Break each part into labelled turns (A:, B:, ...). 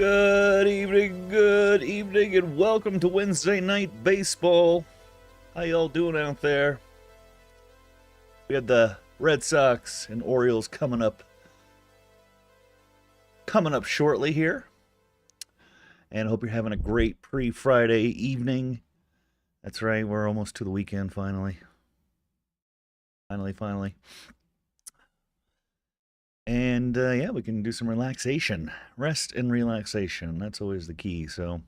A: Good evening, and welcome to Wednesday Night Baseball. How y'all doing out there? We had the Red Sox and Orioles coming up shortly here, and I hope you're having a great pre-Friday evening. That's right, we're almost to the weekend finally. Finally. And yeah, we can do some relaxation, rest and relaxation. That's always the key. So.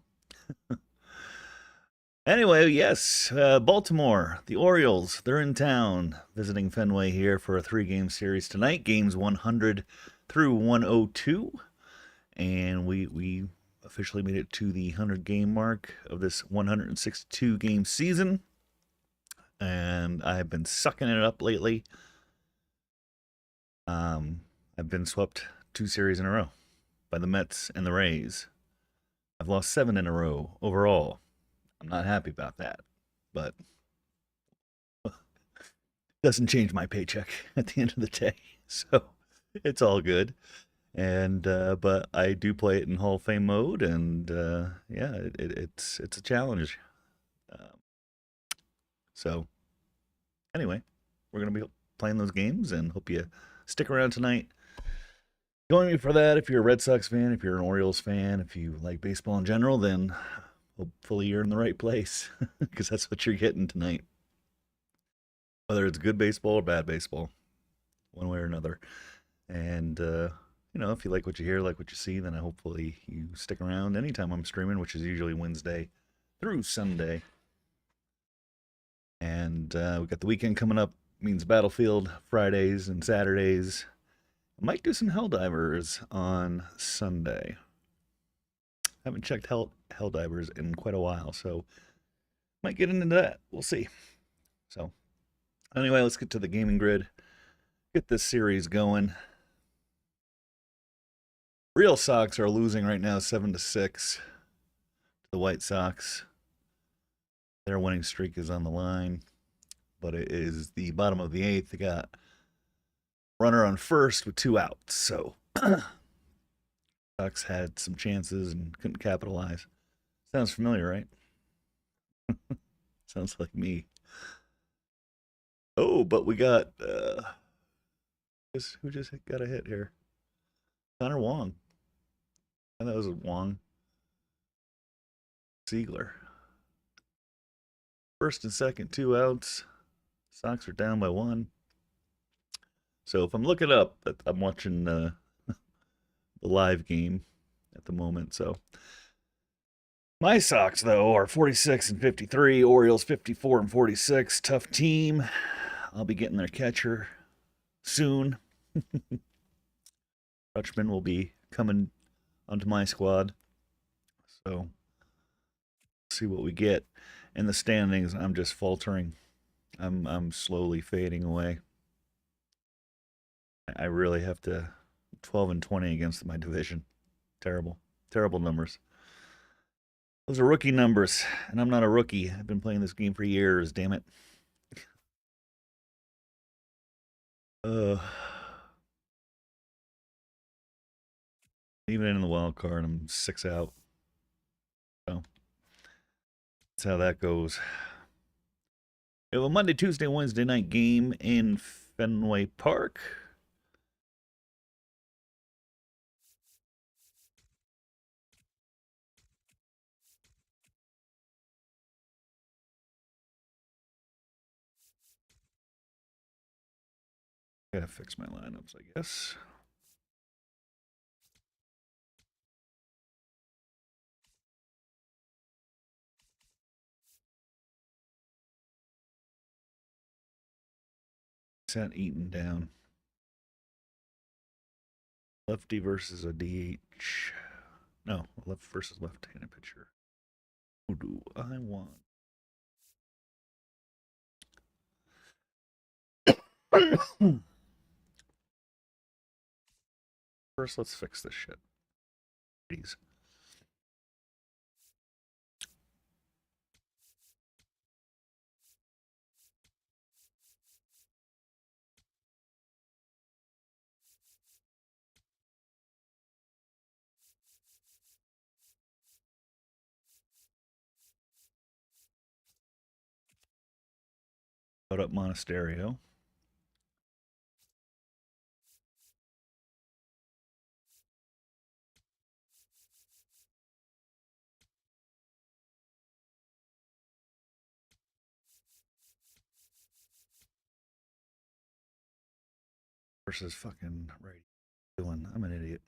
A: Anyway, yes, Baltimore, the Orioles, they're in town visiting Fenway here for a three-game series tonight, games 100 through 102. And we officially made it to the 100-game mark of this 162-game season. And I've been sucking it up lately. I've been swept 2 series in a row by the Mets and the Rays. I've lost 7 in a row overall. I'm not happy about that, but it doesn't change my paycheck at the end of the day, so it's all good. And but I do play it in Hall of Fame mode, and yeah, it's a challenge. Um, so anyway, we're gonna be playing those games, and hope you stick around tonight. Join me for that. If you're a Red Sox fan, if you're an Orioles fan, if you like baseball in general, then hopefully you're in the right place because that's what you're getting tonight. Whether it's good baseball or bad baseball, one way or another. And, if you like what you hear, like what you see, then hopefully you stick around anytime I'm streaming, which is usually Wednesday through Sunday. And we got the weekend coming up, means Battlefield Fridays and Saturdays. I might do some Helldivers on Sunday. I haven't checked Helldivers in quite a while, so might get into that. We'll see. So, anyway, let's get to the gaming grid. Get this series going. Real Sox are losing right now 7-6 to the White Sox. Their winning streak is on the line, but it is the bottom of the 8th. They got runner on first with 2 outs, so Sox had some chances and couldn't capitalize. Sounds familiar, right? Sounds like me. Oh, but we got who just got a hit here? Connor Wong. I thought it was Wong. Ziegler. First and second, 2 outs. Sox are down by 1. So if I'm looking up, I'm watching the live game at the moment. So my Sox, though, are 46-53. Orioles 54-46. Tough team. I'll be getting their catcher soon. Rutschman will be coming onto my squad. So see what we get. In the standings, I'm just faltering. I'm slowly fading away. I really have to 12-20 against my division. Terrible numbers. Those are rookie numbers, and I'm not a rookie. I've been playing this game for years, damn it. Even in the wild card, I'm 6 out. So that's how that goes. We have a Monday, Tuesday, Wednesday night game in Fenway Park. Gotta fix my lineups, I guess. Sent Eaton down. Lefty versus a DH. No, left versus left-handed pitcher. Who do I want? First, let's fix this shit. Please. Put up Monasterio. Versus fucking right. Doing. I'm an idiot.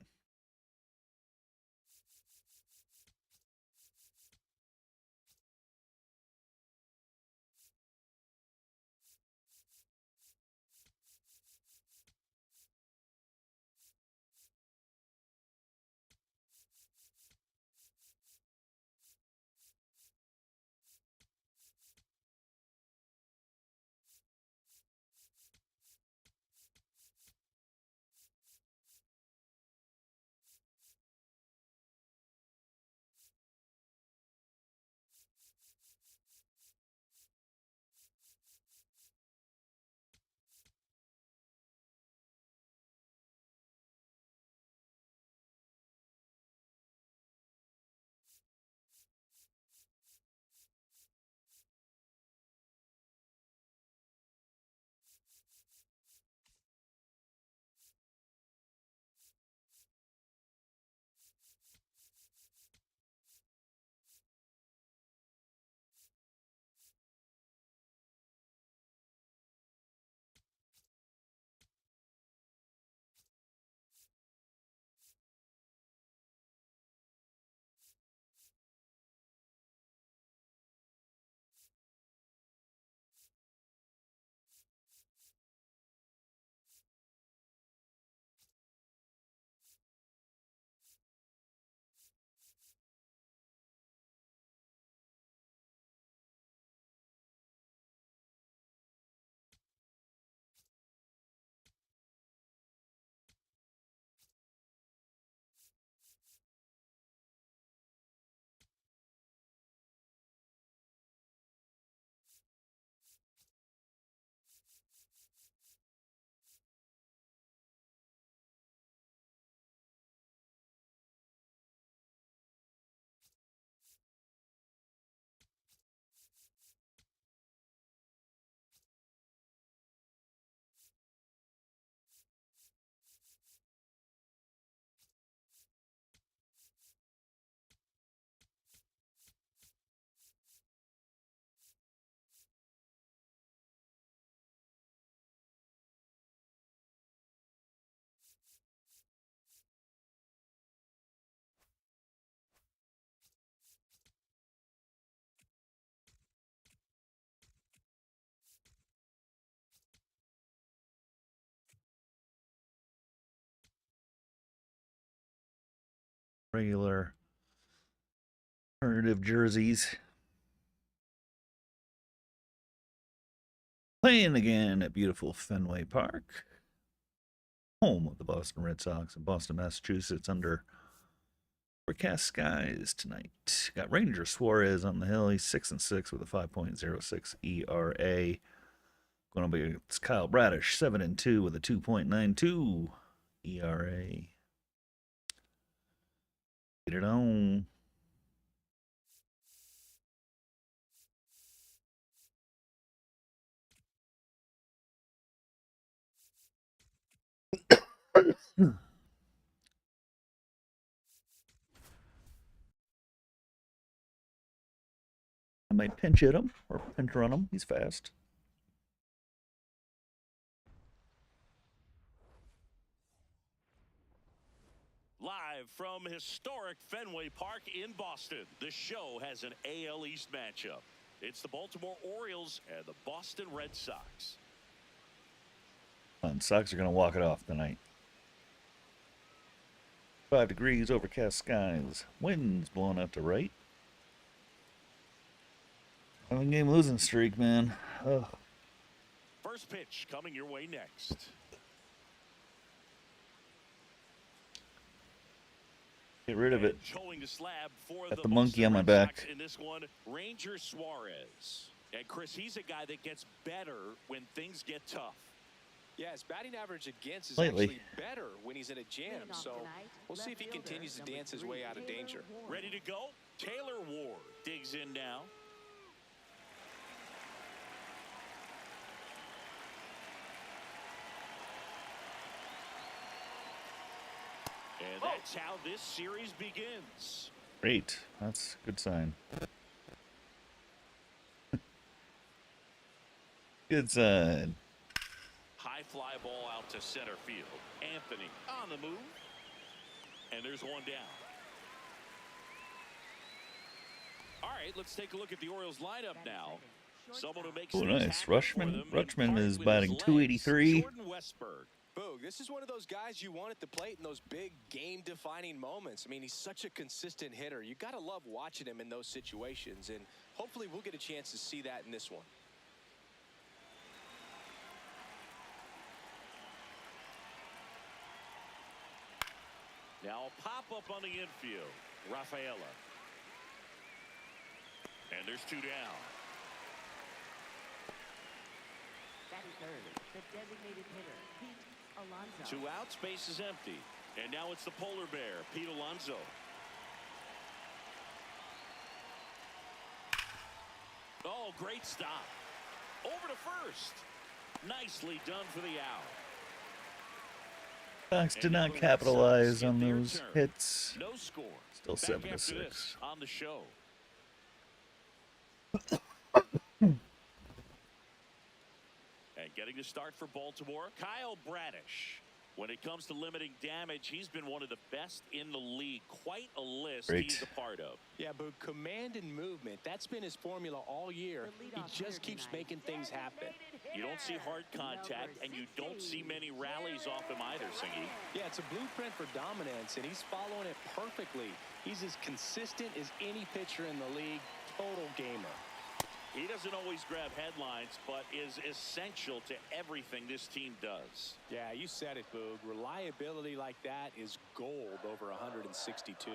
A: Regular alternative jerseys. Playing again at beautiful Fenway Park, home of the Boston Red Sox in Boston, Massachusetts, under overcast skies tonight. Got Ranger Suarez on the hill. He's 6-6 with a 5.06 ERA. Going to be it's Kyle Bradish, 7-2 with a 2.92 ERA. Get it on. I might pinch hit him or pinch run him. He's fast.
B: Live from historic Fenway Park in Boston, the show has an AL East matchup. It's the Baltimore Orioles and the Boston Red Sox.
A: And Sox are going to walk it off tonight. 5 degrees, overcast skies. Winds blowing out to right. 7-game losing streak, man. Ugh.
B: First pitch coming your way next.
A: Get rid of it.
B: Got
A: the monkey on my back.
B: In this one, Ranger Suarez. And Chris, he's a guy that gets better when things get tough.
C: Yeah, his batting average against is
A: Lately.
C: actually better when he's in a jam. So we'll see if he continues to dance his way out of danger.
B: Ready to go? Taylor Ward digs in now. And that's how this series begins.
A: Great. That's a good sign. Good sign.
B: High fly ball out to center field. Anthony on the move. And there's one down. All right, let's take a look at the Orioles lineup now. Someone who makes
A: Oh,
B: things
A: nice.
B: happen for them,
A: Rutschman
B: in
A: is
B: part with
A: batting
B: his legs,
A: 283.
B: Jordan Westberg.
C: Boog, this is one of those guys you want at the plate in those big game-defining moments. I mean, he's such a consistent hitter. You got to love watching him in those situations, and hopefully we'll get a chance to see that in this one.
B: Now a pop-up on the infield. Rafaela. And there's two down.
D: Batting third, the designated hitter, Pete Alonso.
B: Two outs, base is empty. And now it's the polar bear, Pete Alonso. Oh, great stop. Over to first. Nicely done for the out.
A: Sox did
B: And now
A: not
B: the Red
A: capitalize
B: Sox get
A: on
B: their
A: those
B: turn.
A: hits.
B: No score.
A: Still
B: Back
A: 7-6.
B: after this on the show. And getting the start for Baltimore, Kyle Bradish. When it comes to limiting damage, he's been one of the best in the league. Quite a list
A: Great.
B: he's a part of.
C: Yeah, but command and movement, that's been his formula all year. He just keeps making things happen.
B: You don't see hard contact, and you don't see many rallies off him either, Singy.
C: Yeah, it's a blueprint for dominance, and he's following it perfectly. He's as consistent as any pitcher in the league. Total gamer.
B: He doesn't always grab headlines, but is essential to everything this team does.
C: Yeah, you said it, Boog. Reliability like that is gold over 162.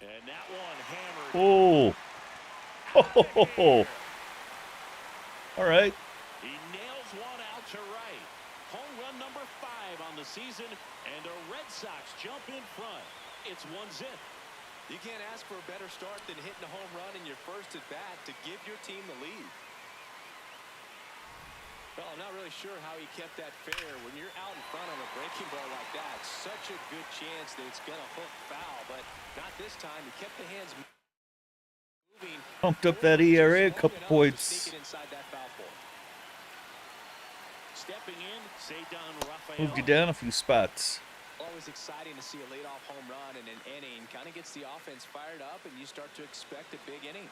B: And that one hammered.
A: Oh. Oh. All right.
B: He nails one out to right. Home run number 5 on the season, and the Red Sox jump in front. It's 1-0.
C: You can't ask for a better start than hitting a home run in your first at bat to give your team the lead. Well, I'm not really sure how he kept that fair. When you're out in front on a breaking ball like that, such a good chance that it's going to hook foul, but not this time. He kept the hands moving.
A: Pumped up that ERA a couple points.
C: Sneak it inside that foul pole.
B: Stepping in, Cedar Rafaela.
A: Moved you down a few spots.
C: Always exciting to see a leadoff home run in an inning. Kind of gets the offense fired up, and you start to expect a big inning.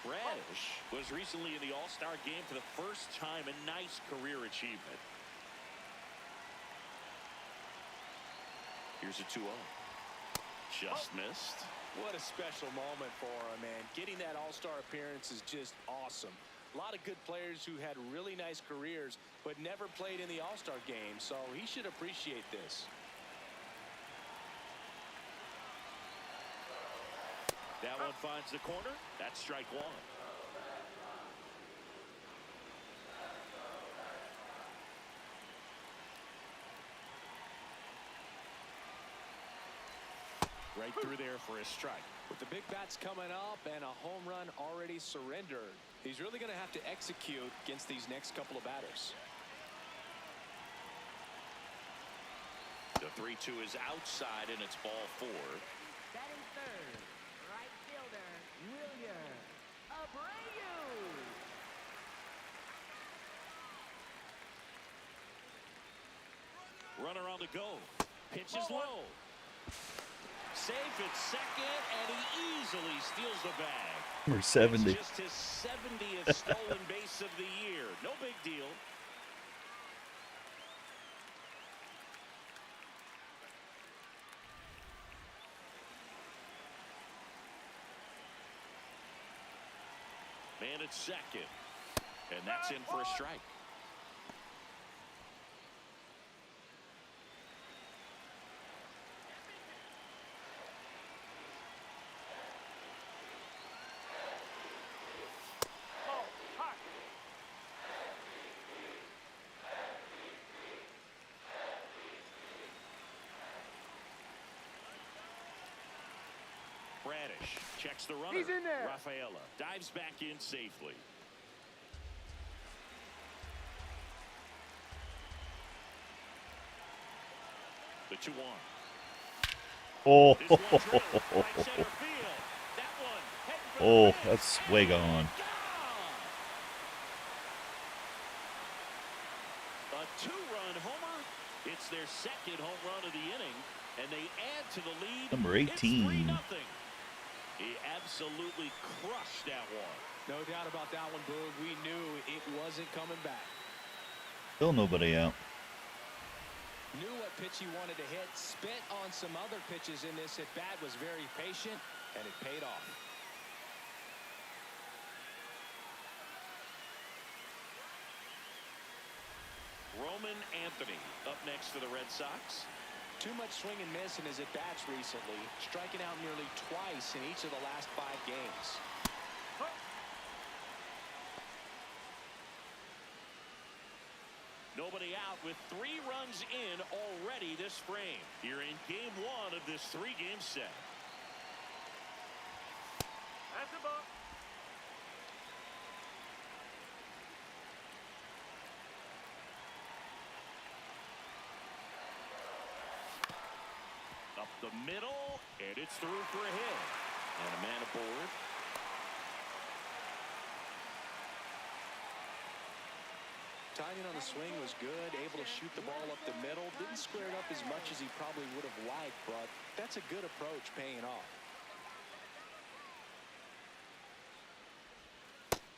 B: Bradish was recently in the All-Star game for the first time. A nice career achievement. Here's a 2-0. Just missed.
C: What a special moment for him, man. Getting that All-Star appearance is just awesome. A lot of good players who had really nice careers but never played in the All-Star game, so he should appreciate this.
B: That one finds the corner. That's strike 1. Right through there for a strike.
C: With the big bats coming up and a home run already surrendered, he's really going to have to execute against these next couple of batters.
B: The 3-2 is outside, and it's ball 4.
D: Batting third, right fielder, Wilyer Abreu.
B: Runner on the go. Pitch is low. Safe at second, and he easily steals the bag.
A: Number 70.
B: It's just his 70th stolen base of the year. No big deal. Man at second. And that's in for a strike. Bradish checks the runner.
C: He's in there.
B: Rafaela dives back in safely. The 2-1.
A: Oh,
B: This one drilled right center field. That one heading for the
A: oh,
B: fence.
A: that's way
B: And
A: gone.
B: A 2-run homer. It's their second home run of the inning, and they add to the lead.
A: Number
B: It's
A: 18.
B: 3-0. He absolutely crushed that one.
C: No doubt about that one, Boog. We knew it wasn't coming back.
A: Still nobody out.
C: Knew what pitch he wanted to hit. Spent on some other pitches in this at bat. Was very patient, and it paid off.
B: Roman Anthony up next for the Red Sox.
C: Too much swing and miss in his at-bats recently, striking out nearly twice in each of the last 5 games.
B: Nobody out with 3 runs in already this frame. Here in game 1 of this 3-game set. That's a ball. Up the middle, and it's through for a hit. And a man aboard.
C: Timing on the swing was good, able to shoot the ball up the middle. Didn't square it up as much as he probably would have liked, but that's a good approach paying off.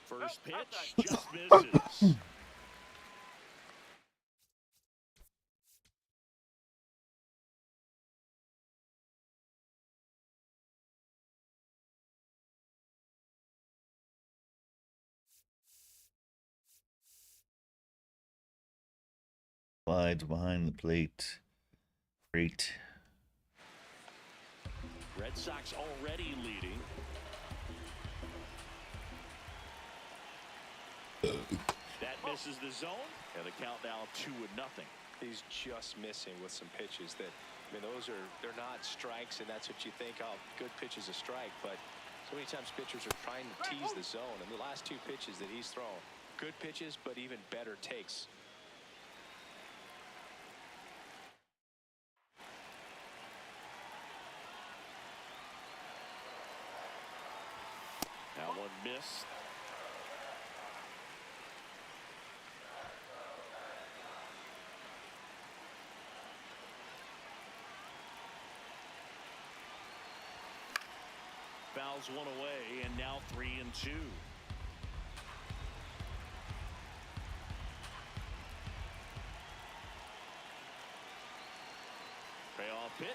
B: First pitch just misses.
A: Slides behind the plate. Great.
B: Red Sox already leading. That misses the zone, and the count now 2-0.
C: He's just missing with some pitches that, I mean, they're not strikes, and that's what you think, oh, good pitch is a strike, but so many times pitchers are trying to tease the zone, and the last 2 pitches that he's thrown, good pitches, but even better takes.
B: That one missed. Fouls one away, and now 3-2. Payoff pitch.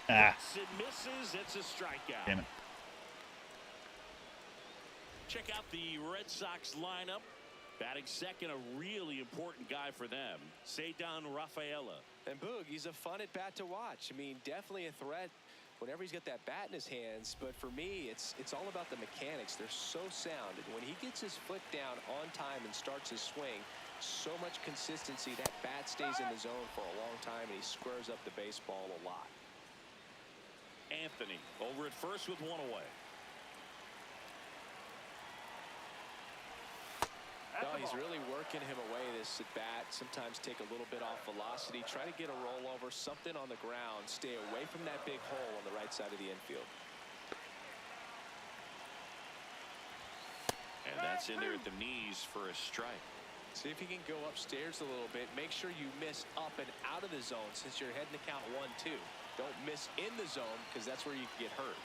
A: Ah,
B: It misses. It's a strikeout.
A: damn it.
B: Check out the Red Sox lineup. Batting second, a really important guy for them, Cedar Rafaela.
C: And Boog, he's a fun at bat to watch. I mean, definitely a threat whenever he's got that bat in his hands. But for me, it's all about the mechanics. They're so sound. And when he gets his foot down on time and starts his swing, so much consistency. That bat stays in the zone for a long time, and he squares up the baseball a lot.
B: Anthony over at first with one away.
C: No, he's really working him away this at bat. Sometimes take a little bit off velocity, try to get a rollover, something on the ground, stay away from that big hole on the right side of the infield.
B: And that's in there at the knees for a strike.
C: See if he can go upstairs a little bit. Make sure you miss up and out of the zone since you're heading to count 1-2. Don't miss in the zone because that's where you can get hurt.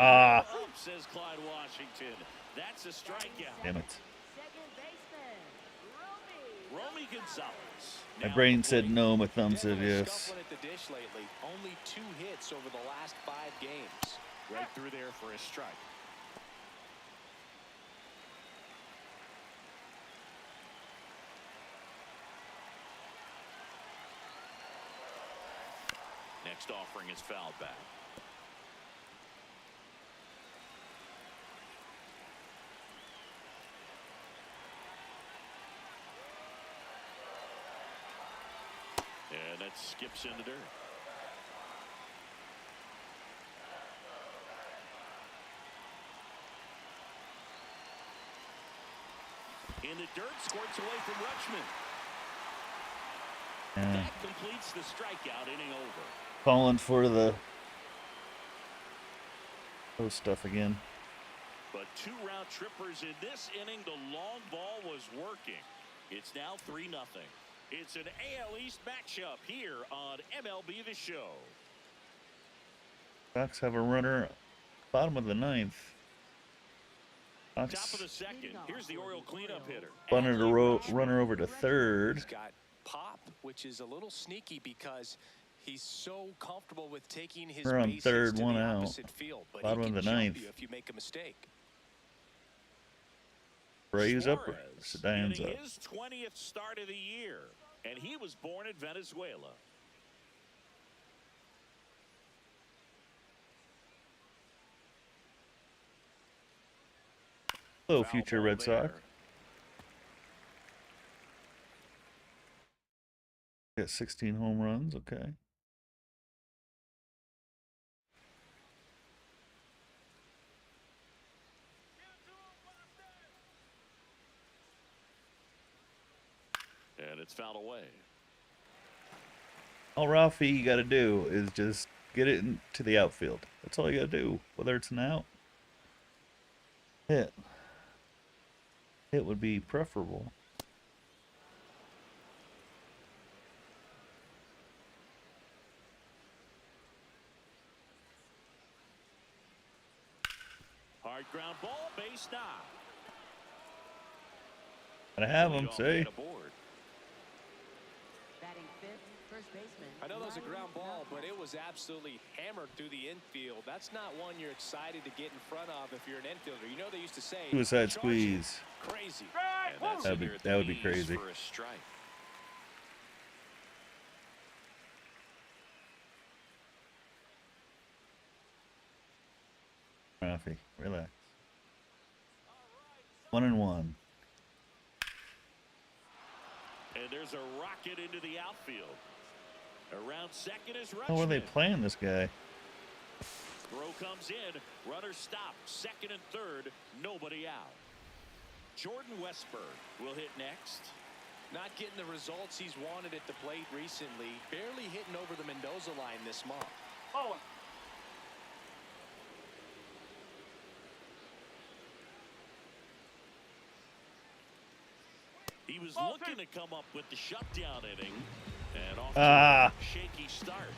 B: Up, says Clyde Washington. That's a strikeout.
A: Damn it.
D: Second baseman,
B: Romy Gonzalez.
A: My
B: Now
A: brain
B: at the
A: said
B: plate.
A: no, my thumb said
C: Definitely
A: yes.
C: scuffling at the dish lately. Only 2 hits over the last 5 games.
B: Right through there for a strike. Next offering is fouled back. And that skips into dirt. In the dirt, squirts away from Rutschman.
A: Yeah.
B: That completes the strikeout inning over.
A: Calling for the post stuff again.
B: But 2 round trippers in this inning. The long ball was working. It's now 3-0. It's an AL East matchup here on MLB The Show.
A: Sox have a runner, bottom of the 9th.
B: Top of
A: Sox
B: the second. Here's the Oriole cleanup hitter.
A: bunted a runner over to third.
C: He's got pop, which is a little sneaky because he's so comfortable with taking his
A: We're on
C: bases
A: third,
C: to
A: one
C: the
A: out.
C: opposite field. But
A: Bottom
C: he
A: of
C: can
A: the
C: jump
A: 9th.
C: you if you make a mistake.
A: Braves up,
B: Suarez
A: Sedan's
B: getting
A: up.
B: his 20th start of the year, and he was born in Venezuela.
A: Hello,
B: Foul
A: future
B: ball
A: Red
B: there.
A: Sox. Got 16 home runs. Okay.
B: And it's fouled away.
A: All Ralphie you got to do is just get it into the outfield. That's all you got to do. Whether it's an out, hit would be preferable.
B: Hard ground ball, base knock.
A: Gotta have
B: Lead
A: them,
B: off
A: say.
B: man aboard.
D: Batting fifth, first baseman.
C: I know that was a
D: Ryan
C: ground ball,
D: Mountcastle.
C: but it was absolutely hammered through the infield. That's not one you're excited to get in front of if you're an infielder. You know they used to say
A: Suicide
C: "Charge it."
A: squeeze.
C: Crazy.
B: And that's
A: That'd
B: in
A: be-
B: there at
A: that would be
B: the knees
A: crazy.
B: for a strike.
A: Ralphie, relax. 1-1.
B: And there's a rocket into the outfield. Around second is Rutschman.
A: How are they playing this guy?
B: Throw comes in. Runner stopped. Second and third. Nobody out. Jordan Westburg will hit next.
C: Not getting the results he's wanted at the plate recently. Barely hitting over the Mendoza line this month.
B: He was looking to come up with the shutdown inning. And off
A: Ah.
B: to a shaky start.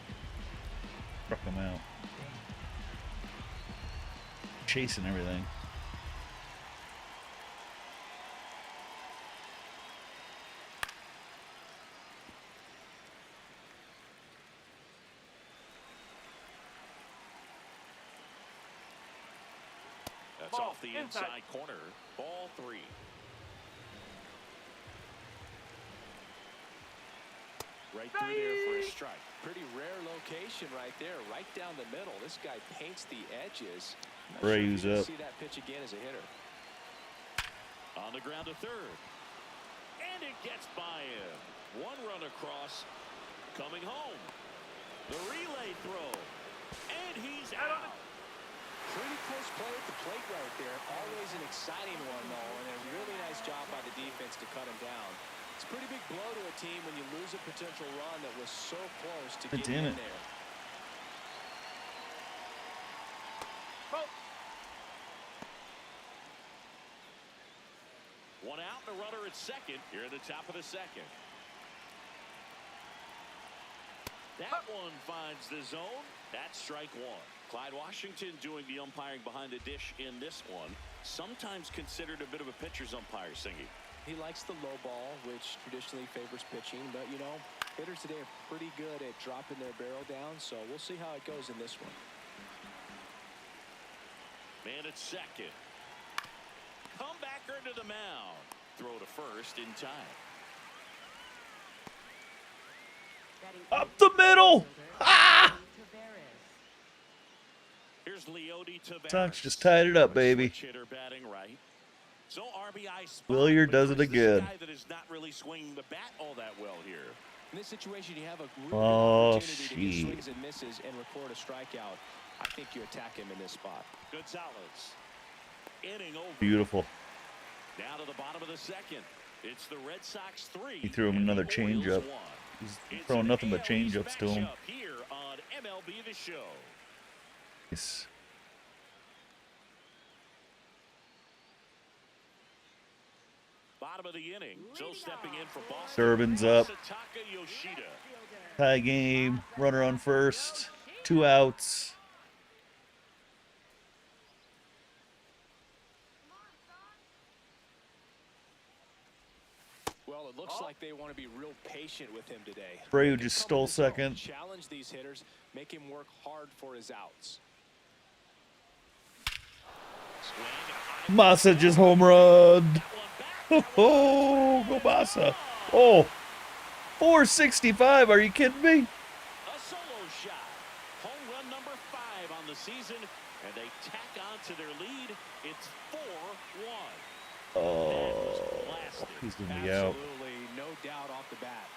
A: Struck him out. Chasing everything.
B: That's off the inside corner. Ball 3. Right through there for a strike.
C: Pretty rare location right there, right down the middle. This guy paints the edges. Not
A: Braves
C: sure if you'll
A: up.
C: see that pitch again as a hitter.
B: On the ground to third. And it gets by him. One run across. Coming home. The relay throw. And he's out.
C: Pretty close play at the plate right there. Always an exciting one, though, and a really nice job by the defense to cut him down. It's a pretty big blow to a team when you lose a potential run that was so close to getting
A: damn
C: in
A: it.
C: there.
B: One out and a runner at second. Here at the top of the second. That one finds the zone. That's strike one. Clyde Washington doing the umpiring behind the dish in this one. Sometimes considered a bit of a pitcher's umpire, Singy.
C: He likes the low ball, which traditionally favors pitching, but, you know, hitters today are pretty good at dropping their barrel down, so we'll see how it goes in this one.
B: Man at second. Comebacker to the mound. Throw to first in time.
D: Batting
A: Up
D: eighth,
A: the middle!
D: fielder,
A: Ah!
D: Tavares.
B: Here's Leody Tavares.
A: Sox just tied it up, baby.
B: Switch hitter batting right. So RBI spot.
A: Williard
B: but
A: does it
B: Chris, this is
A: again.
B: a guy that is not really swinging the bat all that well here.
C: In this situation, you have a really
A: Oh,
C: good opportunity to get
A: shit.
C: swings and misses and record a strikeout. I think you attack him in this spot.
B: Gonzalez. Inning over.
A: Beautiful.
B: Down to the bottom of the second. It's the Red Sox 3.
A: He threw him
B: and the
A: another changeup.
B: Orioles 1.
A: He's
B: It's
A: throwing
B: an
A: nothing but
B: AL
A: change-ups
B: East
A: to him.
B: matchup here on MLB The Show.
A: Nice.
B: Bottom of the inning. So stepping in for Boston.
A: Durbin's up.
B: Masataka Yoshida.
A: Tie game. Runner on first. 2 outs.
C: Well, it looks like they want to be real patient with him today.
A: Abreu
C: Make him
A: just
C: come
A: stole
C: in his own,
A: second.
C: Challenge these hitters, make him work hard for his outs.
A: Massa just home run. Oh, go Massa. Oh, 465. Are you kidding me?
B: A solo shot. Home run number 5 on the season, and they tack on to their lead. It's 4-1.
A: Oh, he's going to be out.
C: Absolutely, no doubt off the bat.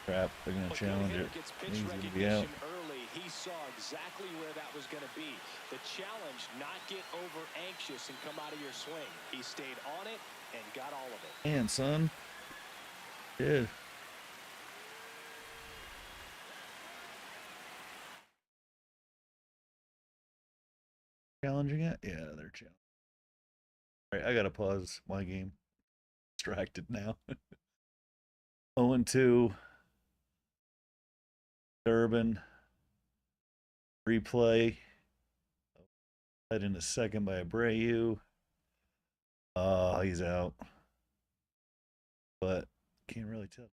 A: Crap, they're going to challenge it. He's going to be out.
C: Early, he saw exactly where that was going to be. The challenge, not get over anxious and come out of your swing. He stayed on it and got all of it.
A: Man, son. Yeah. Challenging it? Yeah, they're challenging. All right, I got to pause my game. Distracted now. 0-2. Durbin. Replay. Led in a second by Abreu. He's out. But can't really tell.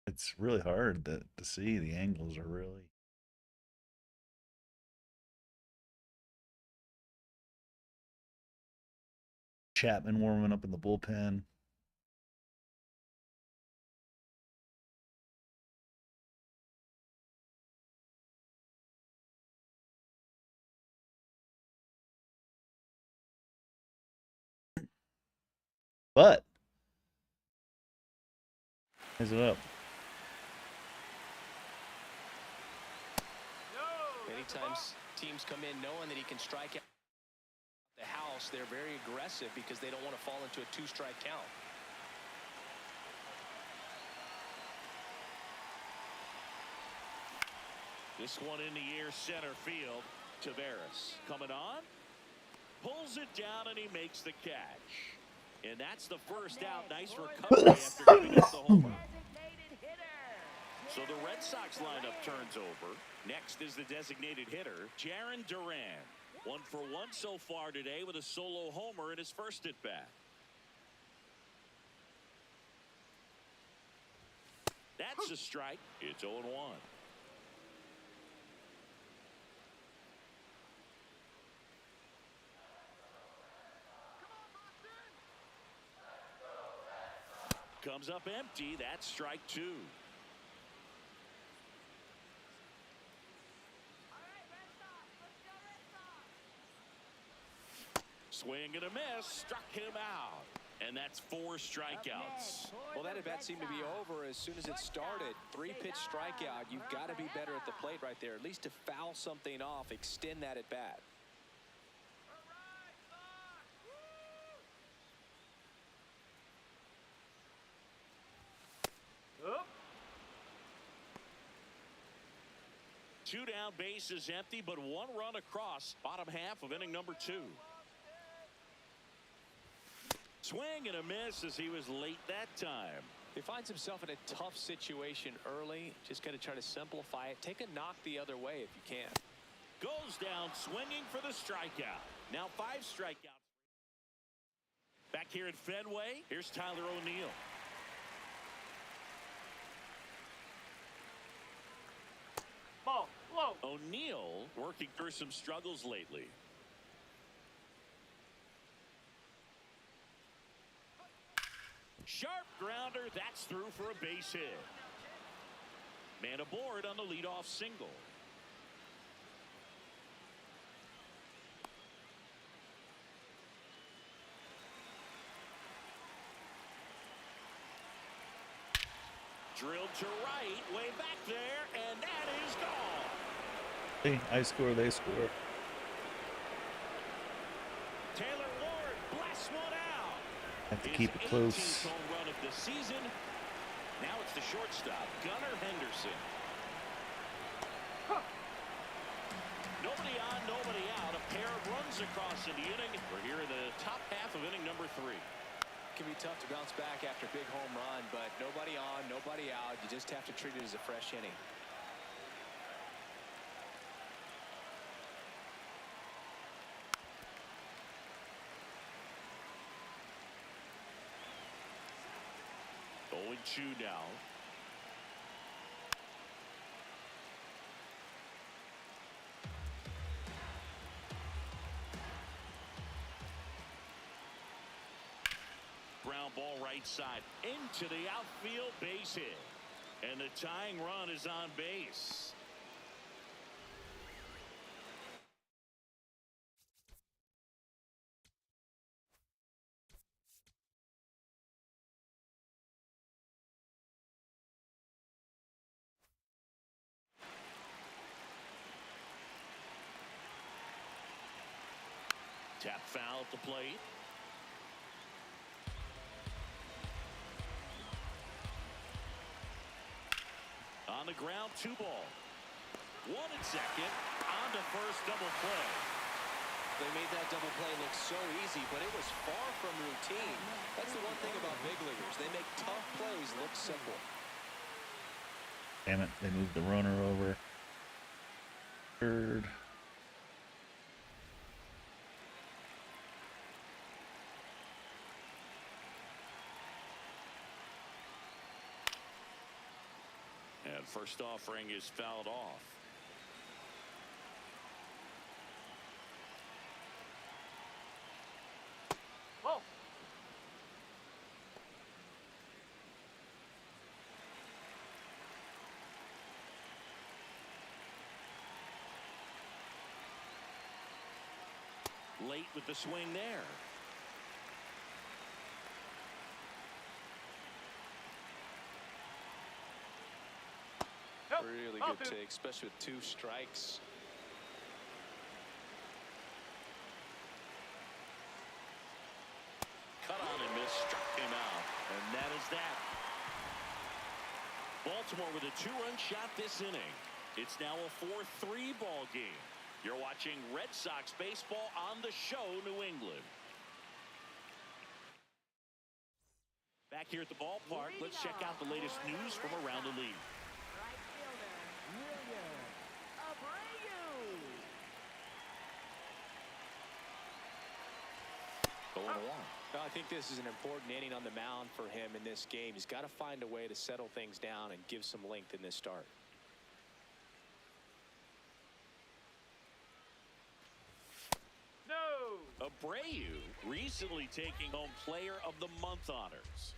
A: It's really hard to see. The angles are really. Chapman warming up in the bullpen. But is it up?
C: Many times teams come in knowing that he can strike out the house. They're very aggressive because they don't want to fall into a 2-strike count.
B: This one in the air, center field. Taveras coming on, pulls it down, and he makes the catch. And that's the first out. Nice recovery after giving up the homer. So the Red Sox lineup turns over. Next is the designated hitter, Jarren Duran. 1 for 1 so far today with a solo homer in his first at bat. That's a strike. It's 0-1. Comes up empty. That's strike 2. Swing and a miss. Struck him out. And that's 4 strikeouts.
C: Well, that at bat seemed to be over as soon as it started. 3-pitch strikeout. You've got to be better at the plate right there. At least to foul something off, extend that at bat.
B: Two down, base is empty, but 1 run across. Bottom half of inning number 2. Swing and a miss as he was late that time.
C: He finds himself in a tough situation early. Just got to try to simplify it. Take a knock the other way if you can.
B: Goes down swinging for the strikeout. Now 5 strikeouts. Back here at Fenway, here's Tyler O'Neill. O'Neill working through some struggles lately. Sharp grounder, that's through for a base hit. Man aboard on the leadoff single. Drilled to right, way back there, and that is gone.
A: Hey, I score, they score.
B: Taylor Ward blasts one out.
A: Have to keep it close.
B: His 18th home run of the season. Now it's the shortstop, Gunnar Henderson. Nobody on, nobody out. A pair of runs across in the inning. We're here in the top half of inning number 3.
C: Can be tough to bounce back after a big home run, but nobody on, nobody out. You just have to treat it as a fresh inning.
B: Going 2 now. Ground ball right side into the outfield, base hit. And the tying run is on base. Tap foul at the plate. On the ground, 2 ball. 1 at second. On to first, double play.
C: They made that double play look so easy, but it was far from routine. That's the one thing about big leaguers. They make tough plays look simple.
A: Damn it, they moved the runner over. Third.
B: And first offering is fouled off.
C: Oh.
B: Late with the swing there.
C: Really good take, especially with 2 strikes.
B: Cut on and miss, struck him out. And that is that. Baltimore with a 2-run shot this inning. It's now a 4-3 ball game. You're watching Red Sox baseball on the show, New England. Back here at the ballpark, let's check out the latest news from around the league.
D: Right fielder, William Abreu.
B: Going along.
C: Well, I think this is an important inning on the mound for him in this game. He's got to find a way to settle things down and give some length in this start.
B: No! Abreu recently taking home Player of the Month honors.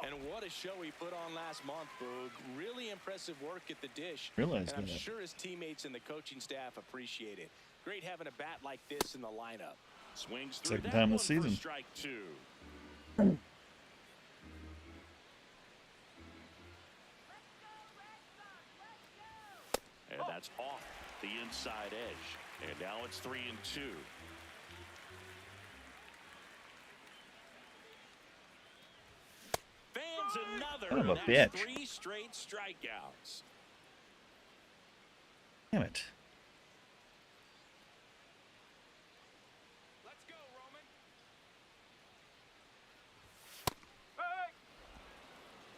C: And what a show he put on last month, Boog. Really impressive work at the dish.
A: Realized
C: and I'm
A: that.
C: sure his teammates and the coaching staff appreciate it. Great having a bat like this in the lineup.
B: Swings through
A: Second
B: that
A: time
B: one
A: this season.
B: for strike 2. And that's off the inside edge. And now it's 3-2. Fans another.
A: Son of a
B: That's
A: bitch.
B: 3 straight strikeouts.
A: Damn it.
C: Let's go,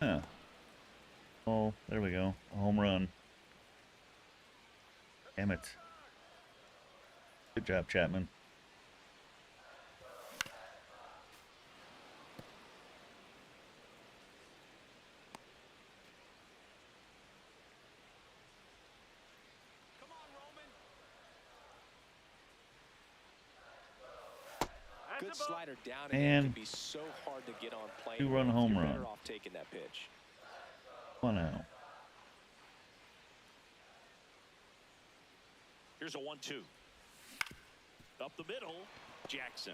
C: Roman.
A: Huh. Oh, there we go. A home run. Damn it. Good job, Chapman.
C: Come on, Roman. Good slider down, and
A: Man.
C: it can be so hard to get on plane.
A: 2-run home
C: You're
A: run.
C: better off taking that pitch.
A: 1-0.
B: Here's a 1-2. Up the middle, Jackson.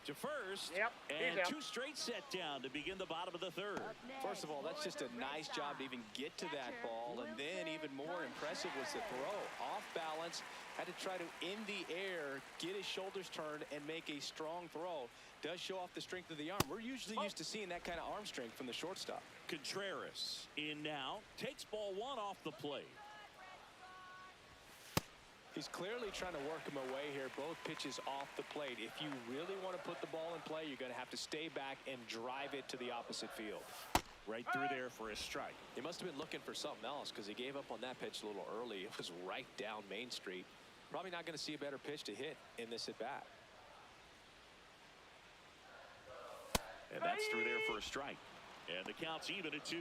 B: To first,
E: Yep,
B: and
E: he's out.
B: 2 straight set down to begin the bottom of the 3rd.
C: First of all, that's just a nice job to even get to that ball, and then even more impressive was the throw. Off balance, had to try to in the air, get his shoulders turned, and make a strong throw. Does show off the strength of the arm. We're usually used to seeing that kind of arm strength from the shortstop.
B: Contreras in now, takes ball 1 off the plate.
C: He's clearly trying to work him away here. Both pitches off the plate. If you really want to put the ball in play, you're going to have to stay back and drive it to the opposite field.
B: Right through there for a strike.
C: He must have been looking for something else because he gave up on that pitch a little early. It was right down Main Street. Probably not going to see a better pitch to hit in this at bat.
B: And that's through there for a strike. And the count's even at 2.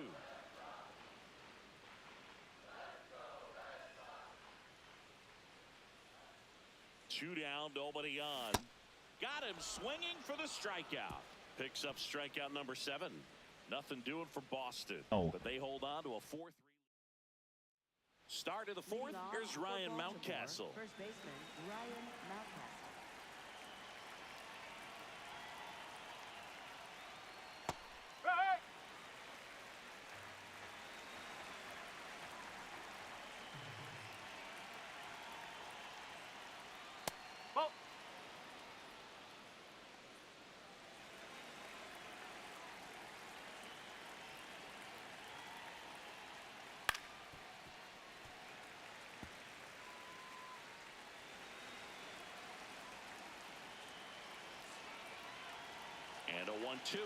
B: Two down, nobody on. Got him swinging for the strikeout. Picks up strikeout number 7. Nothing doing for Boston.
A: Oh.
B: But they hold on to a 4-3. Start of the 4th. Here's Ryan Mountcastle.
D: First baseman Ryan Mountcastle.
B: And a 1-2.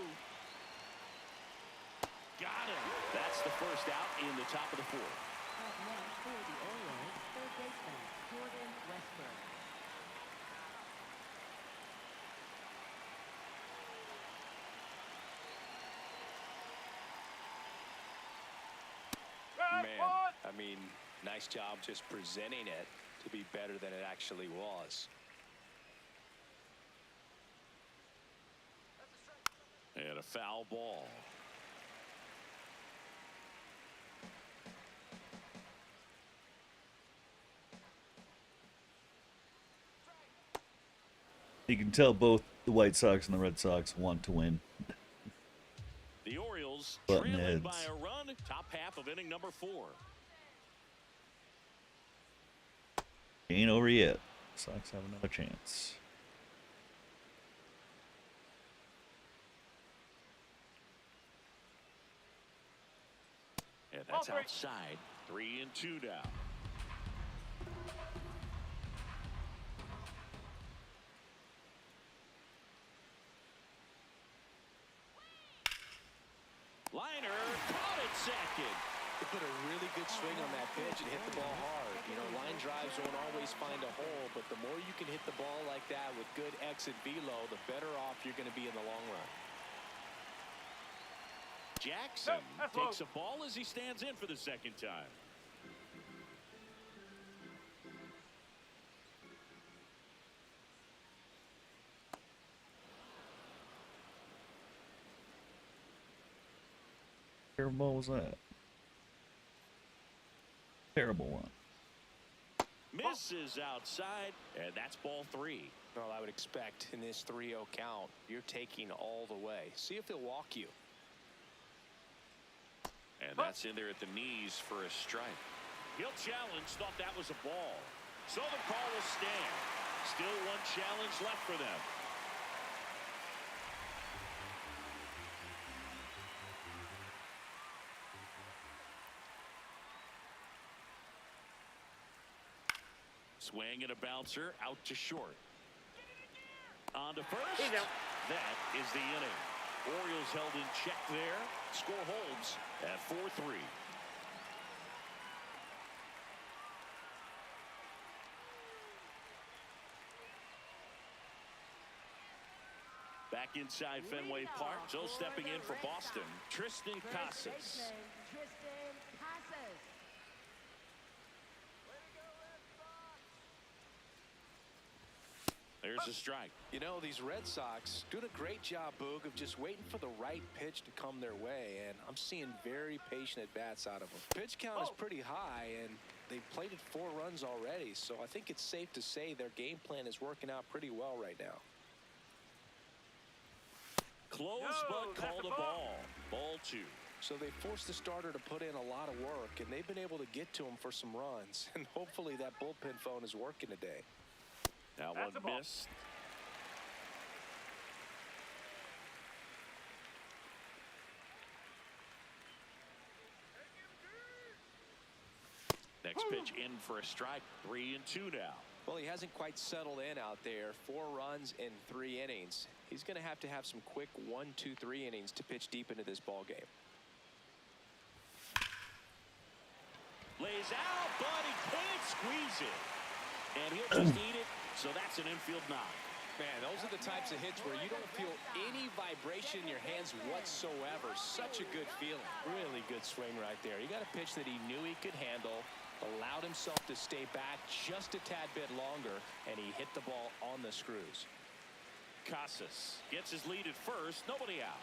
B: Got him. That's the first out in the top of the 4th.
D: Up next for the Orioles, third baseman Jordan Westburg.
C: Man, I mean, nice job just presenting it to be better than it actually was.
B: And a foul ball.
A: You can tell both the White Sox and the Red Sox want to win.
B: The Orioles
A: Button
B: trailing
A: heads.
B: by a run, top half of inning number 4.
A: Ain't over yet. Sox have another chance.
B: And that's outside. 3-2 now. Liner caught it second.
C: He put a really good swing on that pitch and hit the ball hard. You know, line drives won't always find a hole, but the more you can hit the ball like that with good exit velo, the better off you're going to be in the long run.
B: Jackson takes a ball as he stands in for the second time.
A: Terrible was that? Terrible one.
B: Misses outside, and that's ball 3.
C: Well, I would expect in this 3-0 count, you're taking all the way. See if he'll walk you.
B: And that's in there at the knees for a strike. He'll challenge, thought that was a ball. So the call will stand. Still one challenge left for them. Swing and a bouncer out to short. On to first. That is the inning. Orioles held in check there. Score holds at 4-3. Back inside Fenway Park. So stepping in for Boston, Tristan Casas.
D: Tristan Casas.
B: There's a strike.
C: You know, these Red Sox doing a great job, Boog, of just waiting for the right pitch to come their way, and I'm seeing very patient at-bats out of them. Pitch count is pretty high, and they've played it 4 runs already, so I think it's safe to say their game plan is working out pretty well right now.
B: close, but called a ball. Ball 2.
C: So they forced the starter to put in a lot of work, and they've been able to get to him for some runs. And hopefully that bullpen phone is working today.
B: That one missed. Next pitch in for a strike. 3-2 now.
C: Well, he hasn't quite settled in out there. 4 runs in 3 innings. He's going to have some quick 1, 2, 3 innings to pitch deep into this ball game.
B: Lays out, but he can't squeeze it. And he'll just eat it, so that's an infield knock.
C: Man, those are the types of hits where you don't feel any vibration in your hands whatsoever. Such a good feeling. Really good swing right there. He got a pitch that he knew he could handle, allowed himself to stay back just a tad bit longer, and he hit the ball on the screws.
B: Casas gets his lead at first. Nobody out.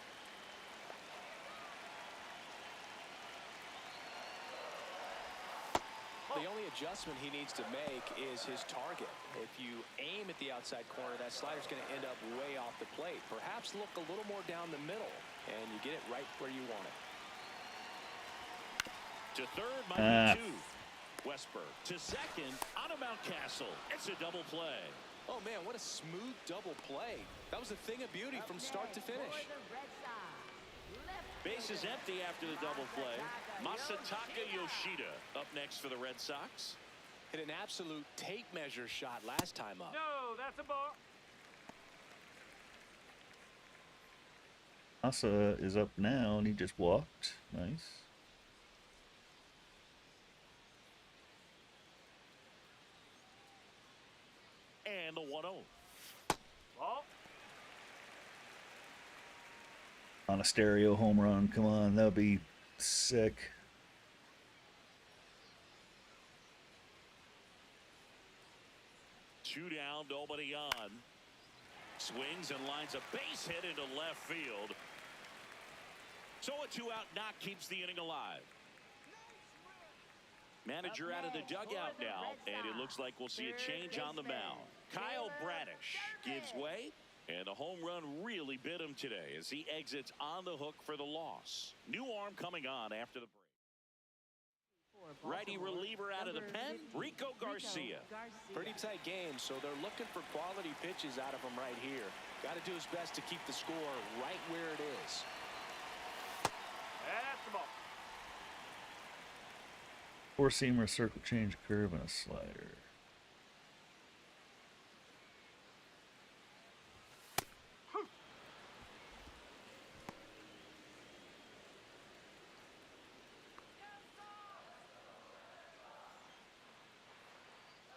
C: The only adjustment he needs to make is his target. If you aim at the outside corner, that slider's going to end up way off the plate. Perhaps look a little more down the middle, and you get it right where you want it.
B: To third, might be 2. Westberg to second on a Mountcastle. It's a double play.
C: Oh, man, what a smooth double play. That was a thing of beauty from start to finish.
B: Base is empty after the double play. Masataka Yoshida up next for the Red Sox.
C: Hit an absolute tape measure shot last time up.
E: No, that's a ball.
A: Asa is up now, and he just walked. Nice.
B: And the 1-0.
E: Ball.
A: On a stereo home run. Come on, that would be sick.
B: Two down, nobody on. Swings and lines a base hit into left field. So a 2-out knock keeps the inning alive. Manager out of the dugout now, and it looks like we'll see a change on the mound. Kyle Bradish gives way, and the home run really bit him today as he exits on the hook for the loss. New arm coming on after the break. Righty reliever out of the pen, Rico Garcia.
C: Pretty tight game, so they're looking for quality pitches out of him right here. Got to do his best to keep the score right where it is.
E: That's the ball.
A: 4-seamer, circle change, curve, and a slider.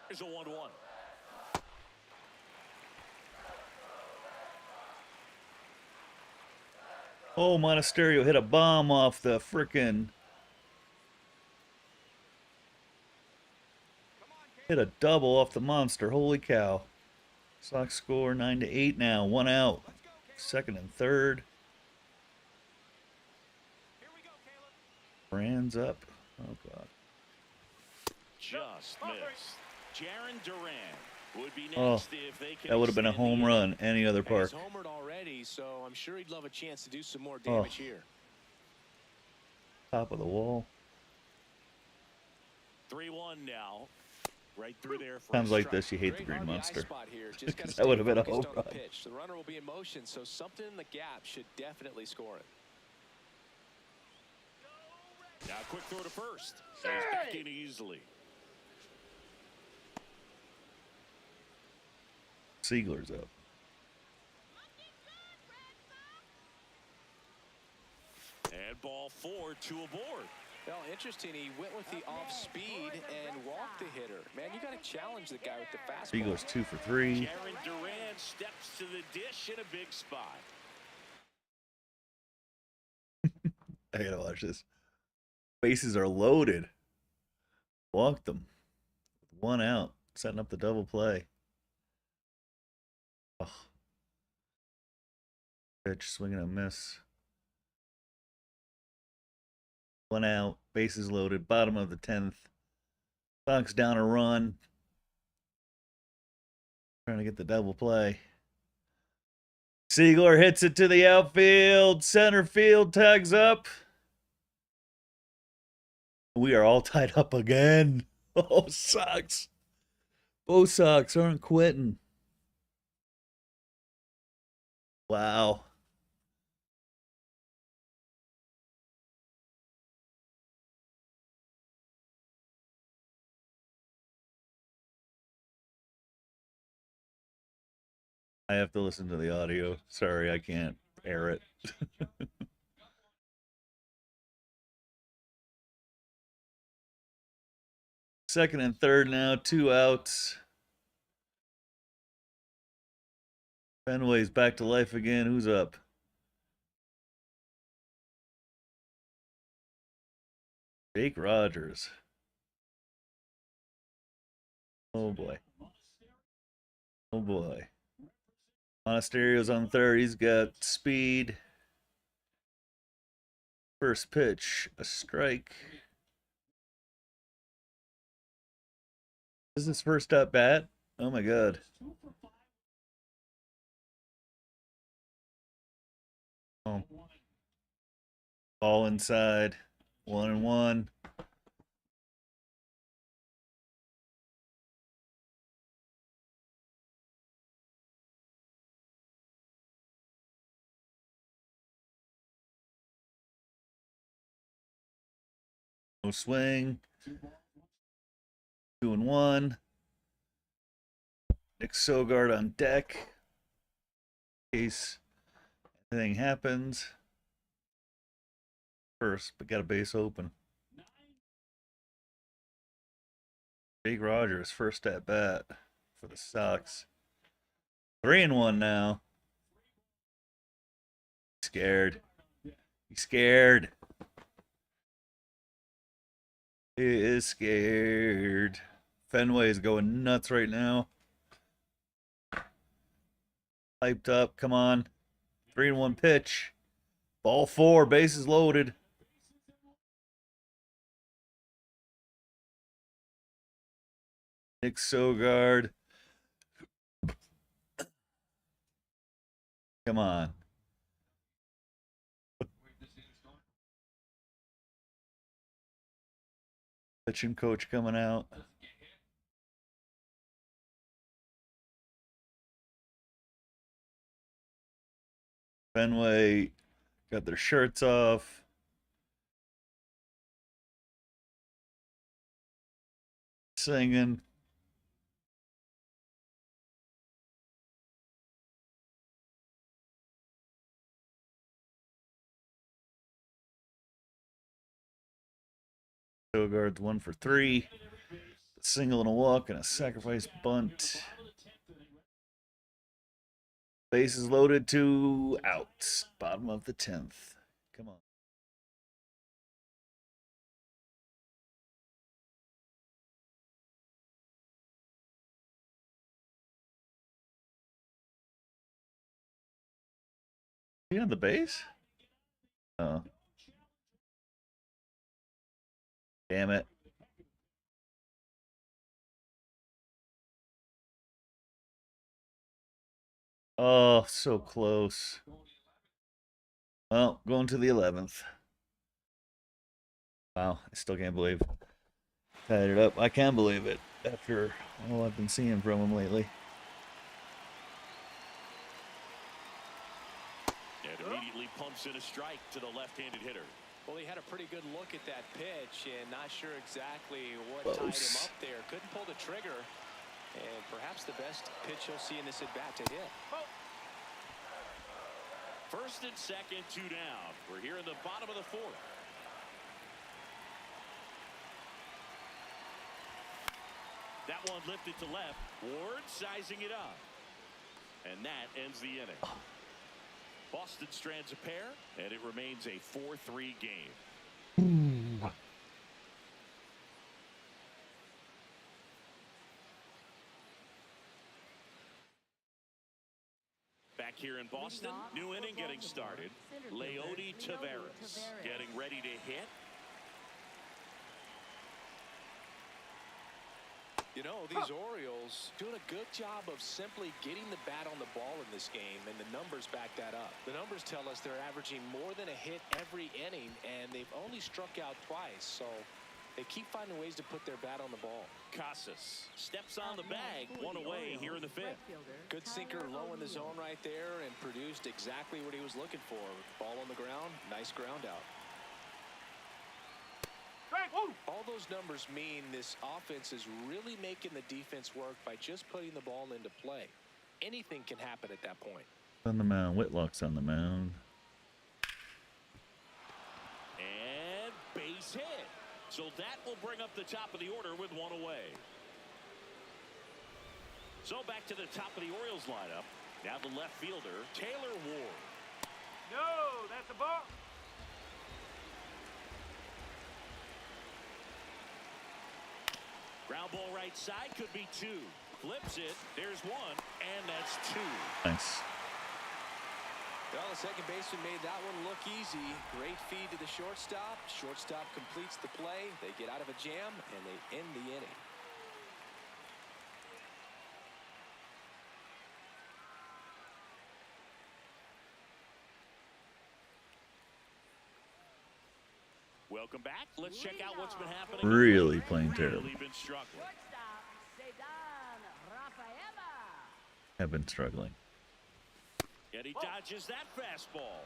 B: Here's a 1-1.
A: Oh, Monasterio hit a bomb off the frickin'. Hit a double off the monster. Holy cow. Sox score 9-8 now. 1 out. Second and third. Brand's up. Oh, God.
B: Just missed. Jaron Duran would be next
A: Oh,
B: if they can.
A: that would have been a home run any other park.
C: He's homered already, so I'm sure he'd love a chance to do some more damage here.
A: Top of the wall.
B: 3-1 now. Right through there for
A: Times
B: a
A: like
B: strike.
A: this, you hate the
C: Great
A: green
C: RBI
A: monster.
C: spot here. Just gotta
A: That
C: stay
A: would have been a
C: focused
A: home
C: on the
A: run.
C: pitch. The runner will be in motion, so something in the gap should definitely score it.
B: Now quick throw to first. He's back in easily.
A: Siegler's up.
B: And ball 4, 2 aboard.
C: Well, interesting. He went with the off speed and walked the hitter. Man, you got to challenge the guy with the fastball.
A: Siegler's 2 for 3.
B: Jaron Duran steps to the dish in a big spot.
A: I gotta watch this. Bases are loaded. Walked them. 1 out. Setting up the double play. Oh. Pitch, swinging a miss. 1 out. Bases loaded. Bottom of the 10th. Sox down a run. Trying to get the double play. Siegler hits it to the outfield. Center field tags up. We are all tied up again. Oh, sucks. Both Sox aren't quitting. Wow. I have to listen to the audio. Sorry, I can't air it. Second and third now, 2 outs. Fenway's back to life again. Who's up? Jake Rogers. Oh boy. Oh boy. Monasterio's on third. He's got speed. First pitch, a strike. This is his first at bat. Oh my god. Oh. Ball inside. 1-1. No swing. 2-1. Nick Sogard on deck. In case anything happens. First, but got a base open. Jake Rogers, first at bat for the Sox. 3-1 now. Scared. He's scared. He is scared. Fenway is going nuts right now. Hyped up. Come on. 3-1 pitch. Ball 4. Bases loaded. Nick Sogard. Come on. Pitching coach coming out. Fenway got their shirts off. Singing. Sogard's 1 for 3. A single and a walk and a sacrifice bunt. Bases loaded, 2 outs. Bottom of the 10th. Come on. Is he on the base? Oh. Damn it. Oh, so close. Well, going to the 11th. Wow, I still can't believe tied it up. I can believe it after all I've been seeing from him lately.
B: And immediately pumps in a strike to the left-handed hitter.
C: Well, he had a pretty good look at that pitch and not sure exactly what tied him up there. Couldn't pull the trigger. And perhaps the best pitch he'll see in this at-bat to hit.
B: First and second, 2 down. We're here in the bottom of the 4th. That one lifted to left. Ward sizing it up. And that ends the inning. Boston strands a pair, and it remains a 4-3 game. Back here in Boston, new inning getting started. Leody Taveras getting ready to hit.
C: You know, these Orioles doing a good job of simply getting the bat on the ball in this game, and the numbers back that up. The numbers tell us they're averaging more than a hit every inning, and they've only struck out twice, so they keep finding ways to put their bat on the ball.
B: Casas steps on the bag, one away here in the fifth.
C: Good sinker low in the zone right there and produced exactly what he was looking for. Ball on the ground, nice ground out.
E: Strike. Woo.
C: All those numbers mean this offense is really making the defense work by just putting the ball into play. Anything can happen at that point.
A: On the mound. Whitlock's on the mound.
B: And base hit. So that will bring up the top of the order with one away. So back to the top of the Orioles lineup. Now the left fielder, Taylor Ward.
E: No, that's a ball.
B: Ground ball right side, could be two. Flips it, there's one, and that's two.
A: Nice.
C: Well, the second baseman made that one look easy. Great feed to the shortstop. Shortstop completes the play. They get out of a jam, and they end the inning.
B: Welcome back. Let's check out what's been happening.
A: Really playing terrible.
B: Really been struggling.
A: Have been struggling.
B: And he dodges that fastball.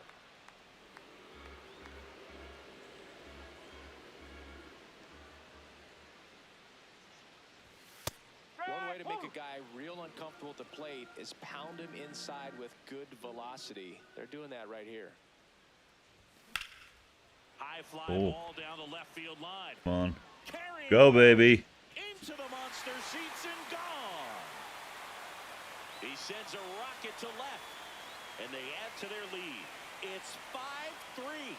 C: One way to make a guy real uncomfortable at the plate is pound him inside with good velocity. They're doing that right here.
B: High fly
A: Oh.
B: ball down the left field line.
A: Come on.
B: Carrying
A: Go, baby.
B: into the monster seats and gone. He sends a rocket to left, and they add to their lead. It's 5-3.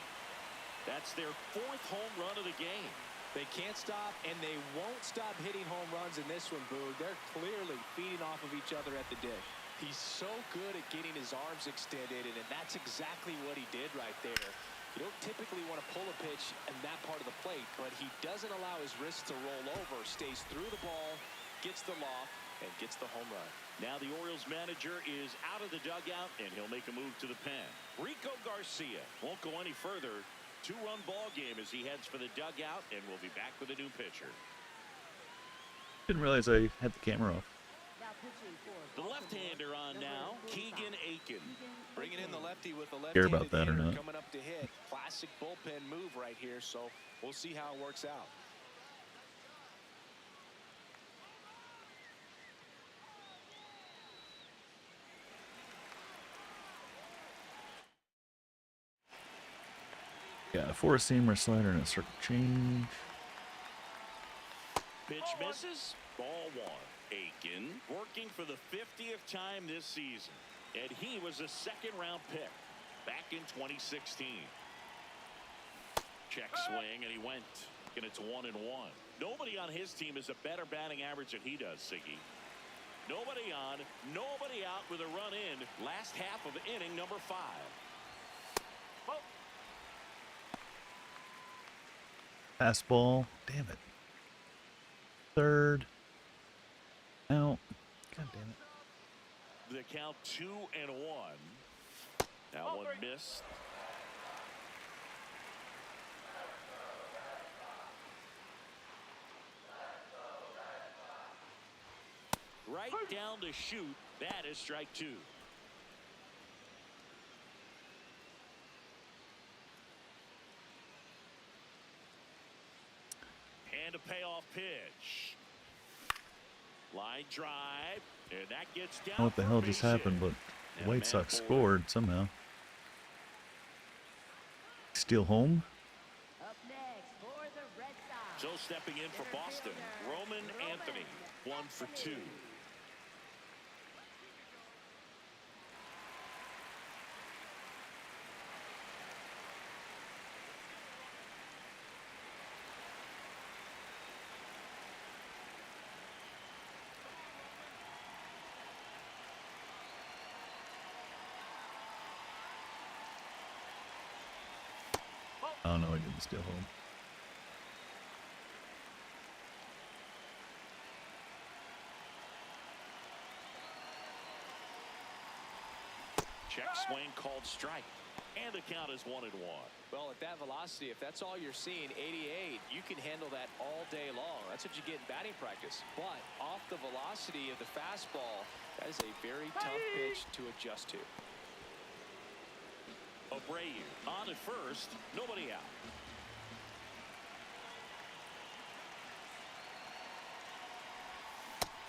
B: That's their fourth home run of the game.
C: They can't stop, and they won't stop hitting home runs in this one, Boog. They're clearly feeding off of each other at the dish. He's so good at getting his arms extended, and that's exactly what he did right there. You don't typically want to pull a pitch in that part of the plate, but he doesn't allow his wrists to roll over, stays through the ball, gets the loft, and gets the home run.
B: Now the Orioles manager is out of the dugout, and he'll make a move to the pen. Rico Garcia won't go any further. Two-run ball game as he heads for the dugout, and we'll be back with a new pitcher.
A: Didn't realize I had the camera off.
B: The left-hander on now, Keegan Aiken.
C: Bringing in the lefty with the
A: Care
C: left-handed
A: about that or
C: hitter
A: not.
C: coming up to hit. Classic bullpen move right here, so we'll see how it works out.
A: Yeah, a four-seamer slider and a circle change.
B: Pitch misses. Ball one. Aiken working for the 50th time this season. And he was a second-round pick back in 2016. Check swing, and he went. And it's 1-1. Nobody on his team has a better batting average than he does, Siggy. Nobody on, nobody out with a run in. Last half of inning number 5.
A: Fastball. Damn it. Third. Out. God damn it.
B: The count 2-1. That one missed. Right down to shoot. That is strike 2. And a payoff pitch. Line drive. And that gets down.
A: I don't know what the hell just happened, but the White Sox scored somehow. Steal home?
D: Up next for the Red Sox.
B: So stepping in for Boston, Roman Anthony, 1 for 2.
A: Oh no, I didn't steal home.
B: Check swing called strike. And the count is 1-1.
C: Well, at that velocity, if that's all you're seeing, 88, you can handle that all day long. That's what you get in batting practice. But off the velocity of the fastball, that is a very tough pitch to adjust to.
B: Abreu on at first, nobody out.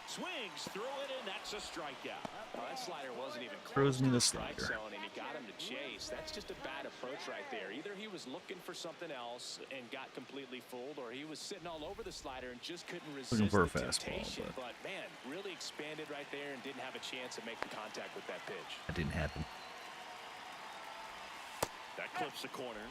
B: Swings through it, and that's a strikeout.
C: Oh, that slider wasn't even
A: Throws
C: close
A: me
C: to
A: the
C: strike
A: slider.
C: zone, and he got him to chase. That's just a bad approach right there. Either he was looking for something else and got completely fooled, or he was sitting all over the slider and just couldn't resist
A: Looking for a
C: the
A: fastball,
C: temptation.
A: but-
C: But man, really expanded right there and didn't have a chance to make the contact with that pitch.
A: That didn't happen.
B: That clips the corner.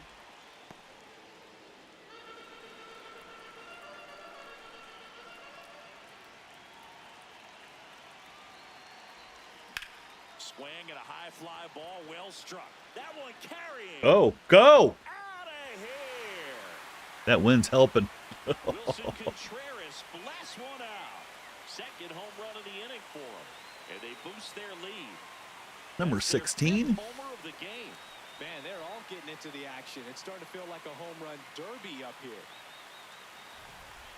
B: Swing and a high fly ball, well struck. That one carrying.
A: Oh, go!
B: Out of here.
A: That wind's helping.
B: Wilson Contreras blasts one out. Second home run of the inning for him. And they boost their lead.
A: Number
B: That's their
A: 16.
B: fifth homer of the game.
C: Man, they're all getting into the action. It's starting to feel like a home run derby up here.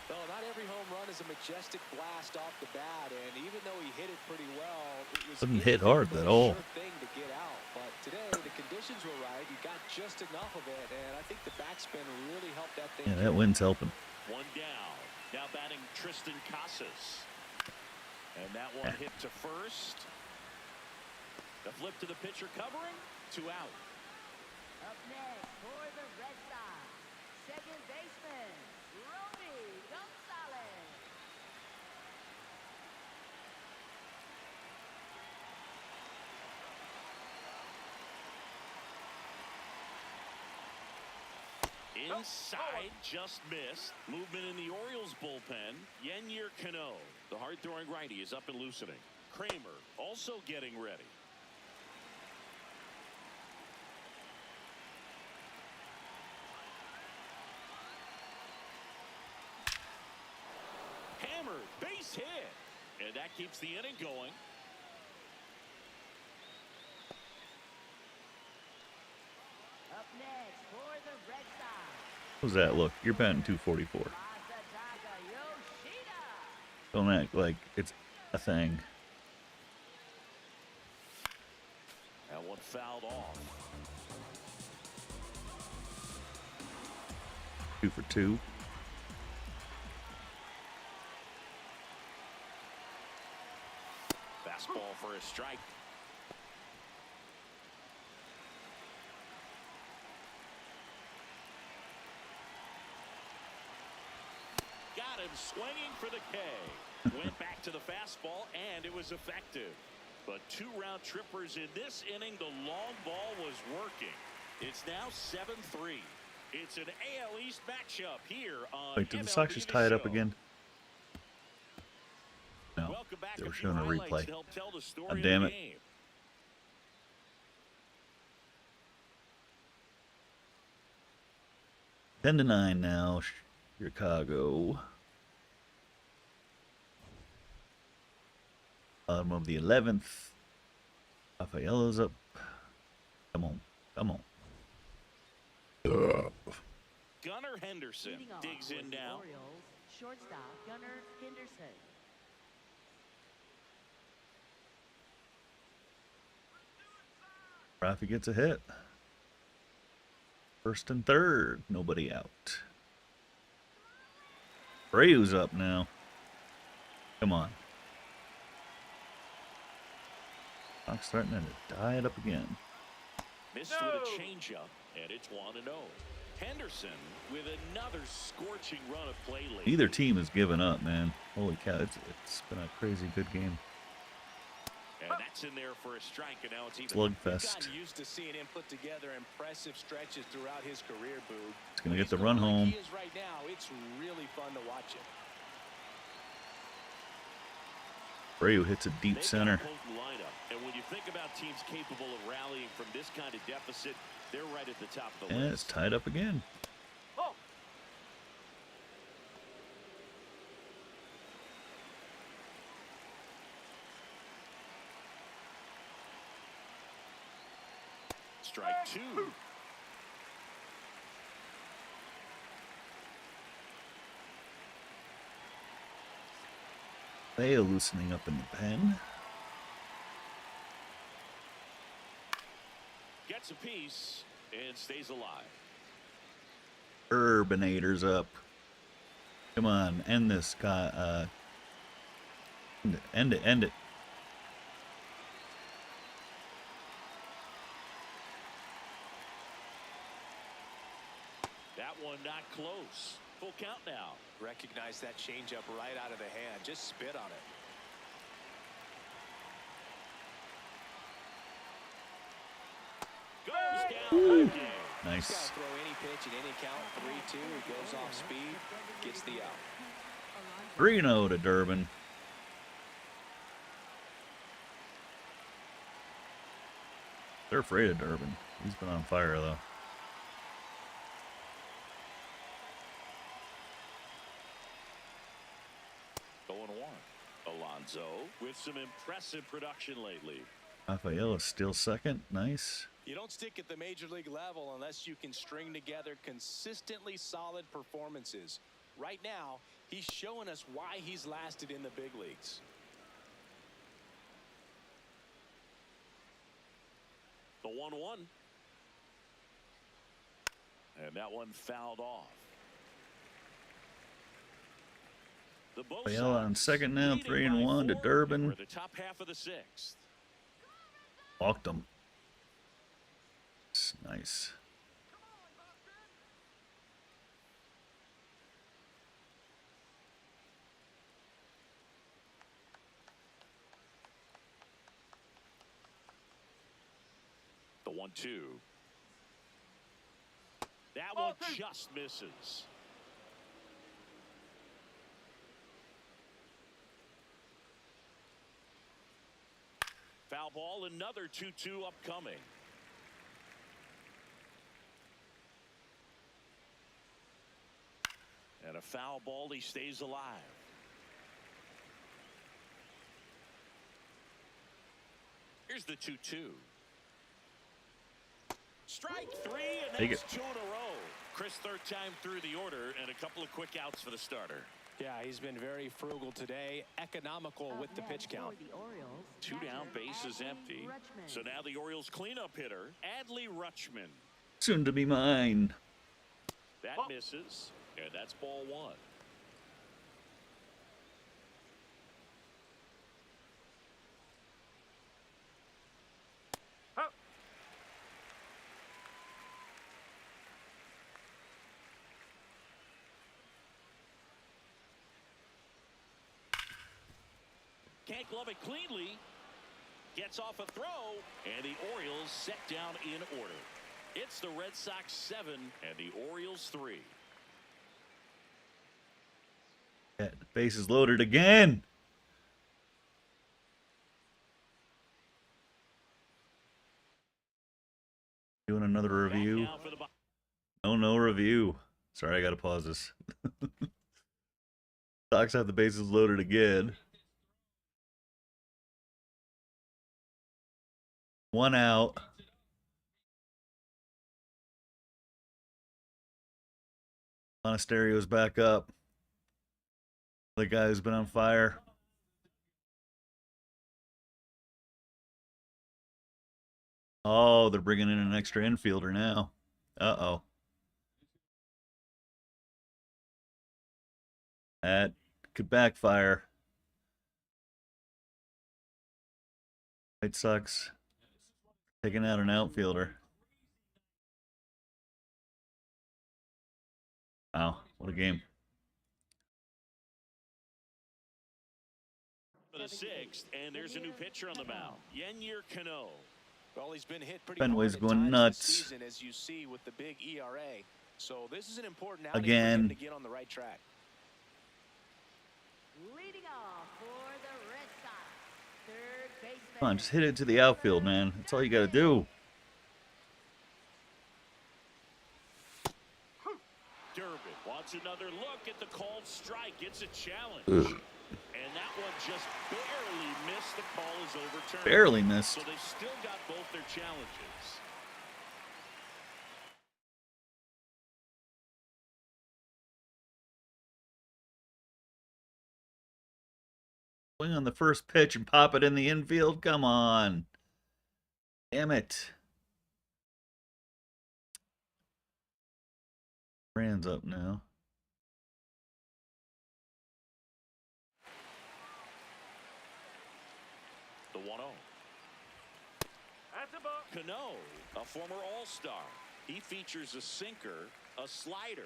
C: Though not every home run is a majestic blast off the bat, and even though he hit it pretty well, it was
A: Didn't hit hard at all.
C: a sure thing to get out. But today the conditions were right. He got just enough of it, and I think the backspin really helped that thing.
A: Yeah, that wind's helping.
B: One down. Now batting Tristan Casas. And that one hit to first. The flip to the pitcher covering. 2 out.
D: Up next for the Red Sox, second baseman, Rody Gonzalez.
B: Inside, just missed. Movement in the Orioles bullpen. Yennier Cano, the hard-throwing righty, is up and loosening. Kramer also getting ready. Hammered, base hit. And that keeps the inning going.
D: Up next for the Red Sox,
A: How's that look? You're batting 244.
D: Masataka Yoshida.
A: Don't act like it's a thing.
B: That one fouled off.
A: 2 for 2.
B: Fastball for a strike. Got him swinging for the K. Went back to the fastball, and it was effective. But 2 round trippers in this inning. The long ball was working. It's now 7-3. It's an AL East matchup here on
A: Wait, did the
B: MLB
A: Sox just
B: The
A: tie it up
B: Show.
A: again? No,
B: Welcome back.
A: they were
B: A few
A: showing a
B: highlights
A: replay.
B: to help tell the story
A: Oh,
B: of
A: damn
B: the
A: it.
B: game.
A: Ten to 9 now. Chicago. Bottom of the 11th. Rafaela's up. Come on. Come on.
B: Gunnar Henderson
D: Leading off
B: digs
D: for
B: in
D: the
B: now.
D: Orioles, shortstop Gunnar Henderson.
A: Rafi gets a hit. First and third. Nobody out. Breu's up now. Come on. Sox starting to tie it up again.
B: Missed
E: No.
B: with a changeup, and it's 1-0. Henderson with another scorching run of play late.
A: Neither team has given up, man. Holy cow, it's been a crazy good game.
B: And that's in there for a strike, and now it's even.
C: We've
A: Slugfest.
C: gotten used to seeing him put together impressive stretches throughout his career, Boog.
A: He's gonna
C: When
A: get the
C: going
A: run
C: like
A: home.
C: He is right now. It's really fun to watch him.
A: Breu hits a
B: They've
A: deep
B: got a
A: center.
B: potent lineup, and when you think about teams capable of rallying from this kind of deficit, they're right at the top of the
A: And
B: list.
A: it's tied up again.
E: Oh,
B: Strike two.
A: They loosening up in the pen.
B: Gets a piece and stays alive.
A: Urbanator's up. Come on, end this guy. End it, end it.
B: That one not close. Full count now.
C: Recognize that changeup right out of the hand. Just spit on it.
B: Goes down again.
A: Nice.
C: He's got to throw any pitch at any count. 3-2. He goes off speed. Gets the out.
A: 3-0 to Durbin. They're afraid of Durbin. He's been on fire, though.
B: Going one. Alonso with some impressive production lately.
A: Rafael is still second. Nice.
C: You don't stick at the major league level unless you can string together consistently solid performances. Right now, he's showing us why he's lasted in the big leagues.
B: The 1-1. And that one fouled off. The both
A: Rafael on
B: sides
A: second now,
B: leading
A: 3-1 to
B: by 4.
A: Durbin.
B: We're the top half of the 6th.
A: Walked him. Nice.
B: The 1-2. That one just misses. Foul ball, another 2-2 upcoming. And a foul ball, he stays alive. Here's the 2-2. Strike 3, and
A: Take
B: that's
A: it.
B: 2 in a row. Chris, third time through the order, and a couple of quick outs for the starter.
C: Yeah, he's been very frugal today, economical with the pitch count.
B: 2 down, base is empty. So now the Orioles cleanup hitter, Adley Rutschman.
A: Soon to be mine.
B: That misses, and that's ball 1. Can't glove it cleanly. Gets off a throw, and the Orioles set down in order. It's the Red Sox 7 and the Orioles 3.
A: Yeah, the base is loaded again. Doing another review. No review. Sorry, I gotta pause this. Sox have the bases loaded again. 1 out. Monasterio's back up. The guy who's been on fire. Oh, they're bringing in an extra infielder now. Uh-oh. That could backfire. White Sox taking out an outfielder. Wow, what a game.
B: For the 6th, and there's a new pitcher on the mound, Yennier Cano.
C: Well, he's been hit pretty
A: Fenway's
C: hard at
A: going
C: times
A: nuts.
C: this season, as you see with the big ERA. So this is an important outing for
A: Again.
C: him to get on the right track.
D: Leading off for the Red Sox, third baseman.
A: Come on, just hit it to the outfield, man. That's all you gotta do.
B: Durbin wants another look at the called strike. It's a challenge. And that one just barely missed. The call is overturned.
A: Barely missed.
B: So they still got both their challenges.
A: Swing on the first pitch and pop it in the infield. Come on. Damn it. Rand's up now.
B: The 1-0.
E: That's a ball.
B: Cano, a former All-Star. He features a sinker, a slider,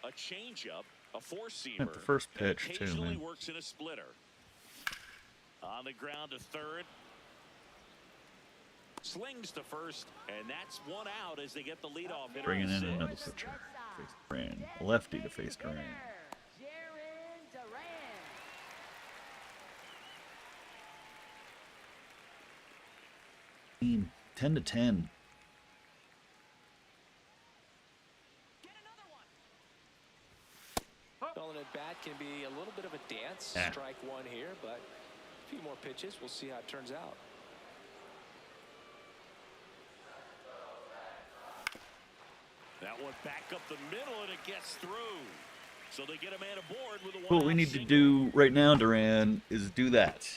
B: a changeup, a four-seamer.
A: At the first pitch, too,
B: Occasionally
A: man.
B: works in a splitter. On the ground to third. Slings to first, and that's one out as they get the leadoff hitter.
A: Bringing in
B: six.
A: another pitcher. Face Duran. Lefty to face Duran.
D: Jaron Duran.
A: Team 10-10.
C: Calling it bat can be a little bit of a dance.
A: Yeah.
C: Strike one here, but a few more pitches. We'll see how it turns out.
B: That one back up the middle, and it gets through. So they get a man aboard with a one.
A: What we need to do right now, Duran, is do that.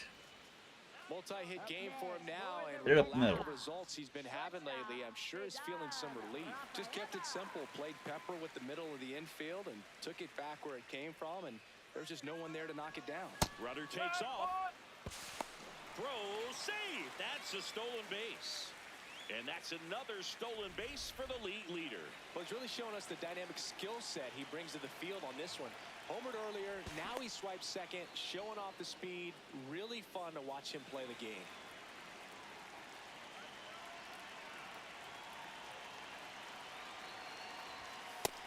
C: Multi-hit game for him now, and
A: Hit it
C: with
A: up
C: the
A: the
C: lack
A: middle.
C: of results he's been having lately, I'm sure he's feeling some relief. Just kept it simple, played pepper with the middle of the infield, and took it back where it came from, and there's just no one there to knock it down.
B: Runner takes off. Throw, save. That's a stolen base. And that's another stolen base for the league leader.
C: Well, he's really showing us the dynamic skill set he brings to the field on this one. Homered earlier, now he swipes second, showing off the speed. Really fun to watch him play the game.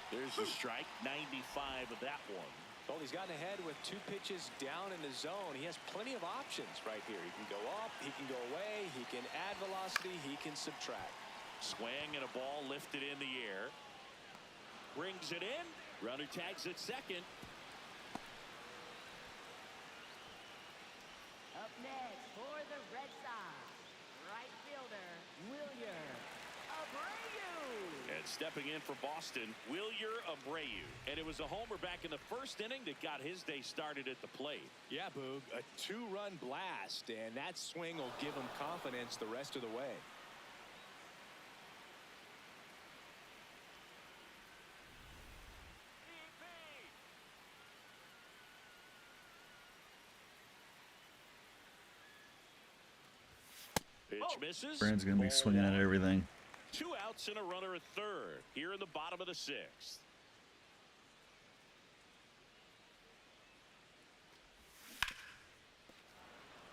B: There's a strike, 95 of that one.
C: Well, he's gotten ahead with two pitches down in the zone. He has plenty of options right here. He can go up, he can go away, he can add velocity, he can subtract.
B: Swing and a ball lifted in the air. Brings it in. Runner tags at second.
D: Up next for the Red Sox, right fielder Wilyer Abreu.
B: And stepping in for Boston, Wilyer Abreu. And it was a homer back in the first inning that got his day started at the plate.
C: Yeah, Boog, a two-run blast, and that swing will give him confidence the rest of the way.
B: Pitch misses.
A: Duran's going to be swinging at everything.
B: 2 outs and a runner at third here in the bottom of the 6th.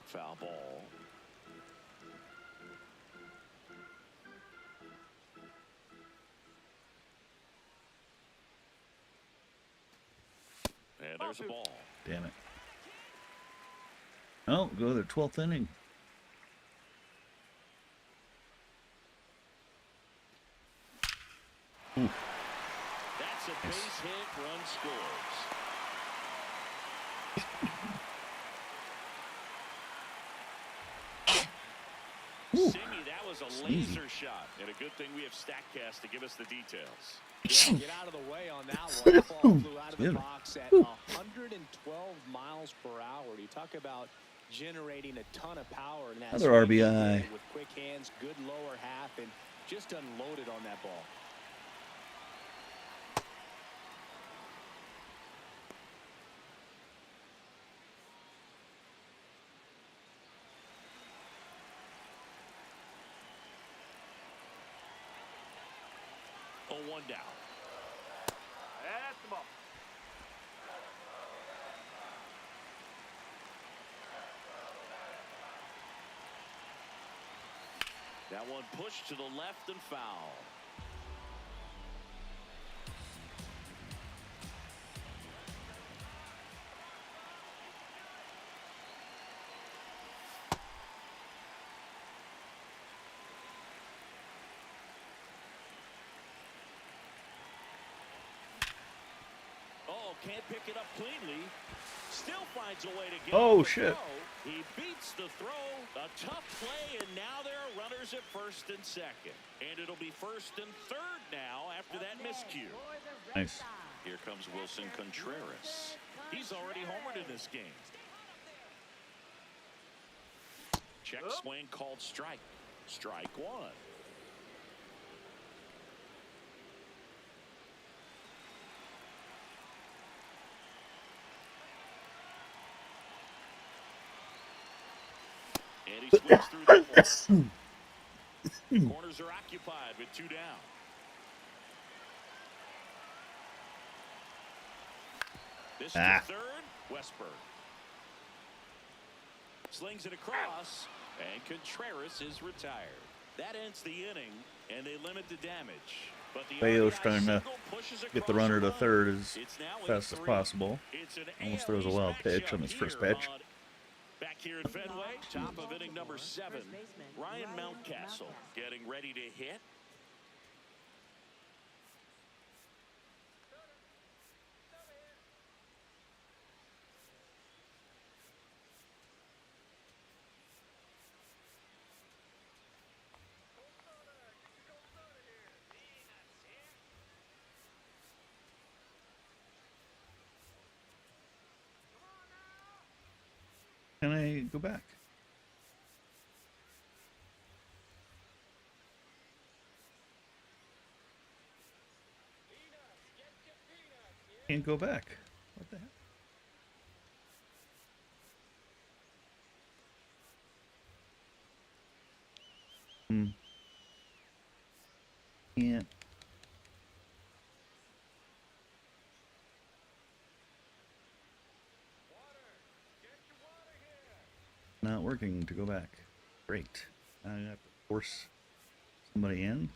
B: Foul ball. And there's a ball.
A: Damn it. Oh, go to the 12th inning. Oof.
B: That's a base hit, run scores. Simi, that was a laser shot, and a good thing we have StatCast to give us the details.
C: Yeah, get out of the way on that one. The ball flew out of the box at 112 miles per hour. You talk about generating a ton of power in that.
A: Another
C: swing
A: RBI.
C: with quick hands, good lower half, and just unloaded on that ball.
B: Oh, 1 down.
E: That's the ball.
B: That one pushed to the left and foul. Oh, can't pick it up cleanly. Still finds a way to get
A: Oh,
B: the
A: shit.
B: throw. He beats the throw. A tough play, and now there are runners at first and second. And it'll be first and third now after that miscue.
A: Nice.
B: Here comes Wilson Contreras. He's already homered in this game. Check swing called strike. Strike one. And he swings through the ball. Corners are occupied with 2 down. This to third. Westberg slings it across, and Contreras is retired. That ends the inning, and they limit the damage. But the
A: Bayo's
B: RBI
A: trying to
B: single pushes
A: get the
B: across
A: runner to
B: run.
A: third as
B: It's now
A: fast as
B: 8-3.
A: possible.
B: It's an
A: Almost
B: AL
A: throws a
B: East
A: wild pitch
B: matchup
A: on his first
B: here
A: pitch.
B: back here at Fenway, top of inning number 7. Ryan Mountcastle getting ready to hit.
A: Can I go back? Can't go back. What the heck? Can't. Not working to go back. Great. I have to force somebody in.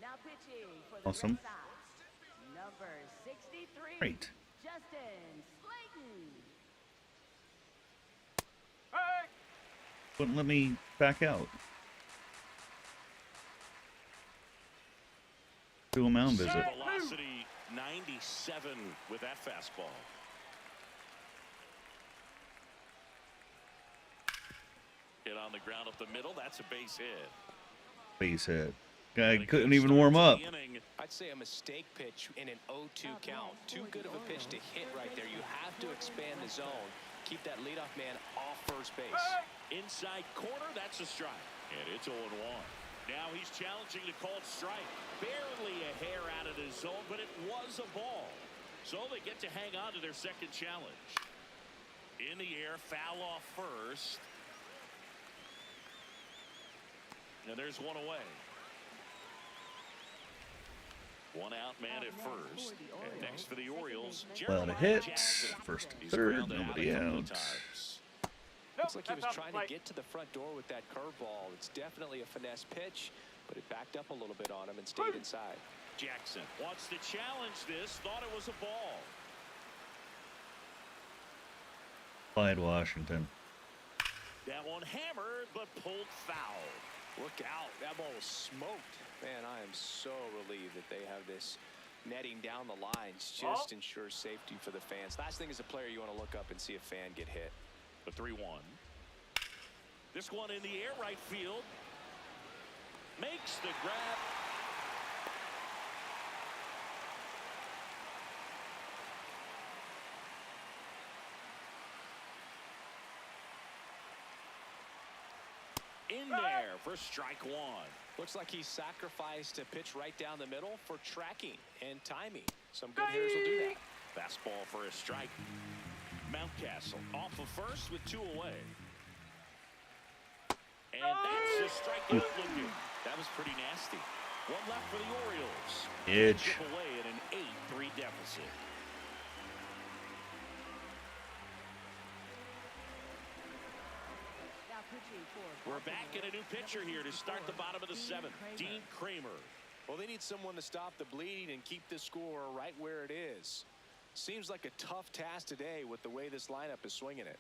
D: Now pitching for the
A: Awesome.
D: Red Sox, number 63,
A: Great.
D: Justin Slayton.
A: Wouldn't let me back out. Do a mound visit.
B: Velocity 97 with that fastball. Hit on the ground up the middle. That's a base hit.
A: Base hit. Guy couldn't even warm up.
C: I'd say a mistake pitch in an 0-2 count. Too good of a pitch to hit right there. You have to expand the zone. Keep that leadoff man off first base.
B: Inside corner, that's a strike. And it's 0-1. Now he's challenging the called strike. Barely a hair out of the zone, but it was a ball. So they get to hang on to their second challenge. In the air, foul off first. And there's one away. One out man at first. And next for the Orioles,
A: Well, to
B: Jeremiah
A: hit.
B: Jackson.
A: First to
B: He's
A: third,
B: grounded
A: nobody
B: a couple
A: out.
B: of times.
C: Looks like he was trying to get to the front door with that curveball. It's definitely a finesse pitch, but it backed up a little bit on him and stayed inside.
B: Jackson wants to challenge this. Thought it was a ball.
A: Clyde Washington.
B: That one hammered, but pulled foul.
C: Look out. That ball was smoked. Man, I am so relieved that they have this netting down the lines. Just ensures safety for the fans. Last thing as a player, you want to look up and see a fan get hit.
B: The 3-1. This one in the air, right field. Makes the grab. In there for strike one.
C: Looks like he sacrificed a pitch right down the middle for tracking and timing. Some good hitters will do that.
B: Fastball for a strike. Mountcastle off of first with 2 away. And that's a strikeout looking. That was pretty nasty. One left for the Orioles.
A: Edge.
B: Chip away at an 8-3 deficit.
D: Now pitching for
B: We're back in a new pitcher here to start the bottom of the 7th. Dean Kramer.
C: Well, they need someone to stop the bleeding and keep the score right where it is. Seems like a tough task today with the way this lineup is swinging it.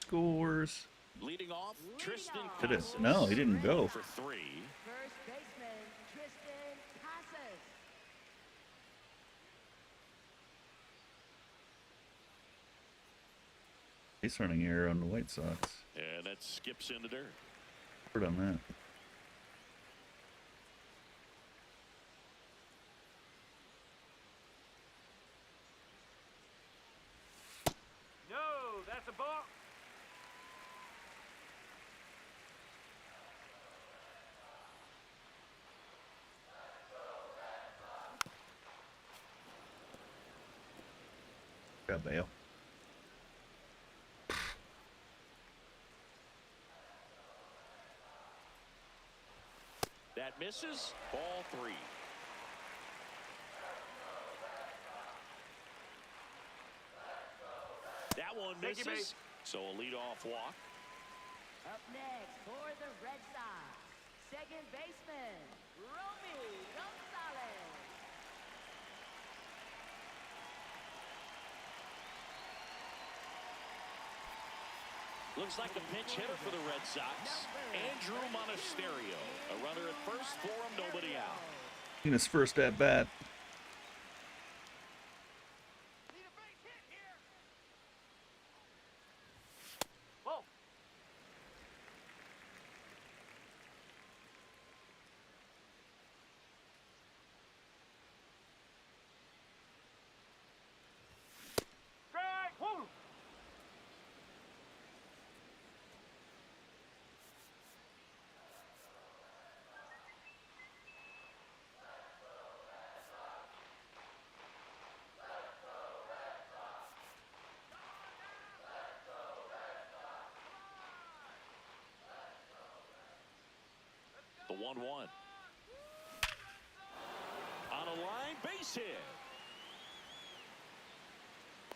A: Scores.
B: Leading off, Tristan
A: Did it?
B: Casas.
A: No, he didn't go.
B: For 3.
D: first baseman Tristan Casas.
A: Base running error on the White Sox.
B: And that skips into dirt.
A: Word on that.
E: No, that's a ball.
A: Got Bayo.
B: That misses. Ball 3. That one
E: Thank you,
B: misses. So a leadoff walk.
D: Up next for the Red Sox, second baseman, Romy Gonzalez.
B: Looks like a pinch hitter for the Red Sox. Andrew Monasterio. A runner at first for him, nobody out.
A: In his first at bat.
E: Whoa. Strike. Whoa.
B: The 1-1. On a line, base hit.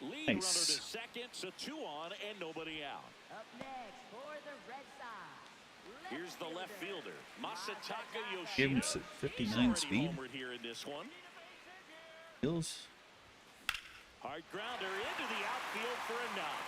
B: Lead runner to
A: Nice.
B: second, so 2 on and nobody out.
D: Up next for the Red Sox,
B: Here's the left fielder, Masataka
A: Give him
B: Yoshida. He's
A: 59
B: already
A: speed.
B: homered here in this one.
A: Kills.
B: Hard grounder into the outfield for a knock.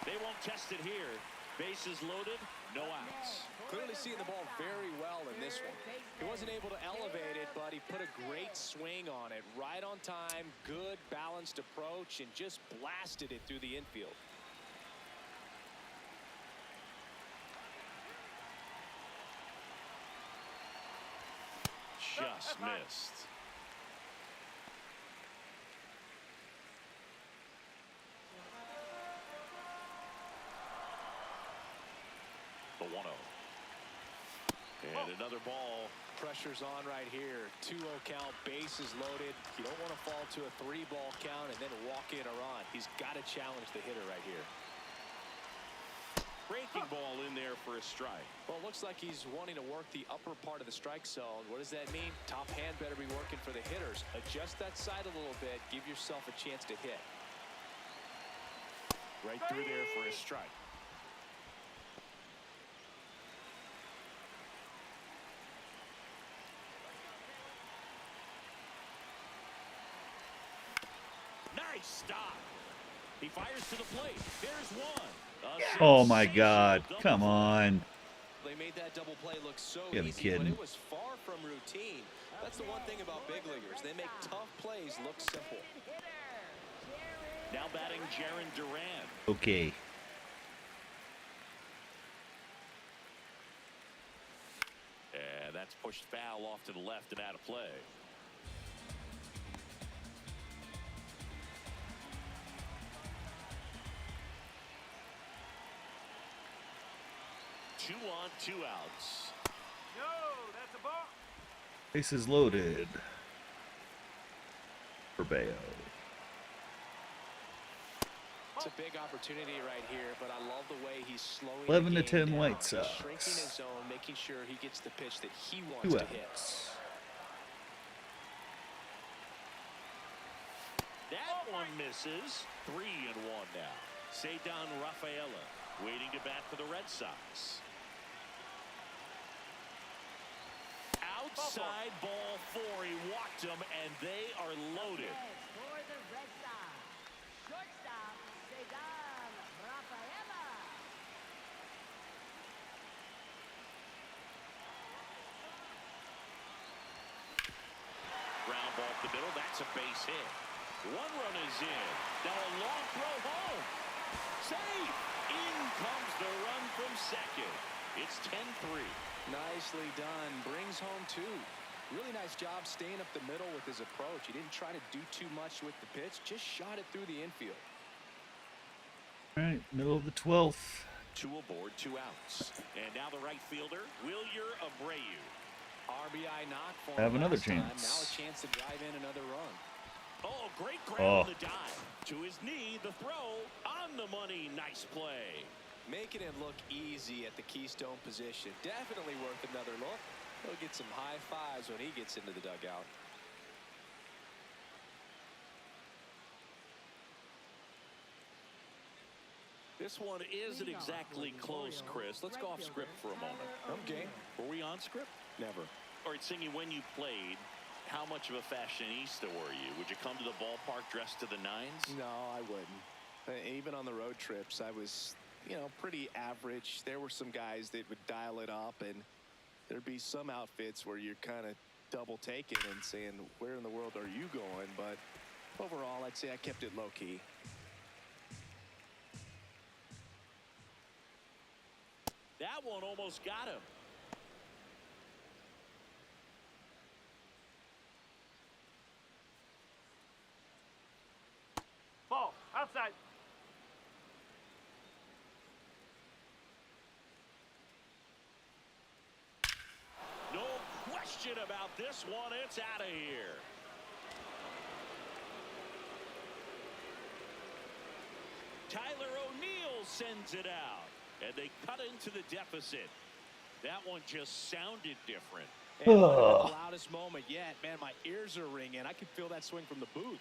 B: They won't test it here. Bases loaded, no outs.
C: Clearly seeing the ball very well in this one. He wasn't able to elevate it, but he put a great swing on it. Right on time, good balanced approach, and just blasted it through the infield.
B: Just missed. The 1-0. And another ball.
C: Pressure's on right here. 2-0 count, bases loaded. You don't want to fall to a 3-ball count and then walk in or on. He's got to challenge the hitter right here.
B: Breaking ball in there for a strike.
C: Well, it looks like he's wanting to work the upper part of the strike zone. What does that mean? Top hand better be working for the hitters. Adjust that side a little bit. Give yourself a chance to hit.
B: Right through there for a strike. Nice stop. He fires to the plate. There's one.
A: Oh my God. Come on.
C: They made that double play look so
A: You gotta be
C: easy,
A: kidding.
C: but it was far from routine. That's the one thing about big leaguers. They make tough plays look simple.
B: Now batting Jaron Duran.
A: Okay.
B: And that's pushed foul off to the left and out of play. Two on, 2 outs.
E: No, that's a ball.
A: Bases loaded. For Bayo.
C: It's a big opportunity right here, but I love the way he's slowing
A: 11
C: the
A: to
C: game
A: 10
C: down.
A: White
C: He's
A: Sox.
C: shrinking his zone, making sure he gets the pitch that he wants
A: 2
C: to hit.
A: outs.
B: That one misses. 3-1 now. Cedar Rafaela waiting to bat for the Red Sox. Outside ball 4. He walked them, and they are loaded.
D: next for the Red Sox, shortstop, Cedar Rafaela.
B: Ground ball up the middle. That's a base hit. 1 run is in. Now a long throw home. Safe. In comes the run from second. It's 10-3.
C: Nicely done. Brings home 2. Really nice job staying up the middle with his approach. He didn't try to do too much with the pitch. Just shot it through the infield.
A: All right, middle of the 12th.
B: 2 aboard, 2 outs. And now the right fielder, Wilyer Abreu.
C: RBI knock for
A: Have
C: him
A: another
C: last time. Now a
A: chance.
C: chance to drive in another run.
B: Oh, great grab
A: Oh.
B: on the dive. To his knee, the throw on the money. Nice play.
C: Making it look easy at the keystone position. Definitely worth another look. He'll get some high fives when he gets into the dugout.
B: This one isn't exactly close, Chris. Let's go off script for a moment.
C: Okay.
B: Were we on script?
C: Never.
B: All right, Singy, when you played, how much of a fashionista were you? Would you come to the ballpark dressed to the nines?
C: No, I wouldn't. Even on the road trips, I was, pretty average. There were some guys that would dial it up, and there'd be some outfits where you're kind of double taking and saying, where in the world are you going? But overall, I'd say I kept it low key.
B: That one almost got him.
E: Ball. Outside.
B: No question about this one. It's out of here. Tyler O'Neill sends it out, and they cut into the deficit. That one just sounded different.
C: And the loudest moment yet. Man, my ears are ringing. I could feel that swing from the booth.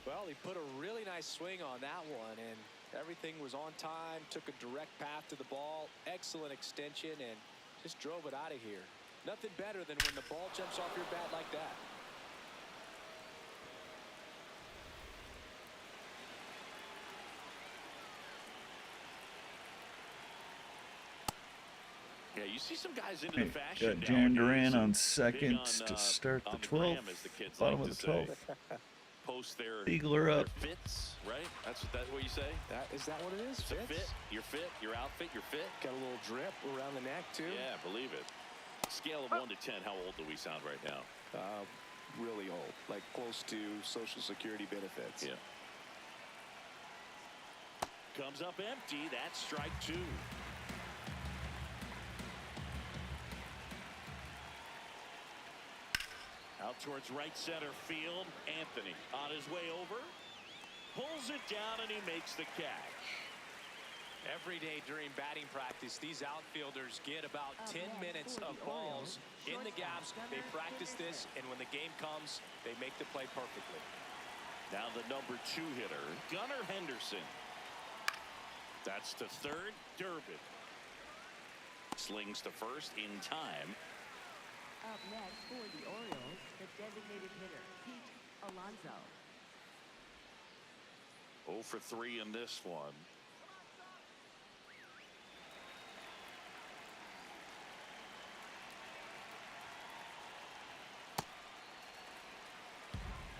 C: Well, he put a really nice swing on that one, and everything was on time, took a direct path to the ball, excellent extension, and just drove it out of here. Nothing better than when the ball jumps off your bat like that.
B: Yeah, you see some guys into the fashion
A: Got Jaron Duran
B: nowadays,
A: on
B: big
A: second
B: on,
A: to start the
B: on the gram,
A: 12th.
B: as the kids
A: Bottom
B: like
A: of
B: to
A: the
B: say.
A: 12th.
B: Post their
A: Eagler up.
B: fits, right? That's what you say.
C: Is that what it is?
B: It's a fit, your outfit, your fit.
C: Got a little drip around the neck, too.
B: Yeah, believe it. Scale of 1 to 10, how old do we sound right now?
C: Really old, like close to Social Security benefits.
B: Yeah. Comes up empty. That's strike 2. Out towards right center field. Anthony on his way over. Pulls it down and he makes the catch.
C: Every day during batting practice, these outfielders get about 10 minutes of balls in the gaps. They practice this, and when the game comes, they make the play perfectly.
B: Now the number 2 hitter, Gunnar Henderson. That's to third, Durbin. Slings to first in time.
D: Up next for the Orioles, the designated hitter, Pete Alonso.
B: 0 for 3 in this one.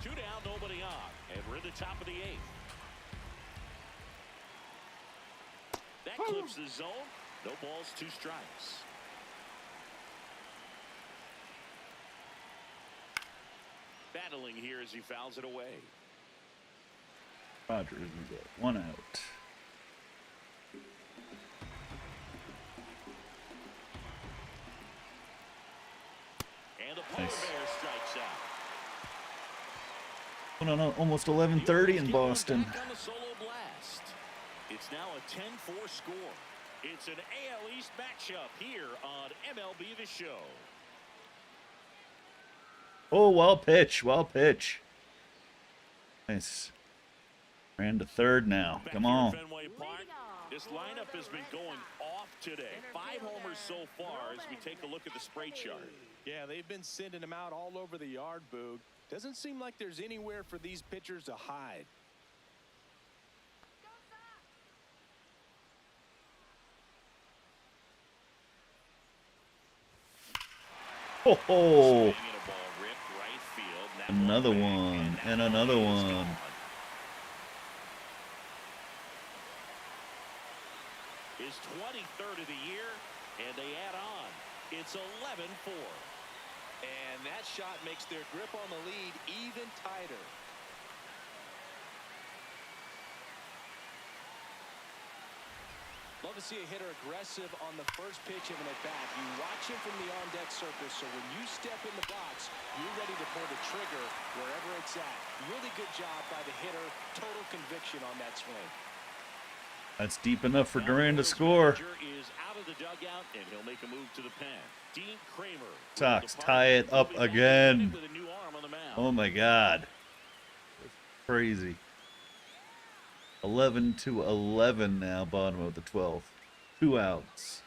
B: Two down, nobody on, and we're at the top of the 8th. That clips the zone. No balls, 2 strikes. Battling here as he fouls it away.
A: Rogers is at 1 out.
B: And the polar
A: Nice.
B: bear strikes out.
A: Oh, no, almost 11:30 in Boston.
B: Back on the solo blast. It's now a 10-4 score. It's an AL East matchup here on MLB The Show.
A: Oh, wild pitch. Nice. Ran to third now.
B: Back
A: Come
B: here at
A: on.
B: Fenway Park, this lineup has been going off today. 5 homers so far as we take a look at the spray chart.
C: Yeah, they've been sending them out all over the yard, Boog. Doesn't seem like there's anywhere for these pitchers to hide.
A: Oh,
B: Swing and a ball ripped right field. That
A: another
B: big,
A: one,
B: that
A: and
B: ball
A: another
B: is
A: one.
B: gone. His 23rd of the year, and they add on. It's 11-4.
C: And that shot makes their grip on the lead even tighter. love to see a hitter aggressive on the first pitch of an at-bat. You watch him from the on-deck circle, so when you step in the box, you're ready to pull the trigger wherever it's at. Really good job by the hitter. Total conviction on that swing.
A: That's deep enough for
B: Now
A: Duran to
B: Royals
A: score.
B: manager is out of the dugout, and he'll make a move to the pen. Dean Kramer. will
A: Sox
B: depart.
A: tie it
B: He'll
A: up
B: be back
A: again.
B: with a new arm on the mound.
A: Oh my God. Crazy. 11-11 now, bottom of the 12th. 2 outs.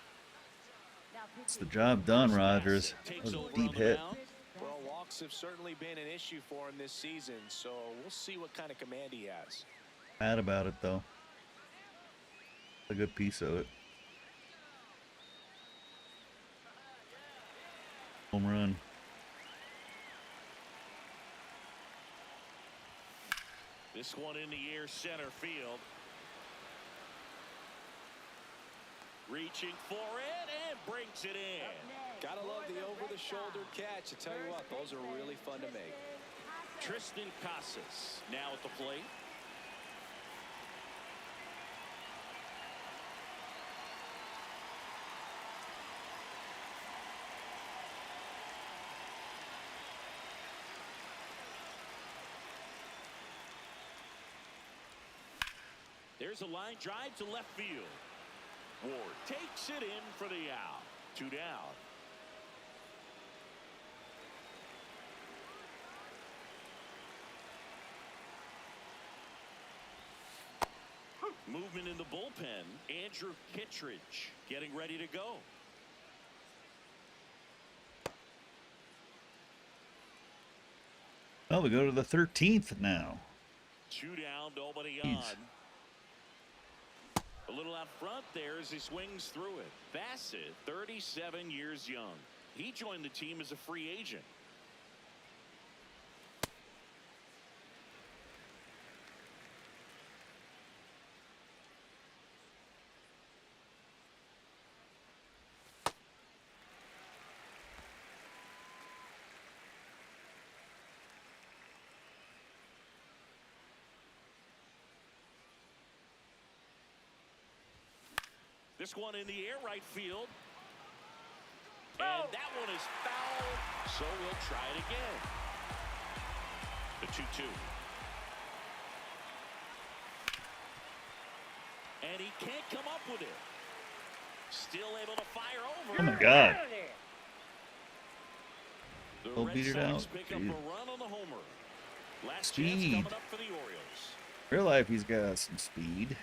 A: It's the job done, Rogers. That was a deep hit.
C: Well, walks have certainly been an issue for him this season, so we'll see what kind of command he has.
A: Mad about it, though. A good piece of it. Home run.
B: This one in the air, center field. Reaching for it and brings it in.
C: Gotta love the over-the-shoulder catch. I tell you what, those are really fun to make.
B: Tristan Casas now at the plate. There's a line drive to left field. Ward takes it in for the out. 2 down. Movement in the bullpen. Andrew Kittredge getting ready to go.
A: Well, we go to the 13th now.
B: 2 down, nobody
A: Jeez.
B: on. A little out front there as he swings through it. Bassett, 37 years young. He joined the team as a free agent. This one in the air, right field. And that one is foul, so we'll try it again. The 2-2. And he can't come up with it. Still able to fire over.
A: Oh my God.
B: The
A: He'll
B: Red
A: beat it
B: Sox
A: out.
B: pick up
A: Jeez.
B: a run on the homer. Last
A: Speed.
B: chance coming up for the Orioles.
A: Real life, he's got some speed.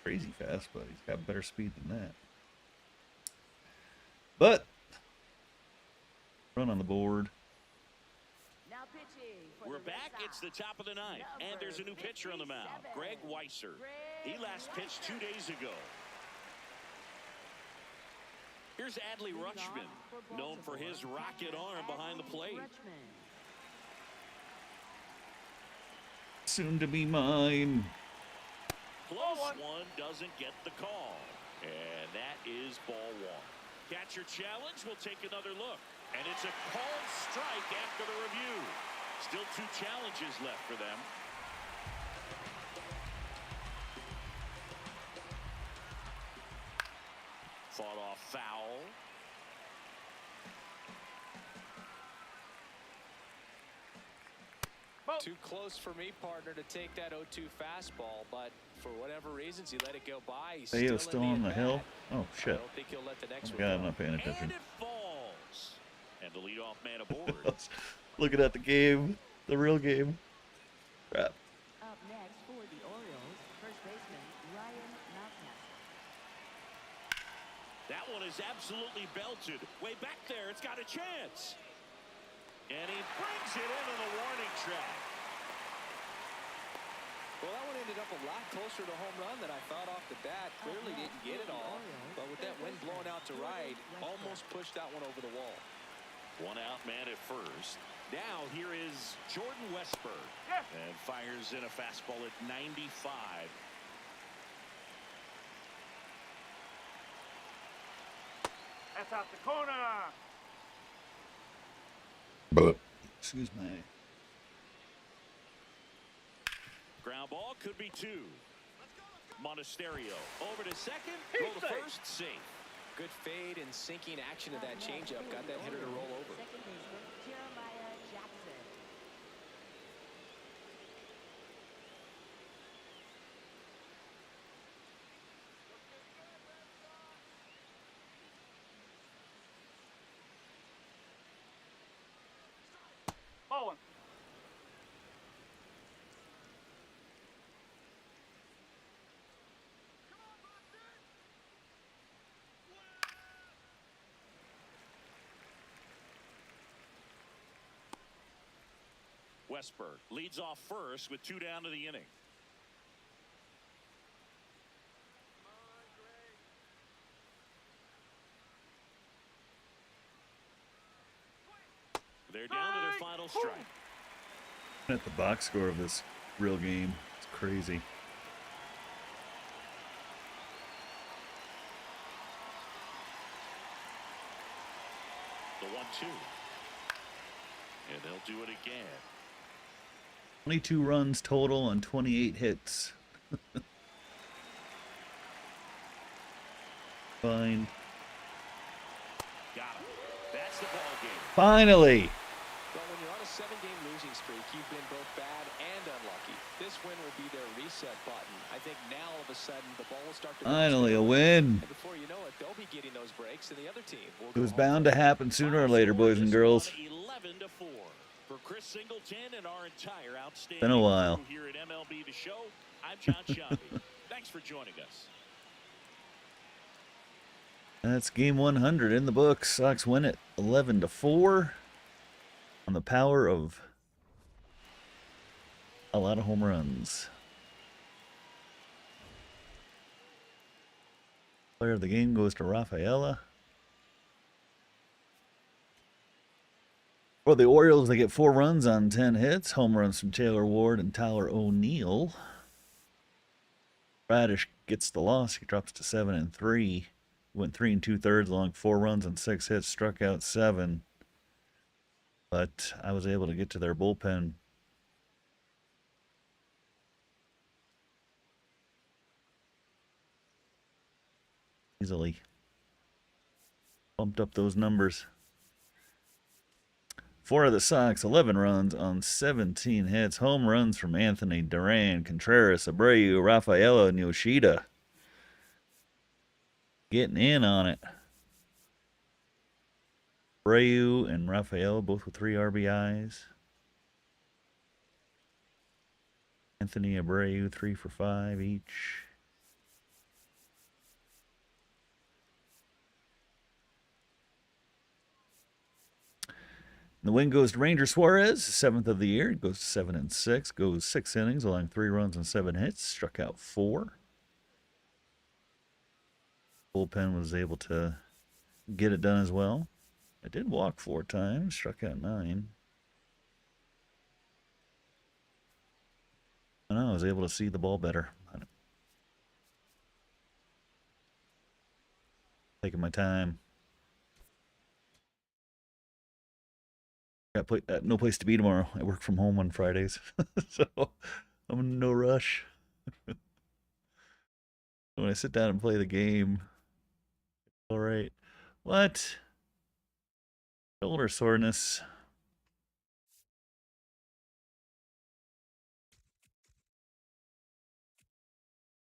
A: Crazy fast, but he's got better speed than that. But run on the board.
D: Now pitching for
B: We're
D: the Red
B: back.
D: Sox.
B: It's the top of the ninth, and there's a new pitcher on the mound, Greg Weisser. He last pitched 2 days ago. Here's Adley Rutschman, known for his rocket arm behind the plate.
A: Soon to be mine.
B: Close one doesn't get the call, and that is ball 1. Catcher challenge. We'll take another look, and it's a called strike after the review. Still 2 challenges left for them. Fought off foul.
C: Too close for me, partner, to take that 0-2 fastball, but for whatever reasons, he let it go by. He's
A: Bayo's still on the hill. Oh
C: I
A: shit.
C: don't think he'll let the
A: Oh
C: next
A: my
C: one
A: God,
C: go.
A: I'm not paying
B: And
A: attention.
B: it falls. And the leadoff man aboard.
A: Looking at the game, the real game. Crap.
D: Up next for the Orioles, first baseman Ryan Mountcastle.
B: That one is absolutely belted. Way back there, it's got a chance. And he brings it into the warning track.
C: Well, that one ended up a lot closer to home run than I thought off the bat. Clearly didn't get it all, but with that wind blowing out to right, almost pushed that one over the wall.
B: 1 out man at first. Now here is Jordan Westburg. And fires in a fastball at 95.
E: That's out the corner.
A: Excuse me.
B: Ground ball could be 2. Monasterio over to second, throw to first, safe.
C: Good fade and sinking action of that changeup. Got that hitter to roll over.
D: Second baseman Jeremiah Jackson.
E: Ball one.
B: Westberg leads off first with 2 down to the inning. They're down to their final strike.
A: At the box score of this real game, it's crazy.
B: The 1-2. And they'll do it again.
A: 22 runs total on 28 hits. Fine.
B: Got him. That's the ball game.
A: Finally!
C: Well, when you're on a 7-game losing streak, you've been both bad and unlucky. This win will be their reset button. I think now all of a sudden the ball will start to
A: Finally a win.
C: and before you know it, they'll be getting those breaks, and the other team will
A: It was
C: go
A: bound to happen sooner or later, boys and
B: Final
A: girls.
B: score is 11-4. For Chris Singleton and our entire outstanding
A: Been a while.
B: crew here at MLB The Show, I'm John Shabby. Thanks for joining us.
A: That's game 100 in the books. Sox win it 11-4 on the power of a lot of home runs. Player of the game goes to Rafaela. For the Orioles, they get 4 runs on 10 hits. Home runs from Taylor Ward and Tyler O'Neill. Radish gets the loss. He drops to 7-3. Went 3 2/3 along 4 runs and 6 hits. Struck out 7. But I was able to get to their bullpen easily. Bumped up those numbers. 4 of the Sox, 11 runs on 17 hits. Home runs from Anthony, Duran, Contreras, Abreu, Rafaela, and Yoshida. Getting in on it. Abreu and Rafaela both with 3 RBIs. Anthony, Abreu, 3 for 5 each. The win goes to Ranger Suarez, 7th of the year. It goes to 7-6. Goes 6 innings, allowing 3 runs and 7 hits. Struck out 4. Bullpen was able to get it done as well. I did walk 4 times. Struck out 9. And I was able to see the ball better. Taking my time. Got no place to be tomorrow. I work from home on Fridays, so I'm in no rush. When I sit down and play the game, all right. What? Shoulder soreness.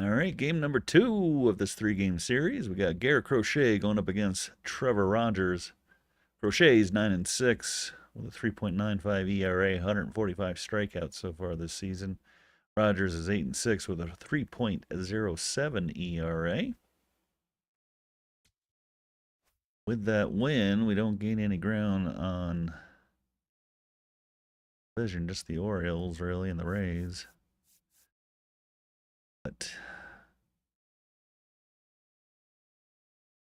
A: All right, game number 2 of this 3-game series. We got Garrett Crochet going up against Trevor Rogers. Crochet's 9-6 with a 3.95 ERA, 145 strikeouts so far this season. Rogers is 8-6 with a 3.07 ERA. With that win, we don't gain any ground on division, just the Orioles really and the Rays. But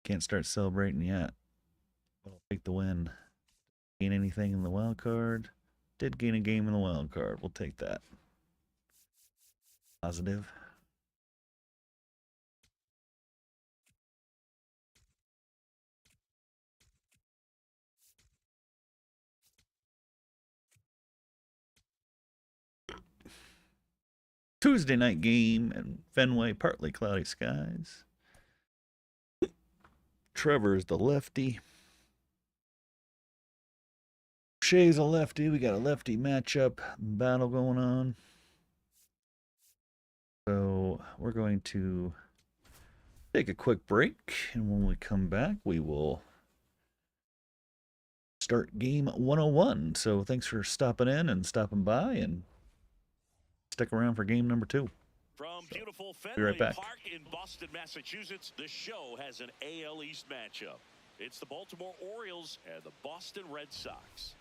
A: can't start celebrating yet. But I'll take the win. Gain anything in the wild card? Did gain a game in the wild card. We'll take that. Positive. Tuesday night game in Fenway, partly cloudy skies. Trevor's the lefty. Shay's a lefty. We got a lefty matchup battle going on. So we're going to take a quick break, and when we come back, we will start game 101. So thanks for stopping in and stopping by, and stick around for game number 2.
B: From beautiful
A: be right
B: Fenway
A: back.
B: Park in Boston, Massachusetts, the show has an AL East matchup. It's the Baltimore Orioles and the Boston Red Sox.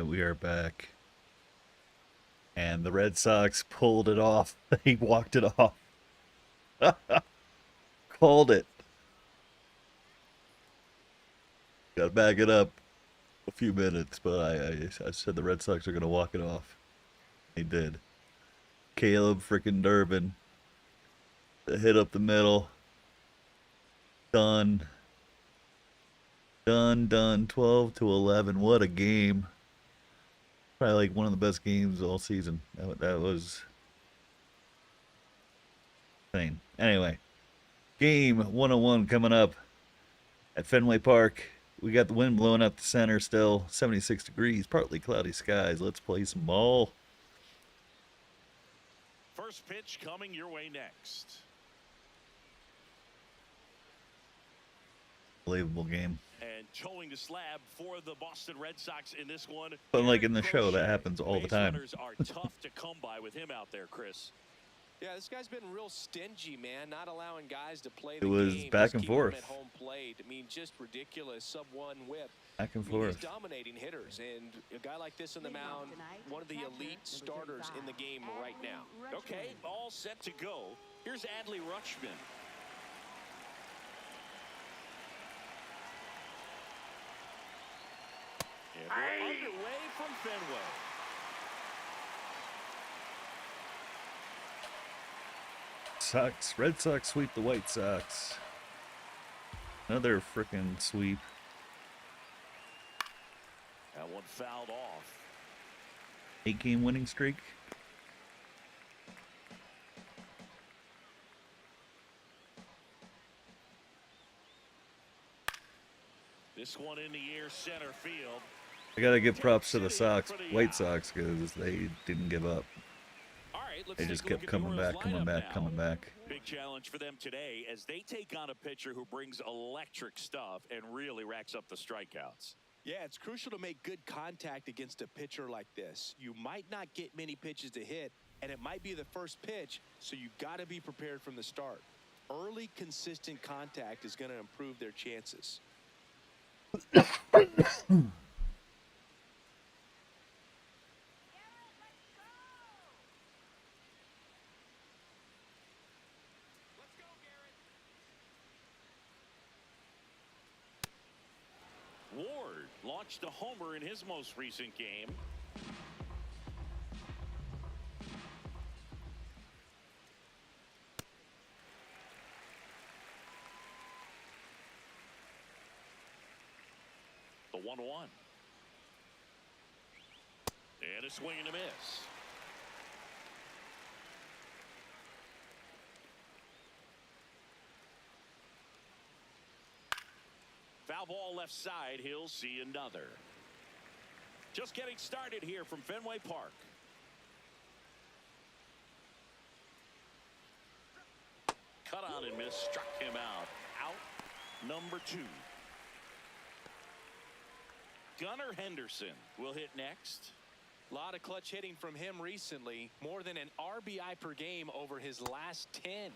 A: right, we are back. And the Red Sox pulled it off. He walked it off. Called it. Got to back it up a few minutes, but I said the Red Sox are going to walk it off. They did. Caleb freaking Durbin. The hit up the middle. Done. Done. 12-11. What a game. Probably like one of the best games all season. That was insane. Anyway, game 101 coming up at Fenway Park. We got the wind blowing up the center still. 76 degrees, partly cloudy skies. Let's play some ball.
B: First pitch coming your way next.
A: Unbelievable game.
B: And towing the slab for the Boston Red Sox in this one.
A: But like in the show, that happens all the
B: Base
A: time.
B: runners are tough to come by with him out there, Chris.
C: Yeah, this guy's been real stingy, man, not allowing guys to play
A: It
C: the
A: was
C: game.
A: back
C: Just
A: and
C: keeping them
A: forth.
C: at home plate. I mean, just ridiculous. Sub-1 whip.
A: Back and
C: I mean, he's
A: forth.
C: dominating hitters, and a guy like this on the mound, one of the elite starters in the game right now.
B: Okay, all set to go. Here's Adley Rutschman. And we're underway from Fenway.
A: Red Sox sweep the White Sox. Another freaking sweep.
B: That one fouled off.
A: 8-game winning streak.
B: This one in the air, center field.
A: I gotta give props to the White Sox, because they didn't give up.
B: All right, let's
A: They
B: take
A: just
B: a look
A: kept
B: at the
A: coming
B: Orioles
A: back, coming
B: lineup
A: back,
B: now.
A: coming back.
B: Big challenge for them today as they take on a pitcher who brings electric stuff and really racks up the strikeouts.
C: Yeah, it's crucial to make good contact against a pitcher like this. You might not get many pitches to hit, and it might be the first pitch, so you've got to be prepared from the start. Early, consistent contact is going to improve their chances.
B: Ward launched a homer in his most recent game. The 1-1. And a swing and a miss. Foul ball left side. He'll see another. Just getting started here from Fenway Park. Cut on and miss. Struck him out. Out number 2. Gunnar Henderson will hit next.
C: A lot of clutch hitting from him recently. More than an RBI per game over his last 10.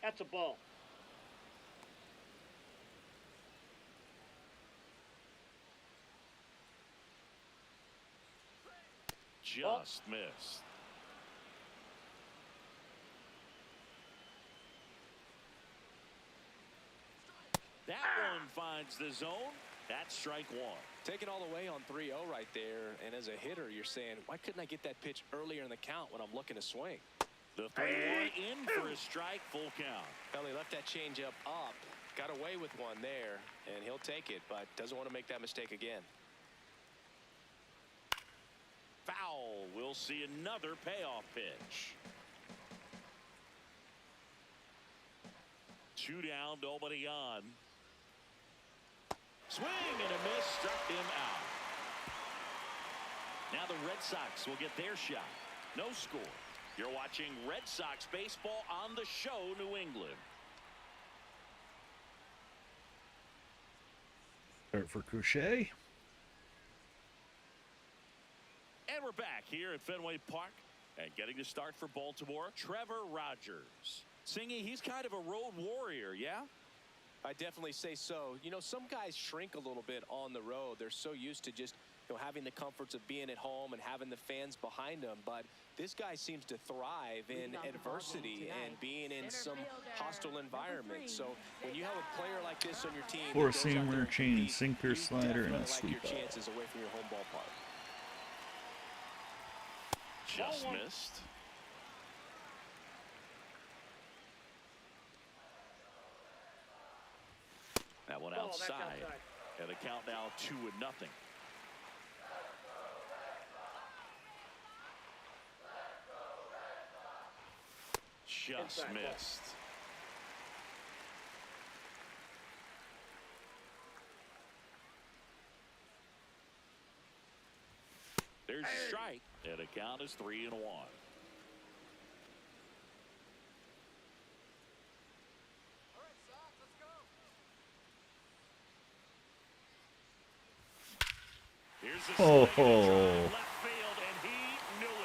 E: That's a ball.
B: Just missed. That one finds the zone. That's strike 1.
C: Taking all the way on 3-0 right there. And as a hitter, you're saying, why couldn't I get that pitch earlier in the count when I'm looking to swing?
B: The 3-1 in for a strike, full count.
C: Well, he left that changeup up. Got away with one there, and he'll take it, but doesn't want to make that mistake again.
B: Foul. We'll see another payoff pitch. 2 down, nobody on. Swing and a miss, struck him out. Now the Red Sox will get their shot. No score. You're watching Red Sox baseball on the show, New England.
A: Start for Crochet.
B: And we're back here at Fenway Park. And getting the start for Baltimore, Trevor Rogers. Singy, he's kind of a road warrior, yeah?
C: I definitely say so. You know, some guys shrink a little bit on the road. They're so used to just, having the comforts of being at home and having the fans behind them. But this guy seems to thrive in adversity and being in some hostile environment. So when you have a player like this on your team,
A: Four-seamer, chain, sinker, slider, and a sweep
C: your chances away from your home ballpark.
B: Just missed. That one outside. And the count now 2-0. Just missed. There's a strike, and the count is 3-1. Here's a left field, and he knew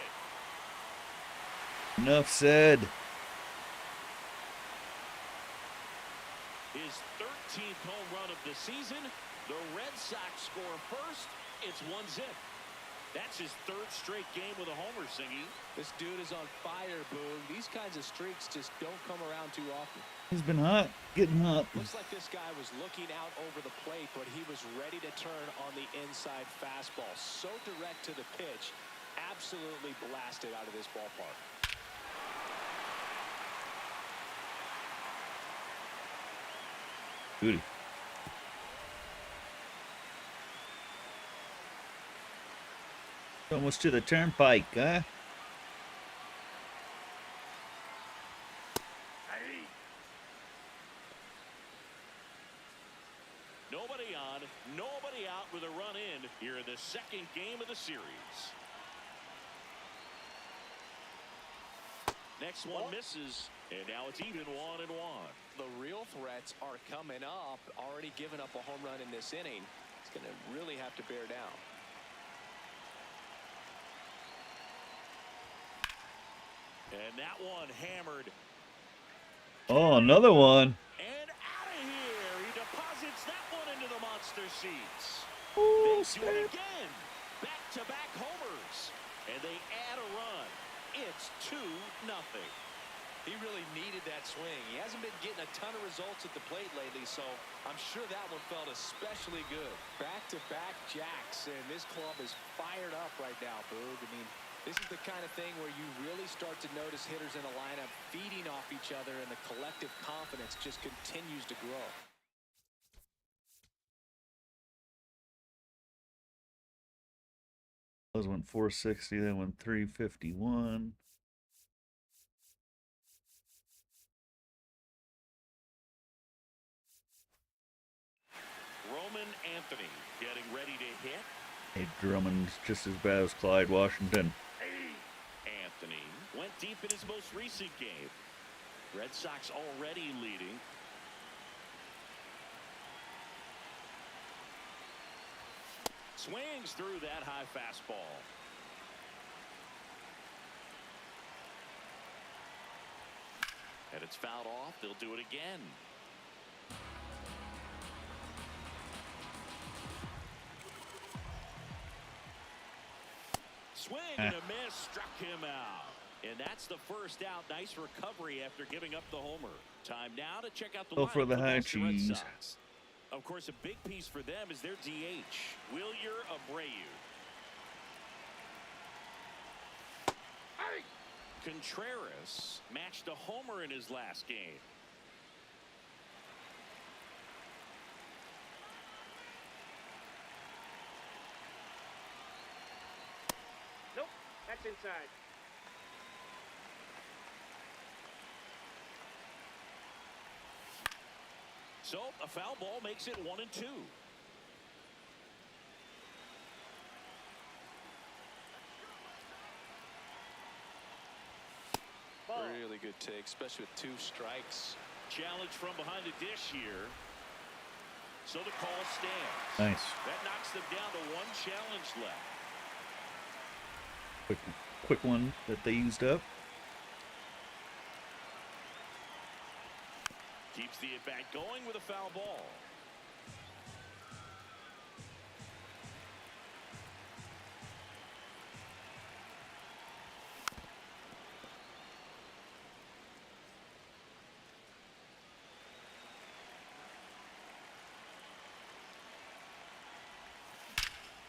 B: it.
A: Enough said.
B: His 13th home run of the season. The Red Sox score first. It's 1-0. That's his third straight game with a homer, Singy.
C: This dude is on fire, Boog. These kinds of streaks just don't come around too often.
A: He's been hot, getting hot.
C: Looks like this guy was looking out over the plate, but he was ready to turn on the inside fastball. So direct to the pitch. Absolutely blasted out of this ballpark.
A: Goody. Almost to the turnpike, huh?
B: Nobody on, nobody out with a run in here in the second game of the series. Next one misses, and now it's even 1-1.
C: The real threats are coming up. Already given up a home run in this inning. It's going to really have to bear down.
B: And that one hammered.
A: Oh, another one.
B: And out of here. He deposits that one into the monster seats.
A: Ooh,
B: They do it again. Back-to-back homers. And they add a run. It's 2-0.
C: He really needed that swing. He hasn't been getting a ton of results at the plate lately, so I'm sure that one felt especially good. Back-to-back jacks, and this club is fired up right now, Boog. I mean, this is the kind of thing where you really start to notice hitters in a lineup feeding off each other, and the collective confidence just continues to grow.
A: Those went 460, then went 351.
B: Roman Anthony getting ready to hit.
A: Hey, Drummond's just as bad as Clyde Washington.
B: Anthony went deep in his most recent game. Red Sox already leading. Swings through that high fastball. And it's fouled off. They'll do it again. Swing and a miss, struck him out. And that's the first out. Nice recovery after giving up the homer. Time now to check out the
A: Go
B: lineup
A: for the high
B: Boston Red
A: cheese.
B: Sox. Of course, a big piece for them is their DH, Wilyer Abreu. Contreras matched a homer in his last game.
E: Nope, that's inside.
B: So a foul ball makes it 1-2.
C: Really good take, especially with 2 strikes.
B: Challenge from behind the dish here. So the call stands.
A: Nice.
B: That knocks them down to 1 challenge left.
A: Quick quick one that they used up.
B: Keeps the at-bat going with a foul ball.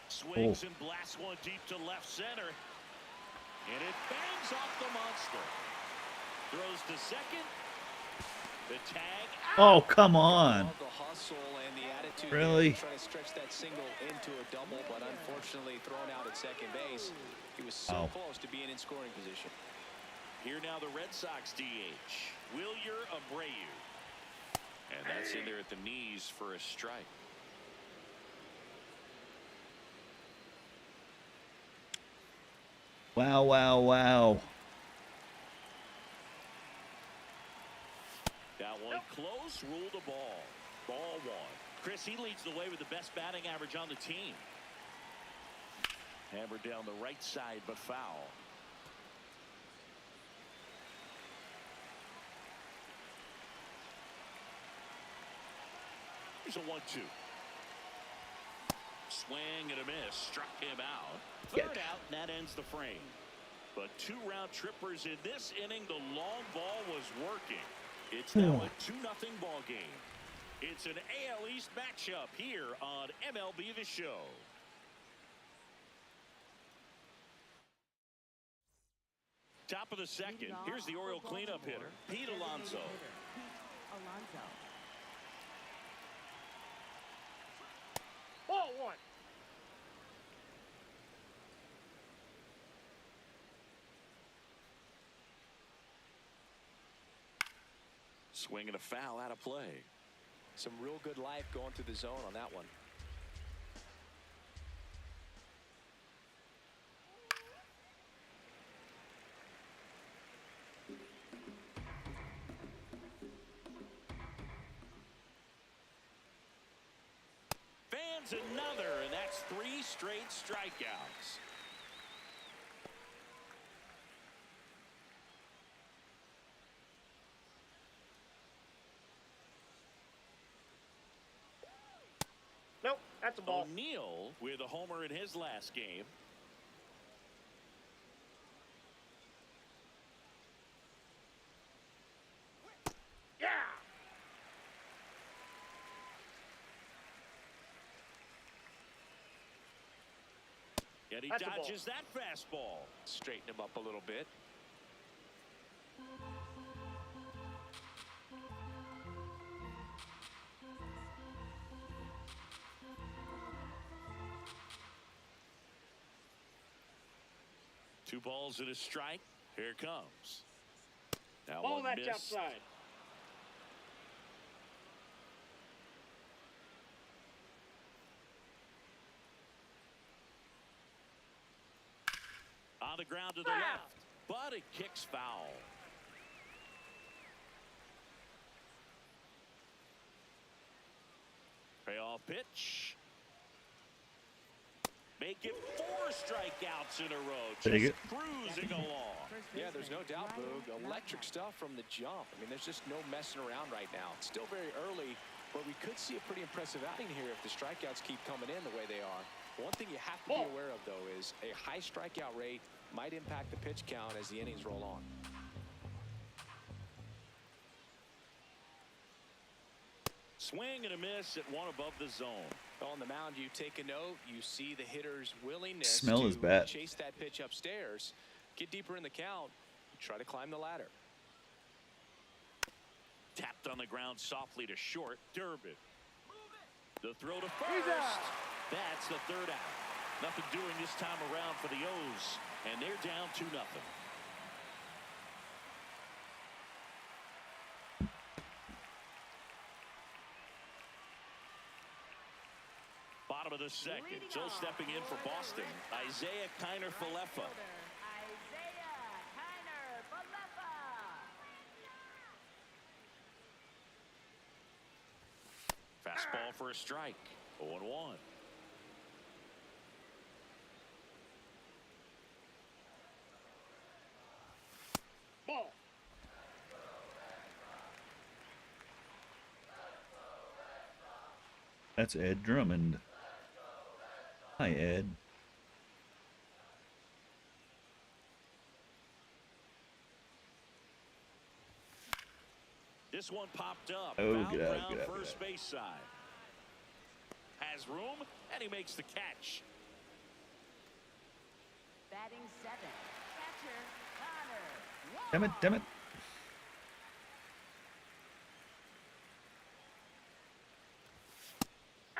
B: Swings and blasts one deep to left center. And it bangs off the monster. Throws to second. The tag out.
A: Oh, come on.
C: The hustle and the attitude.
A: Really?
C: Trying to stretch that single into a double, but unfortunately thrown out at second base. He was so close to being in scoring position.
B: Here now the Red Sox DH, Wilyer Abreu. And that's in there at the knees for a strike.
A: Wow, wow, wow.
B: That one close, ruled a ball. Ball one. Chris, he leads the way with the best batting average on the team. Hammered down the right side, but foul. Here's a 1-2. Swing and a miss. Struck him out. Third out, and that ends the frame. But 2 round trippers in this inning. The long ball was working. It's now a 2-0 ball game. It's an AL East matchup here on MLB The Show. Top of the second. Here's the Oriole cleanup hitter, Pete Alonso.
E: Ball one.
B: Swing and a foul out of play.
C: Some real good life going through the zone on that one.
B: Fans another, and that's 3 straight strikeouts.
E: Nope, that's a ball.
B: O'Neal with a homer in his last game.
E: Yeah.
B: And he
E: That's a
B: dodges that fastball.
C: Straighten him up a little bit.
B: Two balls and a strike. Here it comes. Now
E: Ball
B: one
E: that's
B: miss.
E: outside.
B: On the ground to the left, but it kicks foul. Payoff pitch. Make it 4 strikeouts in a row. Just cruising along.
C: Yeah, there's no doubt, Boog. Electric stuff from the jump. I mean, there's just no messing around right now. It's still very early, but we could see a pretty impressive outing here if the strikeouts keep coming in the way they are. One thing you have to be aware of, though, is a high strikeout rate might impact the pitch count as the innings roll on.
B: Swing and a miss at one above the zone.
C: On the mound, you take a note. You see the hitter's willingness
A: Smell is
C: to
A: bad.
C: chase that pitch upstairs, get deeper in the count, try to climb the ladder.
B: Tapped on the ground softly to short. Durbin. The throw to first. That's the third out. Nothing doing this time around for the O's, and they're down 2-0. Bottom of the second. So stepping in for Boston, Isaiah Kiner-Falefa. Fastball for a strike. 0-1.
A: That's Ed Drummond. Hi, Ed.
B: This one popped up.
A: Oh,
B: Foul
A: get out,
B: ground,
A: get out,
B: first
A: get out.
B: base side. Has room, and he makes the catch.
D: Batting 7, catcher Connor.
A: Damn it, damn it.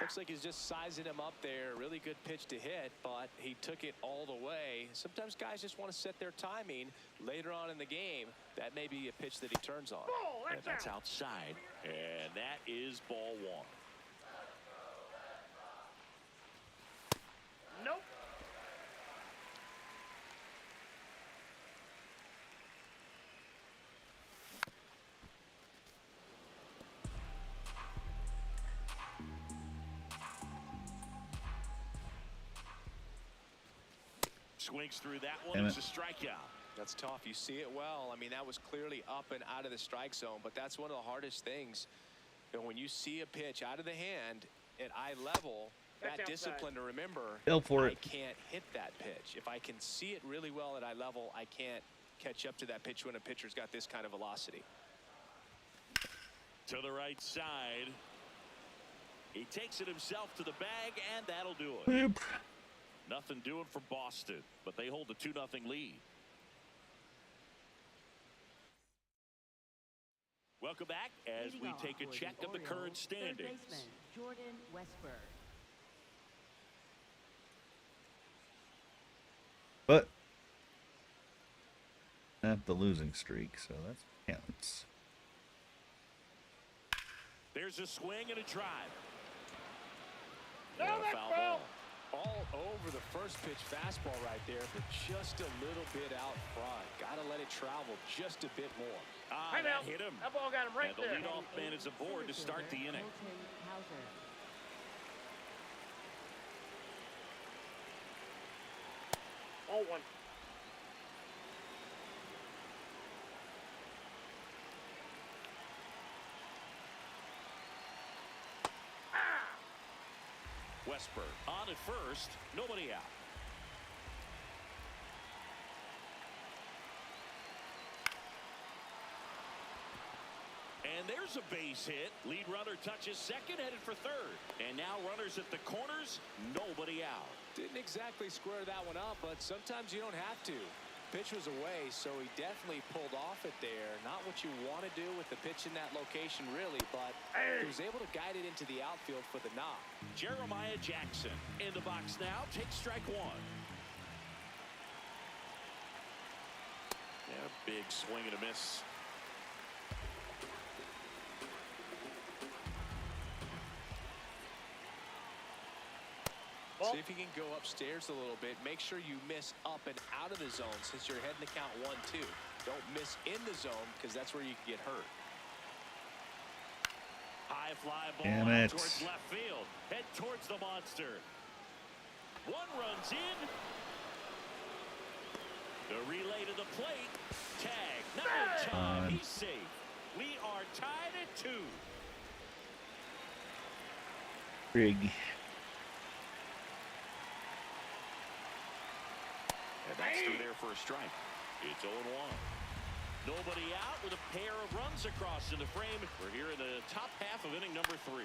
C: Looks like he's just sizing him up there. Really good pitch to hit, but he took it all the way. Sometimes guys just want to set their timing later on in the game. That may be a pitch that he turns on.
E: Ball,
B: And that's
E: out.
B: outside. And that is ball 1.
E: Nope.
B: Swings through that one.
A: Damn
B: It's
A: it.
B: a strikeout.
C: That's tough. You see it well. I mean, that was clearly up and out of the strike zone, but that's one of the hardest things. And when you see a pitch out of the hand at eye level,
E: That's
C: that
E: outside.
C: discipline to remember,
A: Go for
C: I
A: it.
C: can't hit that pitch. If I can see it really well at eye level, I can't catch up to that pitch when a pitcher's got this kind of velocity.
B: To the right side. He takes it himself to the bag, and that'll do it.
A: Boop.
B: Nothing doing for Boston, but they hold a 2-0 lead. Welcome back as
D: Leading
B: we
D: off
B: take a
D: for
B: check
D: the
B: of the current
D: Orioles, third
B: standings.
D: baseman Jordan Westburg.
A: But not the losing streak, so that counts.
B: There's a swing and a drive.
E: No,
B: And a
E: that's
B: foul
E: ball.
B: ball.
C: All over the first pitch fastball right there, but just a little bit out front. Got to let it travel just a bit more.
B: Ah,
E: Hey,
B: that
E: now,
B: hit him.
E: that ball got him right
B: And the
E: there.
B: leadoff man is aboard to start the inning.
D: Colton Hauser.
E: Ball 1.
B: Westberg on at first, nobody out. And there's a base hit. Lead runner touches second, headed for third. And now runners at the corners, nobody out.
C: Didn't exactly square that one up, but sometimes you don't have to. Pitch was away, so he definitely pulled off it there. Not what you want to do with the pitch in that location, really, but he was able to guide it into the outfield for the knock.
B: Jeremiah Jackson in the box now. Takes strike 1. Yeah, big swing and a miss.
C: See if you can go upstairs a little bit. Make sure you miss up and out of the zone since you're heading to count 1-2. Don't miss in the zone because that's where you can get hurt.
B: High fly ball
A: Damn
B: out
A: it.
B: towards left field. Head towards the monster. One runs in. The relay to the plate. Tag. Not in time. He's safe. We are tied at 2.
A: Rig.
B: And that's through there for a strike. It's 0-1. Nobody out with a pair of runs across in the frame. We're here in the top half of inning number 3.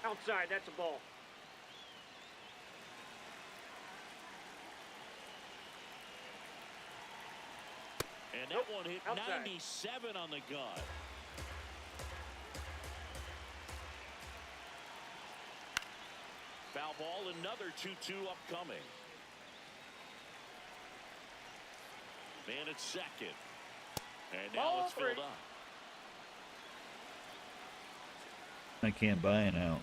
E: Outside, that's a ball.
B: And that one hit
E: outside.
B: 97 on the gun. Foul ball, another 2-2 upcoming. Man at second. And now
E: Ball
B: it's filled
E: 3.
B: up.
A: I can't buy it out.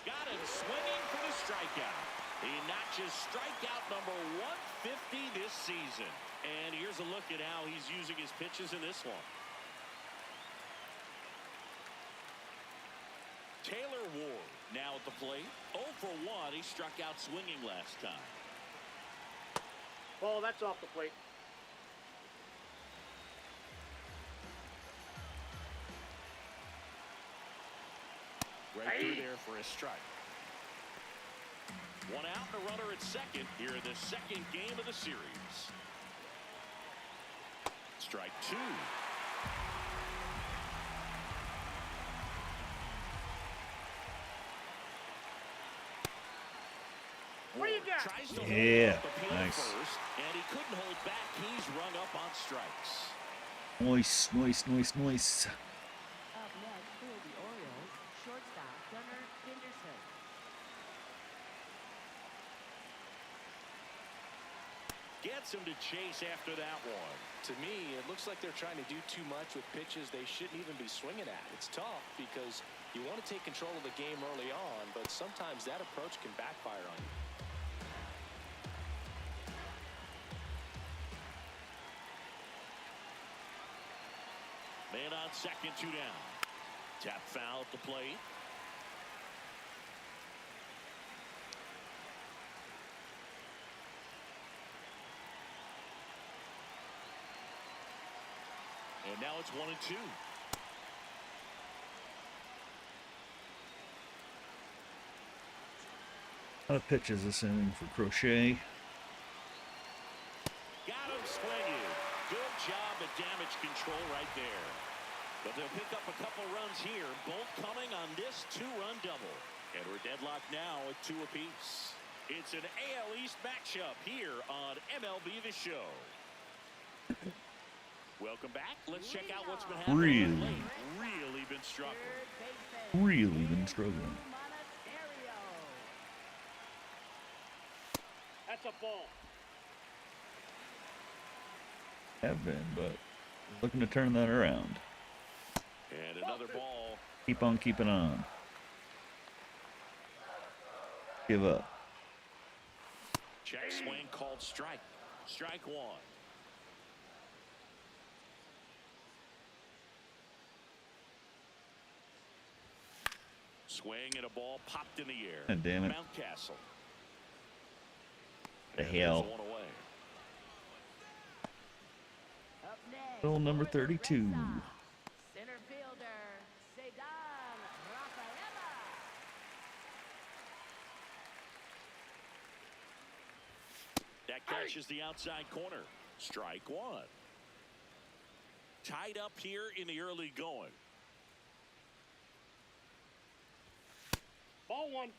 B: Got him swinging for the strikeout. He notches strikeout number 150 this season. And here's a look at how he's using his pitches in this one. Taylor Ward now at the plate. 0 for 1. He struck out swinging last time.
E: Ball, that's off the plate.
B: Right through there for a strike. One out and a runner at second here in the second game of the series. Strike two.
E: What do you got?
B: Tries to
A: Yeah,
B: hold up the
A: nice.
B: first, and he couldn't hold back. He's rung up on strikes.
A: Nice, nice, nice, nice.
D: Up next for the Orioles, shortstop Gunnar Henderson.
B: Gets him to chase after that one.
C: To me, it looks like they're trying to do too much with pitches they shouldn't even be swinging at. It's tough because you want to take control of the game early on, but sometimes that approach can backfire on you.
B: Man on second, two down. Tap foul at the plate. And now it's 1-2.
A: A lot of pitches this inning for Crochet.
B: Got him swinging. Good job at damage control right there. But they'll pick up a couple runs here, both coming on this two-run double. And we're deadlocked now at 2 apiece. It's an AL East matchup here on MLB The Show. Welcome back. Let's check out what's been happening. Really been struggling.
A: Really been struggling.
E: That's a ball.
A: Have been, but looking to turn that around.
B: And another ball.
A: Keep on keeping on. Give up.
B: Check swing called strike. Strike one. Swing and a ball popped in the air.
A: God damn it.
B: Mountcastle.
A: The
B: And
A: hell.
B: there's one away.
D: Up next,
A: Goal number
D: for the
A: 32.
D: Red Sox, center fielder Cedar Rafaela.
B: That catches the outside corner. Strike one. Tied up here in the early going.
E: Ball one.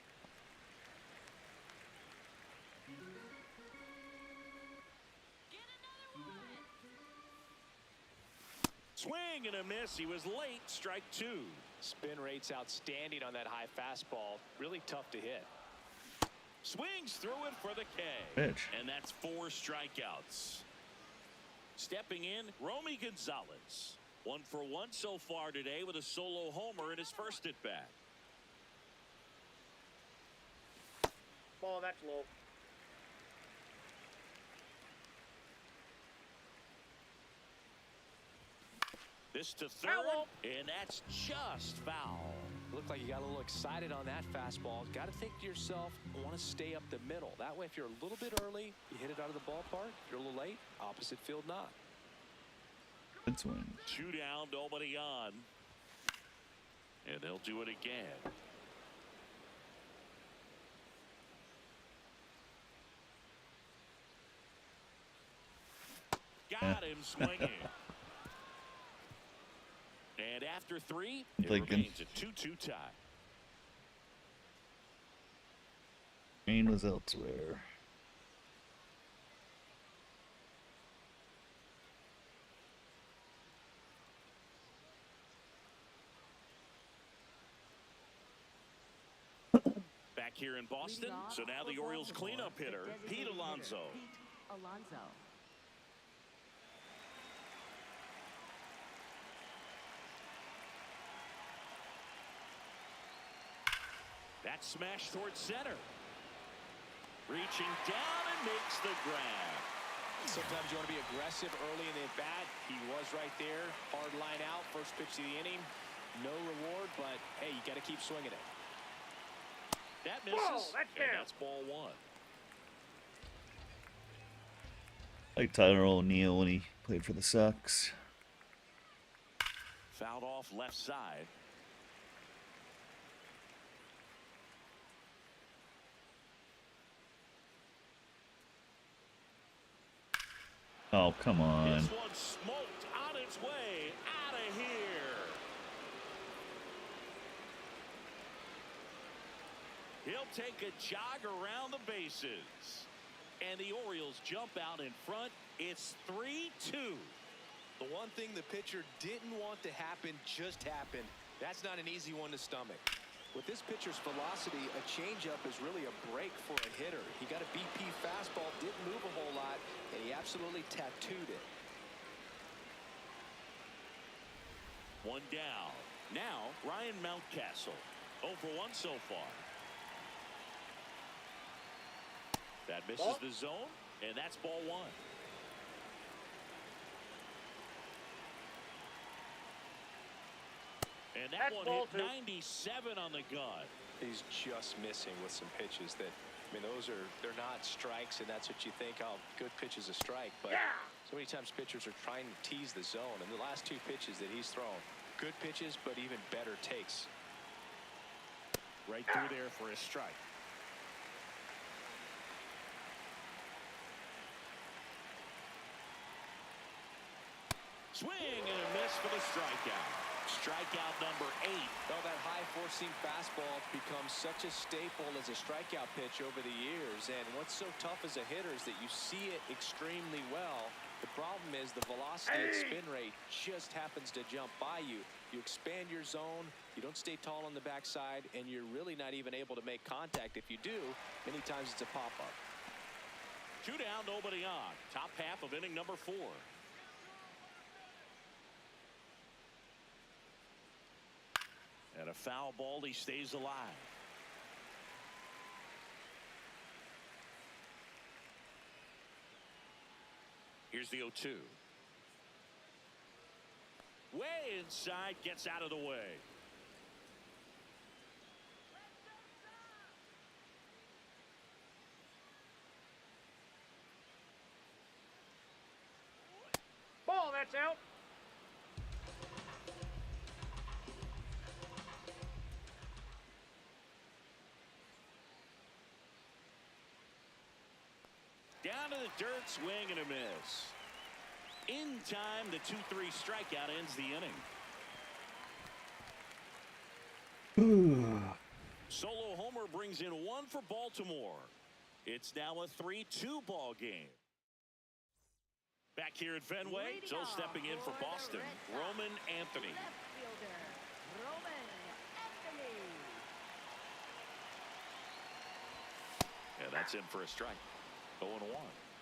B: Swing and a miss. He was late. Strike two.
C: Spin rate's outstanding on that high fastball. Really tough to hit.
B: Swings through it for the K.
A: Pitch.
B: And that's 4 strikeouts. Stepping in, Romy Gonzalez. 1 for 1 so far today with a solo homer in his first at bat.
E: Ball, that's low.
B: This to third,
E: Foul.
B: and that's just foul.
C: Looked like you got a little excited on that fastball. Got to think to yourself, I want to stay up the middle. That way, if you're a little bit early, you hit it out of the ballpark. If you're a little late, opposite field not.
A: Good swing.
B: 2 down, nobody on. And they'll do it again. Got him swinging. And after 3, it
A: Thinking.
B: remains a 2-2 tie.
A: Green was elsewhere.
B: Back here in Boston,
D: Leading off
B: so now
D: for
B: the Orioles
D: Baltimore,
B: cleanup
D: the
B: hitter, Pete
D: designated
B: Alonso.
D: hitter, Pete Alonso.
B: That smash towards center. Reaching down and makes the grab.
C: Sometimes you want to be aggressive early in the at-bat. He was right there. Hard line out. First pitch of the inning. No reward, but, hey, you got to keep swinging it.
B: That misses,
E: Whoa, that's
B: and
E: down.
B: that's ball one.
A: Like Tyler O'Neill when he played for the Sox.
B: Fouled off left side.
A: Oh, come on.
B: This one smoked on its way out of here. He'll take a jog around the bases. And the Orioles jump out in front. It's 3-2.
C: The one thing the pitcher didn't want to happen just happened. That's not an easy one to stomach. With this pitcher's velocity, a changeup is really a break for a hitter. He got a BP fastball, didn't move a whole lot, and he absolutely tattooed it.
B: One down. Now, Ryan Mountcastle. 0 for 1 so far. That misses
E: Ball.
B: the zone, and that's ball 1. And that
E: That's
B: one
E: ball
B: hit
E: 2.
B: 97 on the gun.
C: He's just missing with some pitches that, I mean, they're not strikes, and that's what you think, oh, good pitch is a strike. But
E: Yeah.
C: so many times pitchers are trying to tease the zone, and the last 2 pitches that he's thrown, good pitches, but even better takes.
B: Right through there for a strike. Swing and a miss for the strikeout. Strikeout number 8.
C: Though that high four-seam fastball becomes such a staple as a strikeout pitch over the years, and what's so tough as a hitter is that you see it extremely well. The problem is the velocity and spin rate just happens to jump by you. You expand your zone, you don't stay tall on the backside, and you're really not even able to make contact. If you do, many times it's a pop-up.
B: 2 down, nobody on. Top half of inning number 4. And a foul ball, he stays alive. Here's the 0-2. Way inside, gets out of the way.
E: Ball, that's out.
B: Down to the dirt, swing and a miss. In time, the 2-3 strikeout ends the inning. Solo homer brings in 1 for Baltimore. It's now a 3-2 ball game. Back here at Fenway, so stepping in for Boston, Roman Anthony.
D: Left fielder, Roman Anthony.
B: Yeah, that's in for a strike. 0-1.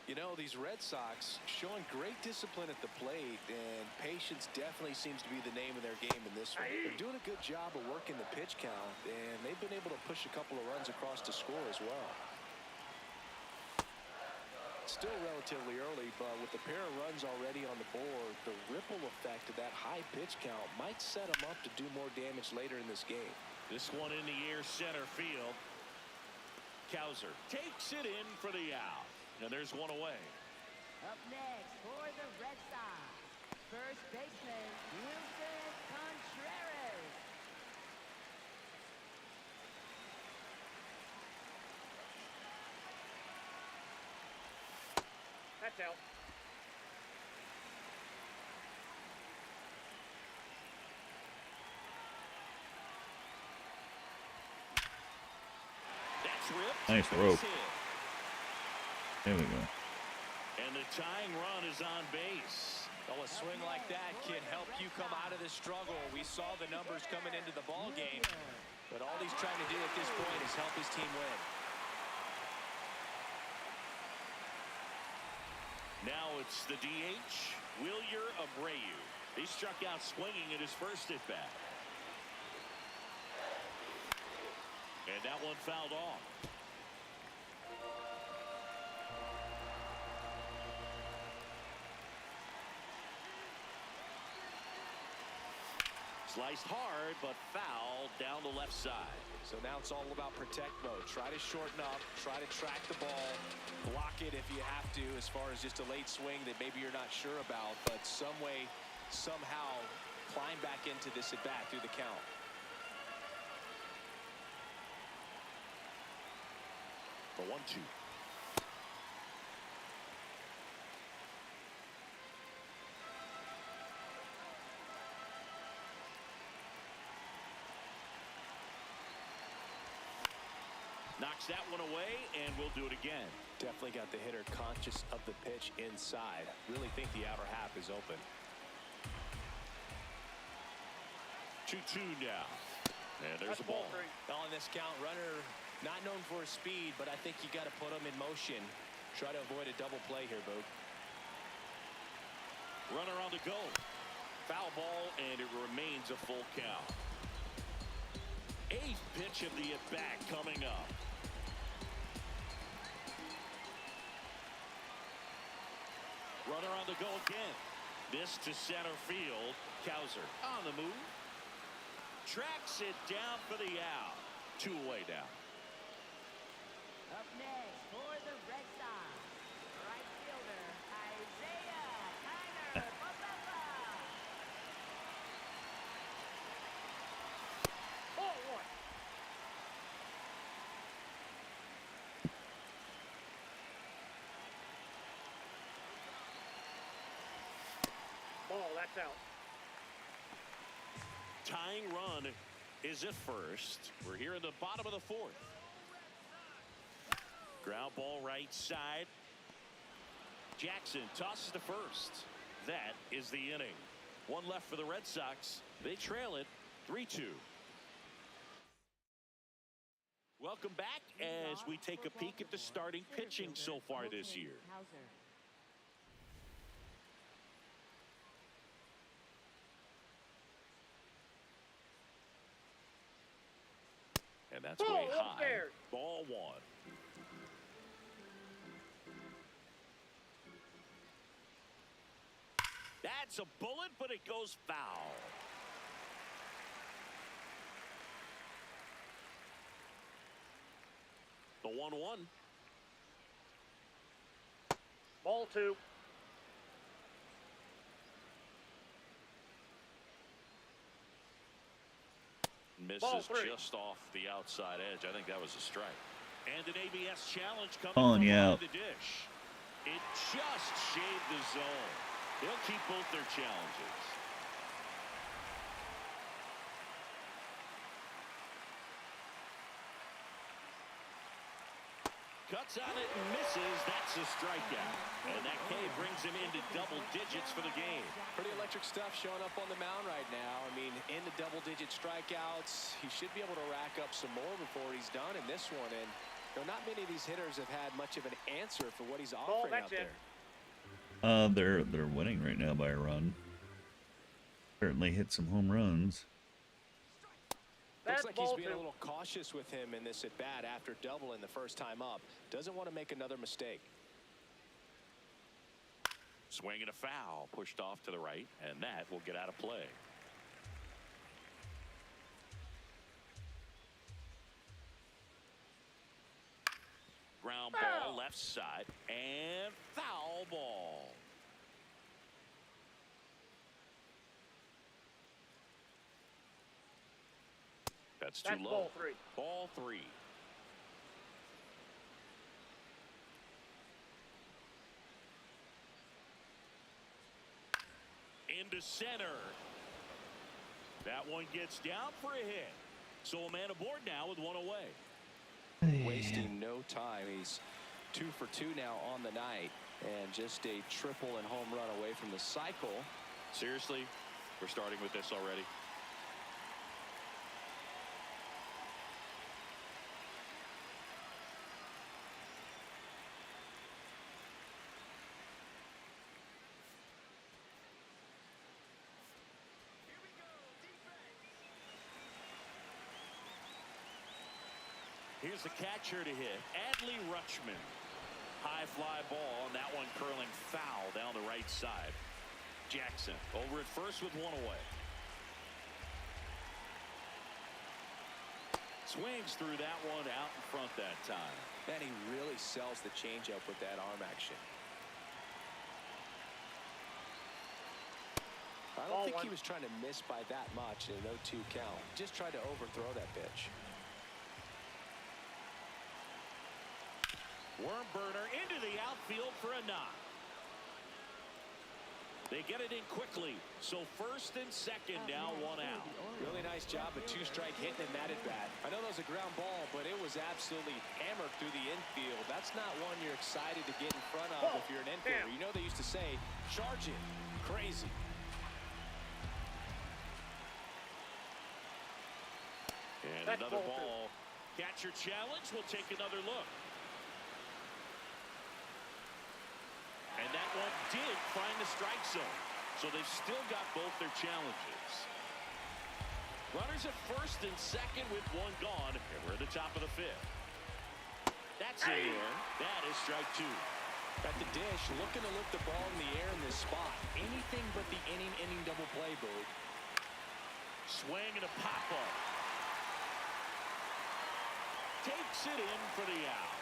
C: You know, these Red Sox showing great discipline at the plate, and patience definitely seems to be the name of their game in this one. They're doing a good job of working the pitch count, and they've been able to push a couple of runs across to score as well. Still relatively early, but with a pair of runs already on the board, the ripple effect of that high pitch count might set them up to do more damage later in this game.
B: This one in the air, center field. Kowser takes it in for the out. And there's one away.
D: Up next for the Red Sox, first baseman, Wilson Contreras.
E: That's out.
B: That's ripped.
A: Nice
B: Base
A: rope.
B: hit.
A: There we go.
B: And the tying run is on base.
C: Oh, a swing like that can help you come out of the struggle. We saw the numbers coming into the ball game, but all he's trying to do at this point is help his team win.
B: Now it's the DH, Wilyer Abreu. He struck out swinging at his first at bat. And that one fouled off. Sliced hard, but fouled down the left side.
C: So now it's all about protect mode. Try to shorten up, try to track the ball, block it if you have to, as far as just a late swing that maybe you're not sure about, but some way, somehow climb back into this at bat through the count.
B: The 1-2. Knocks that one away, and we'll do it again.
C: Definitely got the hitter conscious of the pitch inside. Really think the outer half is open.
B: 2-2 now. And there's
E: That's
B: a ball.
E: ball 3.
C: On this count, runner not known for his speed, but I think you got to put him in motion. Try to avoid a double play here, Boog.
B: Runner on the go. Foul ball, and it remains a full count. 8th pitch of the at-bat coming up. Runner on the go again. This to center field. Kowser on the move. Tracks it down for the out. 2 away now.
D: Up next for the Red Sox, right fielder Isaiah Tyler Papapa.
E: Ball 1. Ball, that's out.
B: Tying run is at first. We're here in the bottom of the 4th. Ground ball right side. Jackson tosses to first. That is the inning. 1 left for the Red Sox. They trail it 3-2. Welcome back as we take a peek at the starting pitching so far this year. And that's
E: Ball
B: way high.
E: upstairs.
B: Ball 1. That's a bullet, but it goes foul. The 1-1.
E: Ball 2.
B: Misses
E: Ball 3.
B: just off the outside edge. I think that was a strike. And an ABS challenge coming
A: Calling
B: from
A: you
B: behind
A: out.
B: the dish. It just shaved the zone. They'll keep both their challenges. Cuts on it and misses. That's a strikeout. And that K brings him into double digits for the game.
C: Pretty electric stuff showing up on the mound right now. I mean, into double-digit strikeouts. He should be able to rack up some more before he's done in this one. And you know, not many of these hitters have had much of an answer for what he's offering out
E: that's it.
C: there.
A: They're winning right now by a run. Certainly hit some home runs.
C: Looks
E: That's
C: like he's
E: ball
C: being
E: 2.
C: a little cautious with him in this at-bat after doubling the first time up. Doesn't want to make another mistake.
B: Swing and a foul. Pushed off to the right, and that will get out of play. Ground ball left side, and foul ball. That's too
E: That's
B: low.
E: ball 3.
B: Ball 3. Into center. That one gets down for a hit. So a man aboard now with 1 away.
C: Wasting no time. He's 2 for 2 now on the night, and just a triple and home run away from the cycle.
B: Seriously, we're starting with this already. Here's the catcher to hit, Adley Rutschman. High fly ball, and that one curling foul down the right side. Jackson over at first with 1 away. Swings through that one out in front that time.
C: Man, he really sells the changeup with that arm action. I don't think he was trying to miss by that much in an 0-2 count. Just tried to overthrow that pitch.
B: Worm burner into the outfield for a knock. They get it in quickly. So first and second now, one out.
C: Really nice job, a two-strike hitting in that at bat. I know that was a ground ball, but it was absolutely hammered through the infield. That's not one you're excited to get in front of if you're an infielder. You know they used to say, charge it. Crazy.
B: And another ball. Catcher challenge. We'll take another look. And that one did find the strike zone. So they've still got both their challenges. Runners at first and second with one gone. And we're at the top of the fifth. That's in the air. That is strike two.
C: At the dish, looking to lift the ball in the air in this spot. Anything but the inning double play, Boog.
B: Swing and a pop-up. Takes it in for the out.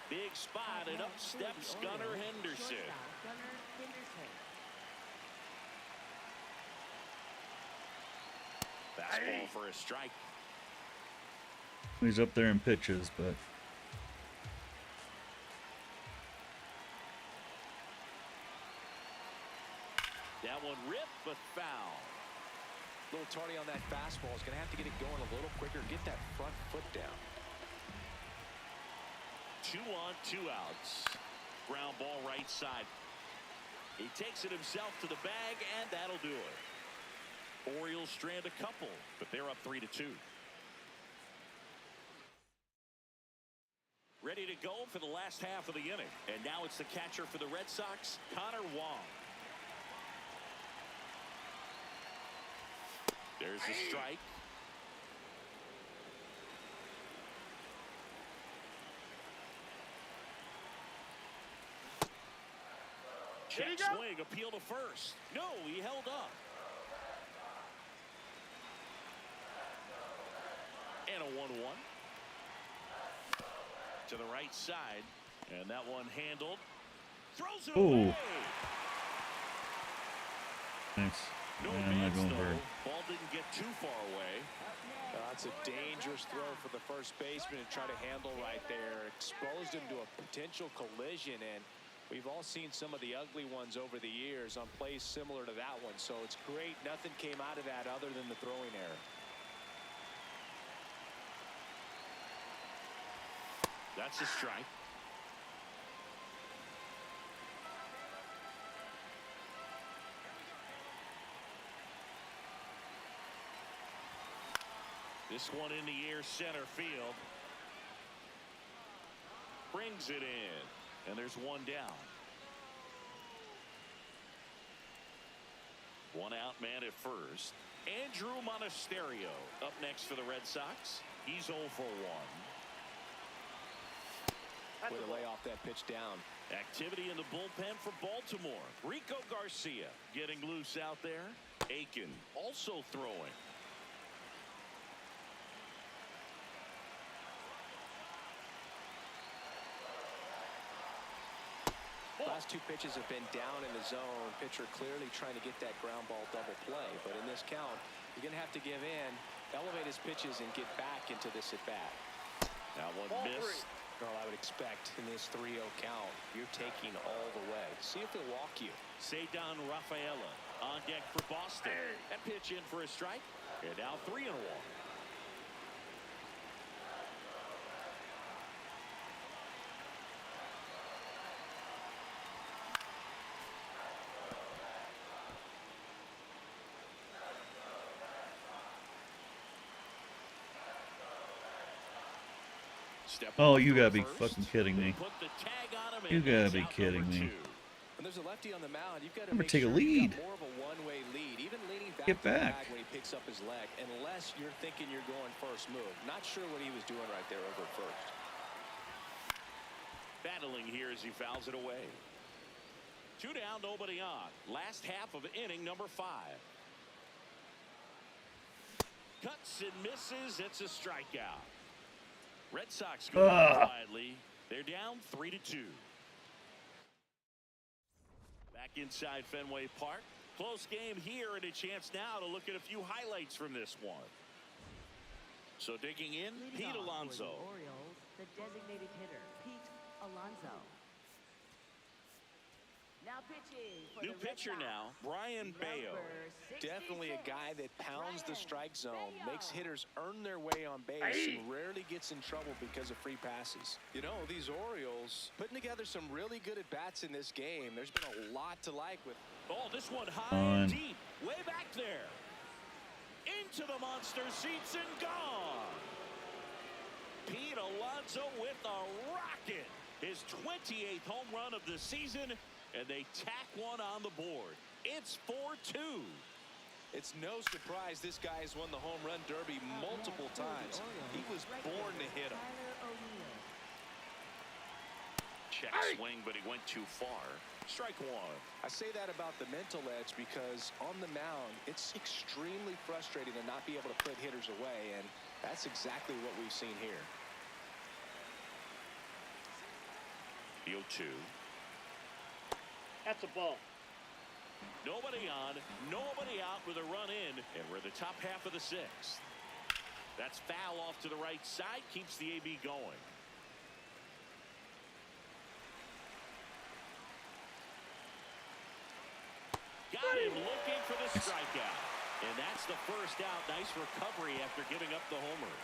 B: Big spot, and up steps Gunnar Henderson. Fastball for a strike.
A: He's up there in pitches, but
B: that one ripped, but foul.
C: A little tardy on that fastball. Is going to have to get it going a little quicker. Get that front foot down.
B: 2 on, 2 outs. Ground ball right side. He takes it himself to the bag, and that'll do it. Orioles strand a couple, but they're up 3-2. Ready to go for the last half of the inning. And now it's the catcher for the Red Sox, Connor Wong. There's a strike. Check swing, appeal to first. No, he held up. And a 1-1. To the right side. And that one handled. Throws it away.
A: nice.
B: No
A: Yeah, I'm not
B: miss,
A: going
B: though.
A: bird.
B: Ball didn't get too far away.
C: That's a dangerous throw for the first baseman to try to handle right there. Exposed him to a potential collision, and we've all seen some of the ugly ones over the years on plays similar to that one. So it's great nothing came out of that other than the throwing error.
B: That's a strike. This one in the air, center field. Brings it in. And there's one down. One out man at first. Andrew Monasterio up next for the Red Sox. He's 0 for 1.
C: Way to lay off that pitch down.
B: Activity in the bullpen for Baltimore. Rico Garcia getting loose out there. Aiken also throwing.
C: Last two pitches have been down in the zone. Pitcher clearly trying to get that ground ball double play. But in this count, you're going to have to give in, elevate his pitches, and get back into this at bat.
B: That one missed.
C: Well, I would expect in this 3-0 count, you're taking all the way. See if he'll walk you.
B: Cedar Rafaela on deck for Boston. That pitch in for a strike. And now 3-1.
A: Oh, you gotta be fucking kidding me. You gotta be kidding me.
C: When there's a lefty on the mound, you've got to
A: Never
C: make
A: take a
C: sure you've
A: lead.
C: got more of a one-way lead. Even leaning back
A: Get
C: to the
A: back.
C: bag when he picks up his leg, unless you're thinking you're going first move. Not sure what he was doing right there over at first.
B: Battling here as he fouls it away. 2 down, nobody on. Last half of inning number 5. Cuts and misses. It's a strikeout. Red Sox go quietly. They're down 3-2. Back inside Fenway Park. Close game here, and a chance now to look at a few highlights from this one. So digging in, Pete Alonso.
D: Orioles, the designated hitter, Pete Alonso. Now pitching for
B: New
D: the Red
B: pitcher
D: Sox,
B: now, Brian Bayo.
D: number
C: Definitely a
D: 66,
C: guy that pounds the strike zone,
D: Bayo.
C: makes hitters earn their way on base, and rarely gets in trouble because of free passes. You know, these Orioles putting together some really good at-bats in this game. There's been a lot to like with.
B: Oh, this one high and deep, way back there. Into the monster seats and gone. Pete Alonso with a rocket. His 28th home run of the season, and they tack one on the board. It's 4-2.
C: It's no surprise this guy has won the home run derby multiple times. He was born to hit them.
B: Check swing, but he went too far. Strike one.
C: I say that about the mental edge because on the mound, it's extremely frustrating to not be able to put hitters away, and that's exactly what we've seen here.
B: The 0-2.
E: That's a ball.
B: Nobody on, nobody out with a run in, and we're the top half of the sixth. That's foul off to the right side, keeps the AB going. Got him looking for the strikeout. And that's the first out. Nice recovery after giving up the homer.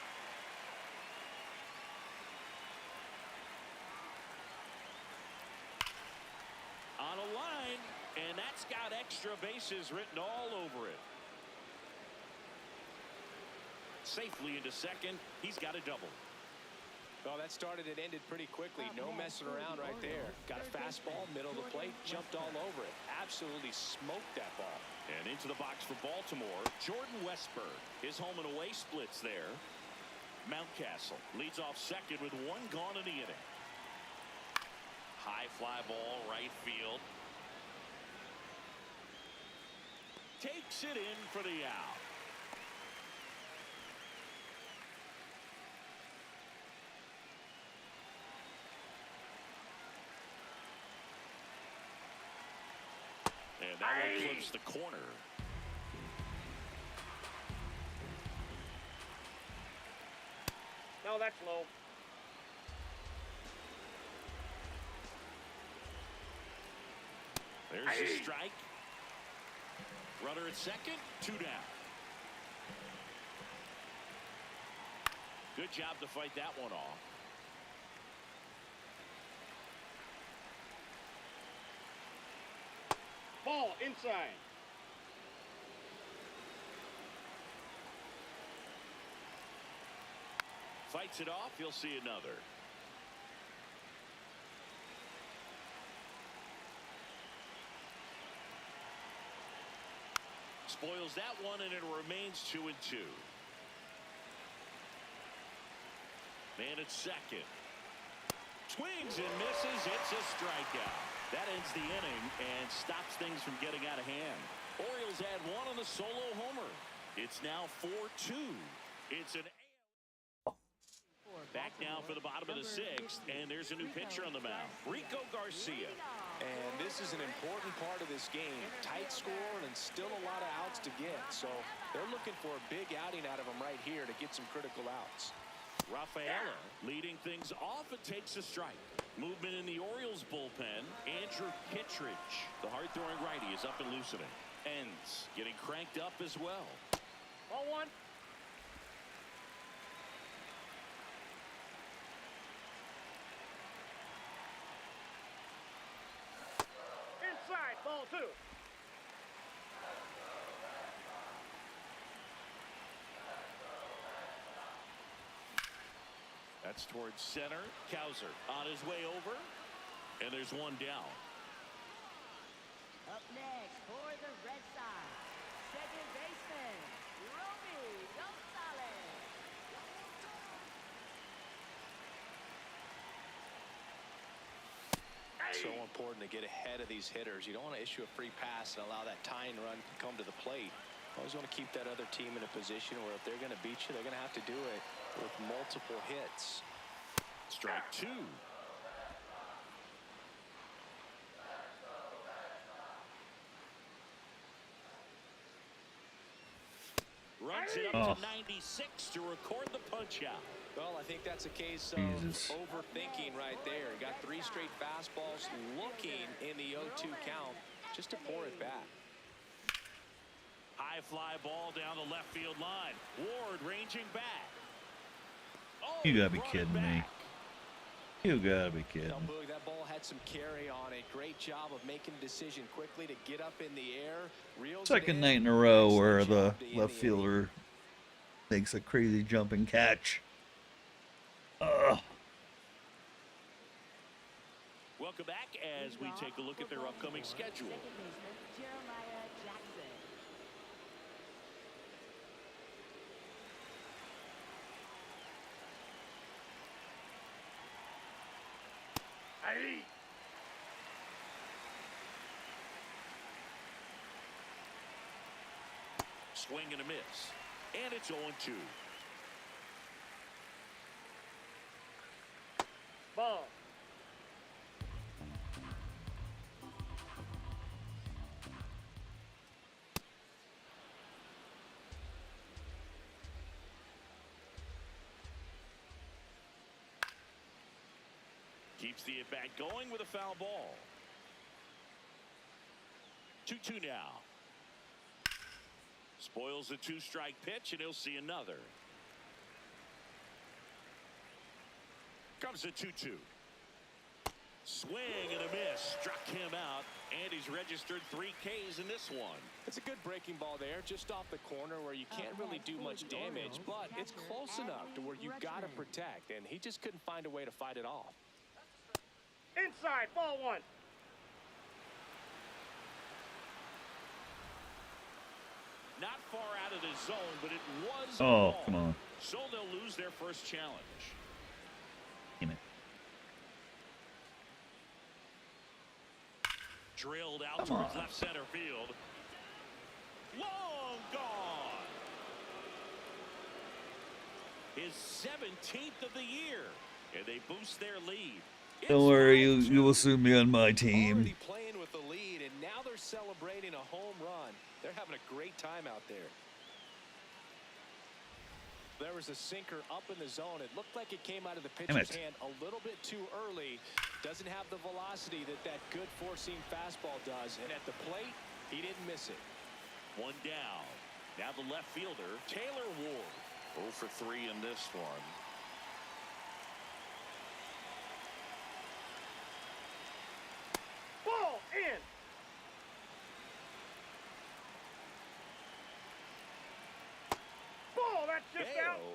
B: On a line, and that's got extra bases written all over it. Safely into second. He's got a double.
C: Well, that started and ended pretty quickly. No messing around right there. Got a fastball, middle of the plate, jumped all over it. Absolutely smoked that ball.
B: And into the box for Baltimore, Jordan Westburg. His home and away splits there. Mountcastle leads off second with one gone in the inning. High fly ball, right field. Takes it in for the out. And that one clips the corner.
E: No, that's low.
B: There's the strike. Runner at second, 2 down. Good job to fight that one off.
E: Ball inside.
B: Fights it off. You'll see another. Spoils that one, and it remains 2-2. Man at second. Swings and misses. It's a strikeout. That ends the inning and stops things from getting out of hand. Orioles add one on the solo homer. It's now 4-2. It's an back now for the bottom of the sixth, and there's a new pitcher on the mound, Rico Garcia.
C: And this is an important part of this game. Tight score and still a lot of outs to get. So they're looking for a big outing out of him right here to get some critical outs.
B: Rafaela leading things off and takes a strike. Movement in the Orioles bullpen. Andrew Kittredge, the hard-throwing righty, is up and loosening. Ends getting cranked up as well.
E: Ball one. Inside, ball two.
B: That's towards center. Cowser on his way over. And there's one down.
D: Up next for the Red Sox, second baseman, Romy Gonzalez.
C: So important to get ahead of these hitters. You don't want to issue a free pass and allow that tying run to come to the plate. Always want to keep that other team in a position where if they're going to beat you, they're going to have to do it with multiple hits.
B: Strike two. Runs it up to 96 to record the punch out.
C: Well, I think that's a case of
A: Jesus.
C: overthinking right there. Got 3 straight fastballs looking in the 0-2 count just to pour it back.
B: High fly ball down the left field line. Ward ranging back. Oh,
A: You gotta be
B: brought it
A: kidding me.
B: back.
A: You gotta be kidding.
C: Now, Boog, that ball had some carry on it. Great job of making a decision quickly to get up in the air. Reels it
A: Second
C: in.
A: night in a row
C: Excellent
A: where
C: job
A: the
C: to end
A: left
C: the
A: fielder makes a crazy jumping catch. Ugh.
B: Welcome back as we take a look at their upcoming schedule.
D: Second baseman Jeremiah Jackson.
E: Aye.
B: Swing and a miss. And it's 0-2.
E: Ball.
B: Keeps the at-bat going with a foul ball. 2-2 now. Spoils the 2-strike pitch, and he'll see another. Comes the 2-2. Swing and a miss. Struck him out, and he's registered 3 Ks in this one.
C: It's a good breaking ball there, just off the corner where you can't really do much damage, but it's close enough to where you've got to protect, and he just couldn't find a way to fight it off.
E: Inside, ball 1.
B: Not far out of the zone, but it was a
A: Oh,
B: ball.
A: come on.
B: So they'll lose their first challenge.
A: Damn it.
B: Drilled out
A: Come
B: towards
A: on.
B: left center field. Long gone. His 17th of the year, and they boost their lead.
A: Don't worry, you will soon be on my team.
C: Already playing with the lead, and now they're celebrating a home run. They're having a great time out there. There was a sinker up in the zone. It looked like it came out of the pitcher's hand a little bit too early. Doesn't have the velocity that good four-seam fastball does. And at the plate, he didn't miss it.
B: 1 down. Now the left fielder, Taylor Ward. 0 for 3 in this one.
E: Ball in. Ball, that's just out.
B: Bail,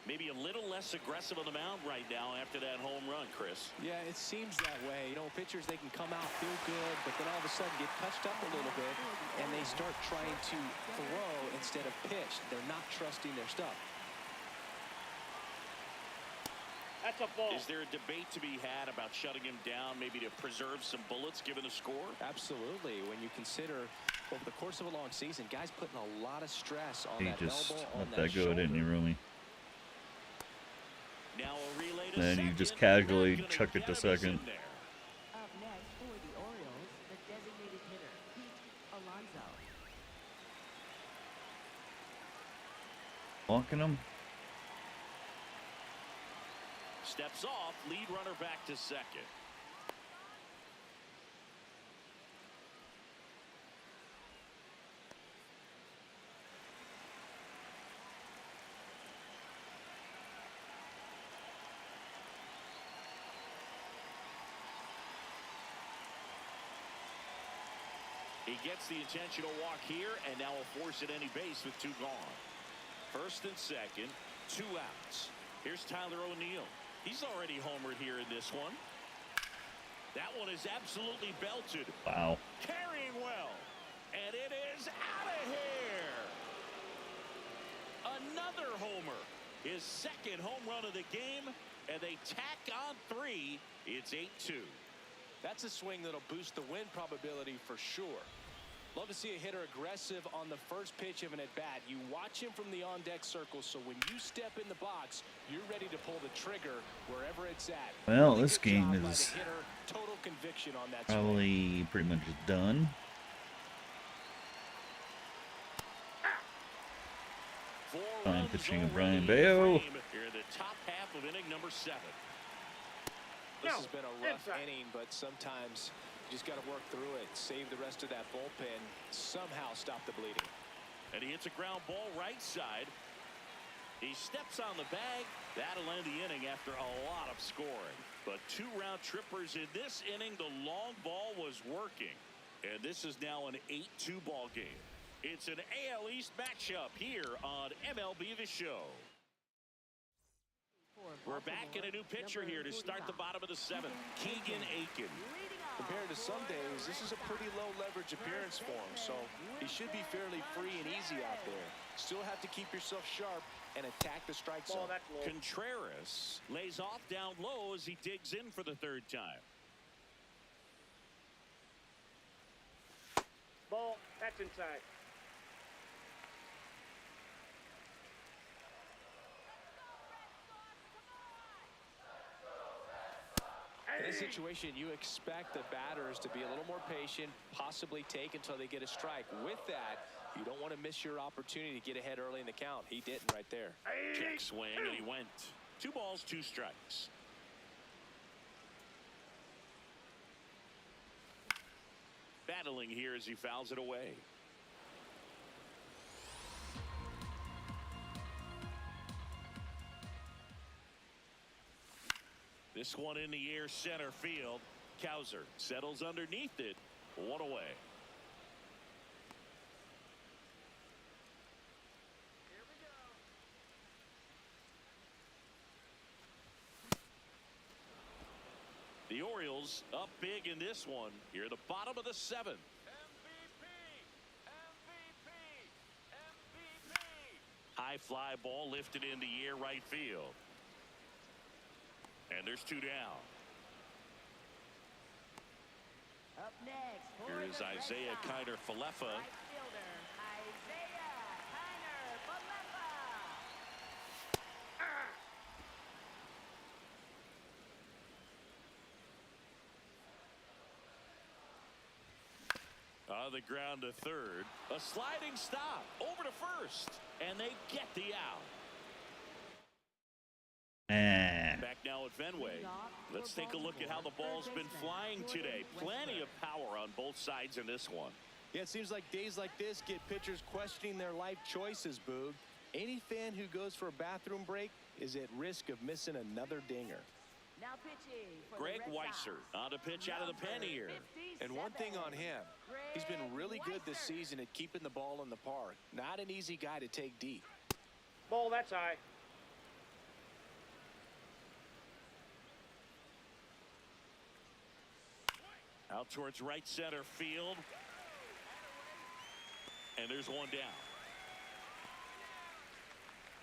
B: maybe a little less aggressive on the mound right now after that home run, Chris.
C: Yeah, it seems that way. You know, pitchers, they can come out, feel good, but then all of a sudden get touched up a little bit, and they start trying to throw instead of pitch. They're not trusting their stuff.
E: That's a ball.
B: Is there a debate to be had about shutting him down, maybe to preserve some bullets given the score?
C: Absolutely. When you consider over the course of a long season, guys putting a lot of stress on
A: He
C: that
A: just
C: elbow, on
A: let
C: that
A: that go,
C: shoulder.
A: didn't you, Rumi?
B: Now a relay to
A: Then you
B: second.
A: just casually
B: Not gonna
A: chuck it
B: get
A: to
B: him. He's
A: second.
B: in there.
D: Up next for the Orioles, the designated hitter, Pete Alonso.
A: Walking him?
B: Steps off, lead runner back to second. He gets the intentional walk here, and now will force at any base with 2 gone. First and second, 2 outs. Here's Tyler O'Neill. He's already homered here in this one. That one is absolutely belted.
A: Wow.
B: Carrying well. And it is out of here. Another homer. His second home run of the game. And they tack on 3. It's 8-2.
C: That's a swing that'll boost the win probability for sure. Love to see a hitter aggressive on the first pitch of an at-bat. You watch him from the on-deck circle, so when you step in the box, you're ready to pull the trigger wherever it's at.
A: Well,
C: Really
A: this
C: good
A: game
C: job by the
A: is
C: hitter. Total conviction on that swing.
A: probably pretty much done. Fine pitching of Brian Bayo.
B: Here in the top half of inning number 7.
C: This has been a rough inning, but sometimes you just got to work through it, save the rest of that bullpen, somehow stop the bleeding.
B: And he hits a ground ball right side. He steps on the bag. That'll end the inning after a lot of scoring. But 2 round trippers in this inning. The long ball was working. And this is now an 8-2 ball game. It's an AL East matchup here on MLB The Show. We're back in a new pitcher here to start the bottom of the 7th. Keegan Aiken.
C: Compared to some days, this is a pretty low leverage appearance for him, so he should be fairly free and easy out there. Still have to keep yourself sharp and attack the strike zone.
B: Contreras lays off down low as he digs in for the 3rd time.
E: Ball, that's inside.
C: In this situation, you expect the batters to be a little more patient, possibly take until they get a strike. With that, you don't want to miss your opportunity to get ahead early in the count. He didn't right there.
B: Check swing, and he went. 2 balls, 2 strikes. Battling here as he fouls it away. This one in the air, center field. Cowser settles underneath it. 1 away. The Orioles up big in this one. Here at the bottom of the 7th. High fly ball lifted in the air right field. And there's 2 down.
D: Up next, for
B: Here is
D: the Red
B: Isaiah
D: Sox,
B: Kiner-Falefa.
D: right fielder, Isaiah Kiner-Falefa.
B: On the ground to 3rd. A sliding stop over to 1st. And they get the out. Back now at Fenway. Let's take a look at how the ball's been flying today. Plenty of power on both sides in this one.
C: Yeah, it seems like days like this get pitchers questioning their life choices, Boog. Any fan who goes for a bathroom break is at risk of missing another dinger.
D: Now pitching for
B: Greg
D: the Red
B: Weiser
D: Sox,
B: on to pitch out of the pen here.
C: And one thing on him, he's been really good this
D: Weiser.
C: season at keeping the ball in the park. Not an easy guy to take deep.
E: Ball, that's high.
B: Out towards right center field. And there's 1 down.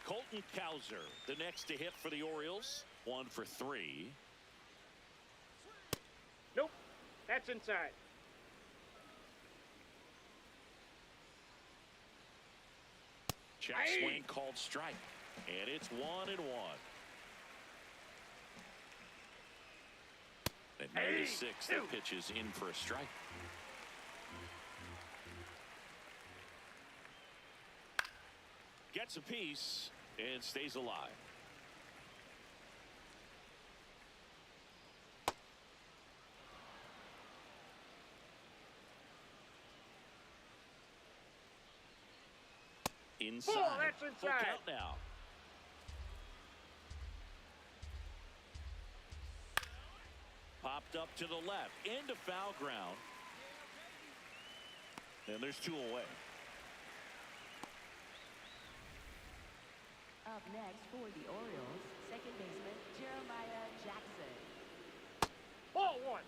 B: Colton Cowser, the next to hit for the Orioles. 1 for 3.
E: Nope, that's inside.
B: Check swing called strike. And it's 1-1. At near the 6th, that pitch is in for a strike. Gets a piece and stays alive. Inside.
E: Ball, that's inside.
B: Full count now. Popped up to the left into foul ground. And there's 2 away.
D: Up next for the Orioles, second baseman Jeremiah Jackson.
E: Ball 1.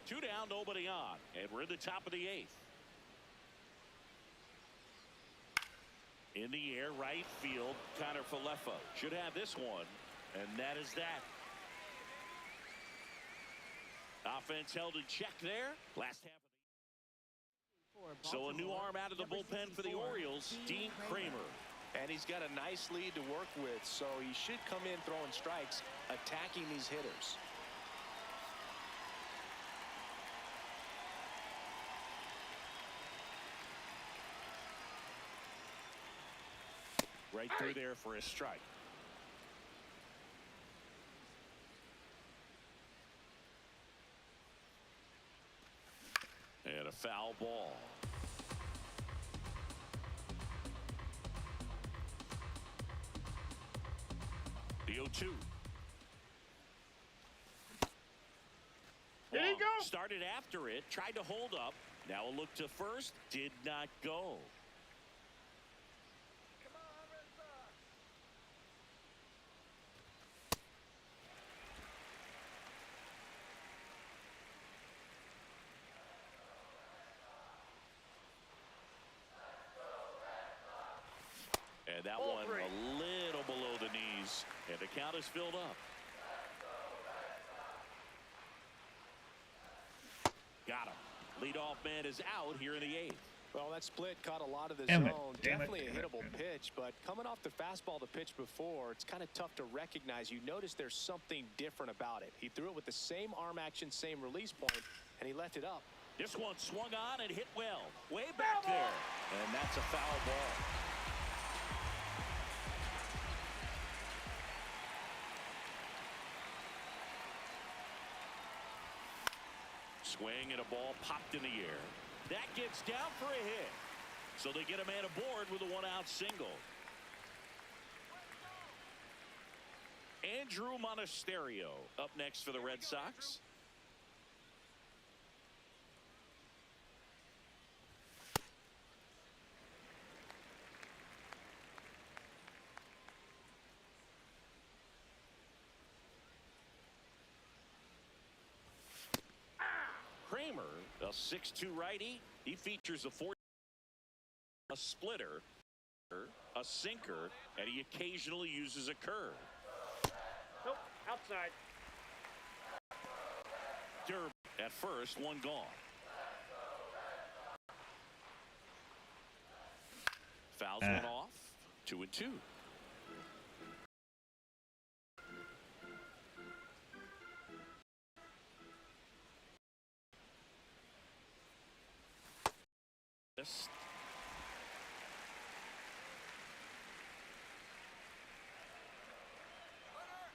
B: 2 down, nobody on. And we're in the top of the 8th. In the air, right field, Kiner-Falefa should have this one. And that is that. Offense held in check there. Last half. So a new arm out of the bullpen for the Orioles, Dean Kramer.
C: And he's got a nice lead to work with, so he should come in throwing strikes, attacking these hitters.
B: Right through there for a strike. And a foul ball. The 0-2.
E: Here you go.
B: Started after it, tried to hold up. Now a look to first, did not go. And that one a little below the knees, and the count is filled up. Got him. Leadoff man is out here in the 8th.
C: Well, that split caught a lot of the
A: Damn it,
C: zone.
A: damn it,
C: Definitely
A: damn
C: a
A: it,
C: hittable
A: damn it.
C: pitch, but coming off the fastball the pitch before, it's kind of tough to recognize. You notice there's something different about it. He threw it with the same arm action, same release point, and he left it up.
B: This one swung on and hit well. Way back there. And that's a foul ball. Swing and a ball popped in the air. That gets down for a hit. So they get a man aboard with a one-out single. Andrew Monasterio up next for the Red Sox. Kramer, a 6'2" righty. He features a splitter, a sinker, and he occasionally uses a curve.
E: Nope, outside.
B: Derby at first, one gone. Fouls one off. 2-2. Yes.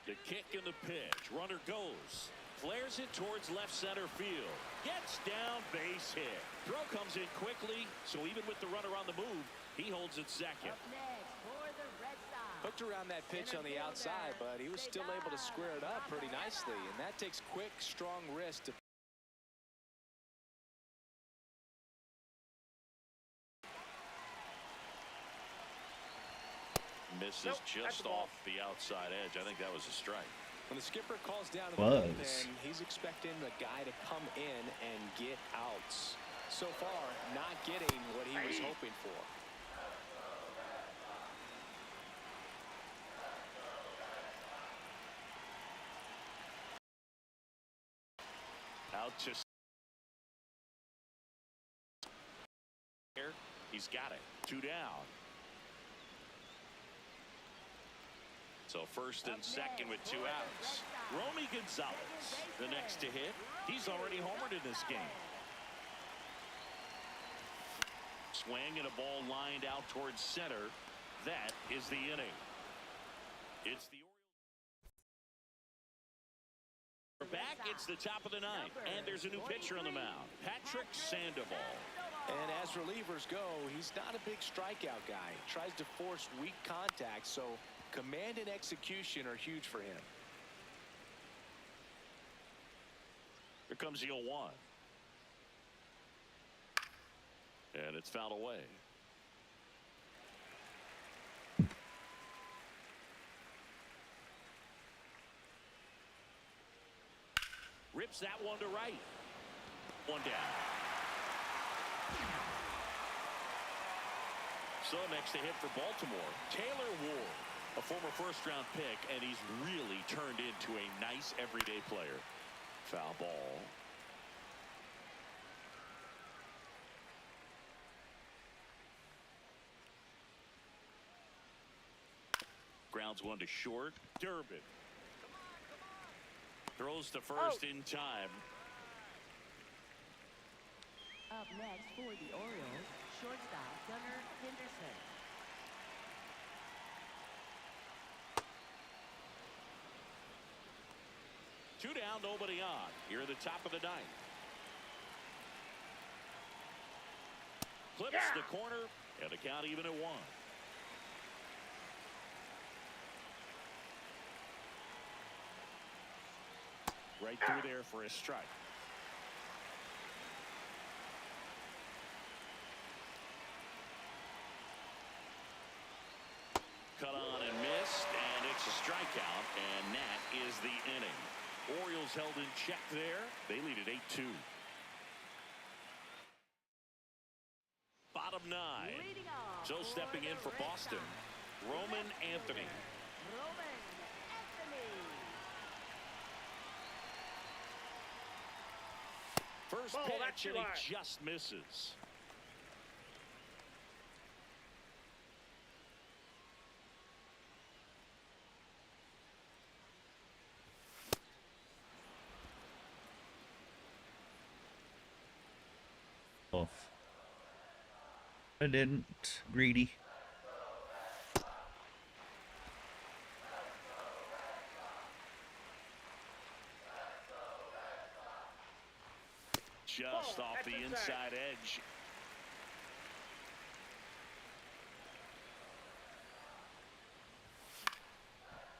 B: The kick and the pitch. Runner goes. Flares it towards left center field. Gets down, base hit. Throw comes in quickly, so even with the runner on the move, he holds it second.
D: Up next for the Red Sox.
C: Hooked around that pitch on the outside, but he was still able to square it up pretty nicely, and that takes quick, strong wrist to
B: Misses
E: Nope, that's
B: just
E: the ball.
B: off the outside edge. I think that was a strike.
C: When the skipper calls down to the
A: Was.
C: bullpen, he's expecting the guy to come in and get outs. So far, not getting what he was hoping for.
B: Out to here. He's got it. 2 down. So first and second with 2 outs. Romy Gonzalez, the next to hit. He's already homered in this game. Swing and a ball lined out towards center. That is the inning. It's the Orioles. We're back. It's the top of the 9th, and there's a new pitcher on the mound, Patrick Sandoval.
C: And as relievers go, he's not a big strikeout guy. He tries to force weak contact, so command and execution are huge for him.
B: Here comes the 0-1. And it's fouled away. Rips that one to right. One down. So next to hit for Baltimore, Taylor Ward, a former first-round pick, and he's really turned into a nice everyday player. Foul ball. Grounds one to short. Durbin throws to first in time.
D: Up next for the Orioles, shortstop Gunnar Henderson.
B: Two down, nobody on. Here at the top of the ninth. Clips the corner, and the count even at one. Right through there for a strike. Cut on and missed, and it's a strikeout, and that is the inning. Orioles held in check there. They lead at 8-2. Bottom nine.
D: Leading off
B: So stepping in for
D: the Red
B: Boston,
D: Sox,
B: Roman
D: left
B: Anthony.
D: fielder, Roman Anthony.
B: First
E: Ball,
B: pitch,
E: that's
B: and
E: too
B: he
E: high.
B: just misses.
A: Off. I didn't. Greedy.
B: Just
E: Ball,
B: off
E: that's
B: the
E: inside.
B: inside edge.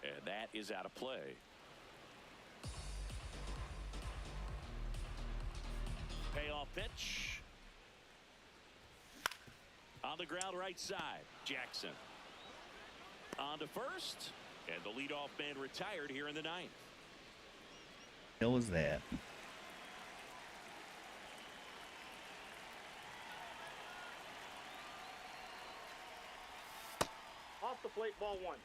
B: And that is out of play. Payoff pitch. On the ground right side, Jackson. On to first, and the leadoff man retired here in the ninth.
A: Hell was that?
E: Off the plate, ball one.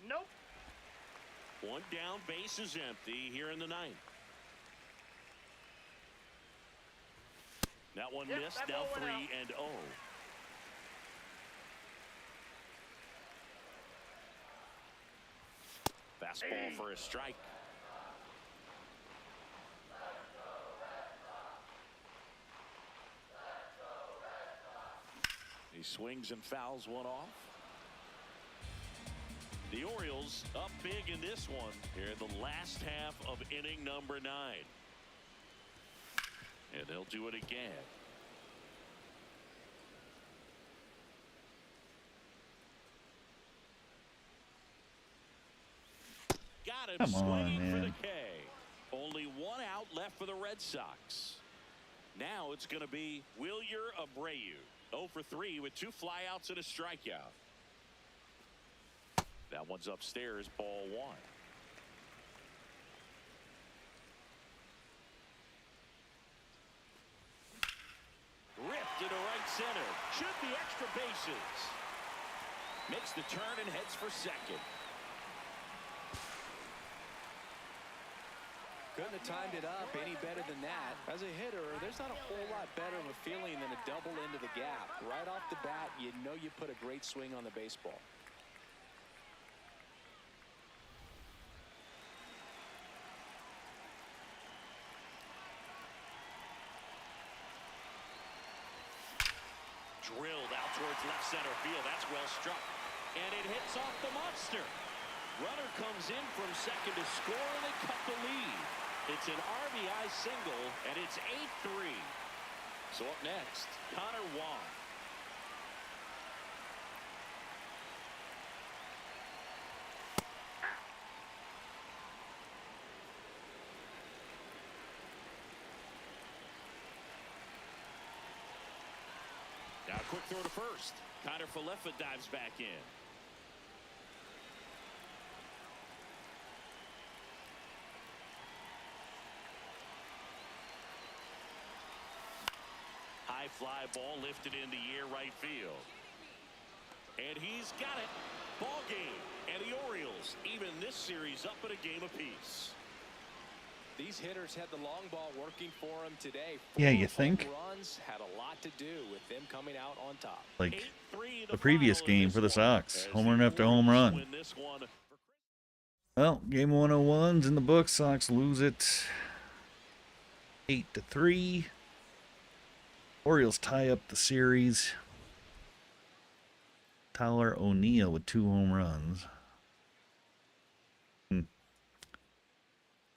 E: Nope.
B: One down, base is empty here in the ninth. That one
E: Yep,
B: missed,
E: that
B: now
E: ball went
B: 3-0. Fastball for a strike. He swings and fouls one off. The Orioles up big in this one here in the last half of inning number 9. And they'll do it again. Got him
A: Come on,
B: swinging for the
A: man.
B: K. Only one out left for the Red Sox. Now it's going to be Wilyer Abreu. 0 for 3 with 2 flyouts and a strikeout. That one's upstairs, ball one. Ripped into right center. Should be extra bases. Makes the turn and heads for second.
C: Couldn't have timed it up any better than that. As a hitter, there's not a whole lot better of a feeling than a double into the gap. Right off the bat, you know you put a great swing on the baseball.
B: Drilled out towards left center field. That's well struck. And it hits off the monster. Runner comes in from second to score, and they cut the lead. It's an RBI single, and it's 8-3. So up next, Connor Wong. Now quick throw to first. Connor Falefa dives back in. High fly ball lifted in the air right field. And he's got it. Ball game. And the Orioles even this series up at a game apiece.
C: These hitters had the long ball working for them today.
A: Yeah, you
C: 4
A: think?
C: home runs had a lot to do with them coming out on top.
A: Like
B: 8-3
A: the previous
B: final in
A: game
B: this
A: for the
B: one,
A: Sox.
B: as
A: Home
B: the
A: run after home
B: Orioles
A: run.
B: win this one.
A: Well, game 101's in the books. Sox lose it 8-3. Orioles tie up the series. Tyler O'Neill with 2 home runs.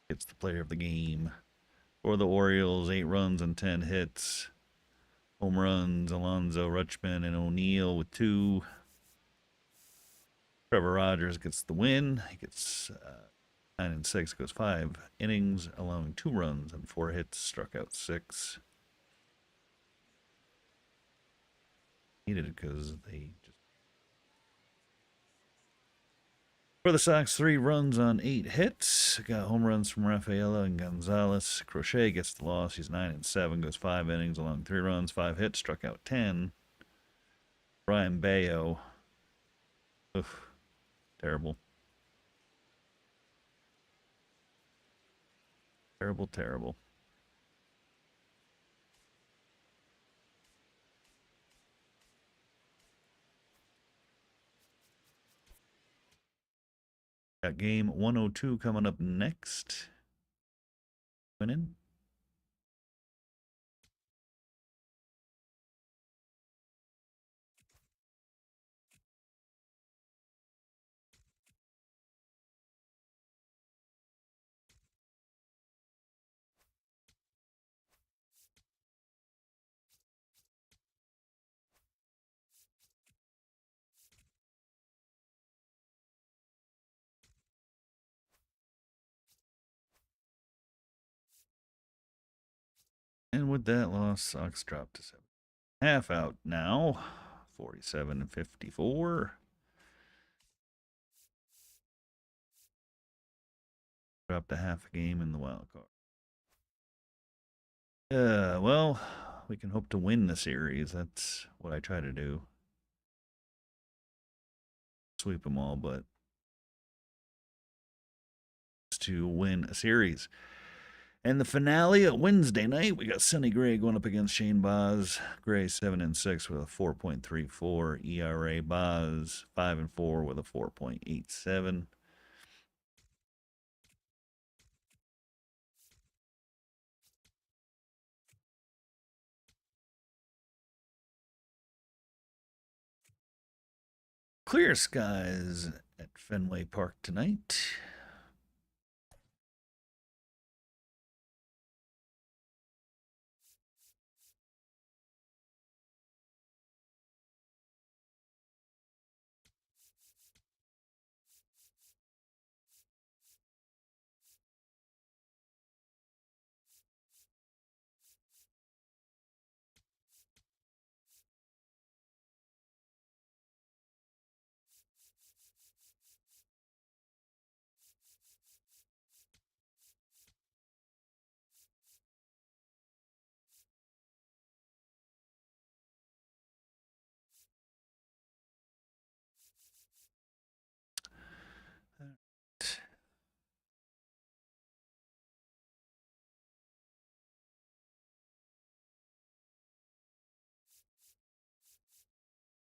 A: It's the player of the game. For the Orioles, 8 runs and 10 hits. Home runs, Alonzo, Rutschman, and O'Neill with 2. Trevor Rogers gets the win. He gets 9 and 6, goes 5 innings, allowing 2 runs and 4 hits, struck out 6. Needed it because they just. For the Sox, 3 runs on 8 hits. Got home runs from Rafaela and Gonzalez. Crochet gets the loss. He's 9 and 7, goes 5 innings, allowing 3 runs, 5 hits, struck out 10. Brian Bayo. Oof. Terrible. Terrible, terrible. Got game 102 coming up next. Winning. And with that loss, Sox dropped to 7.5 out now. 47 and 54. Dropped a half a game in the wild card. Well, we can hope to win the series. That's what I try to do. Sweep them all, but to win a series. And the finale at Wednesday night, we got Sonny Gray going up against Shane Baz. Gray 7 and 6 with a 4.34 ERA. Baz 5 and 4 with a 4.87. Clear skies at Fenway Park tonight.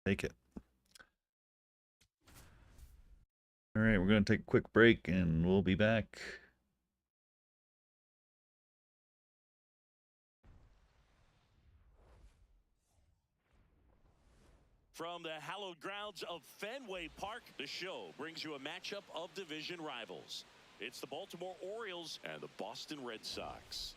A: Take it. All right, we're going to take a quick break and we'll be back.
B: From the hallowed grounds of Fenway Park, the show brings you a matchup of division rivals. It's the Baltimore Orioles and the Boston Red Sox.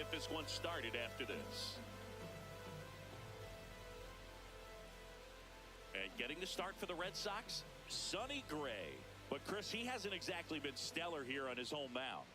B: get this one started after this. And getting the start for the Red Sox, Sonny Gray. But, Chris, he hasn't exactly been stellar here on his home mound.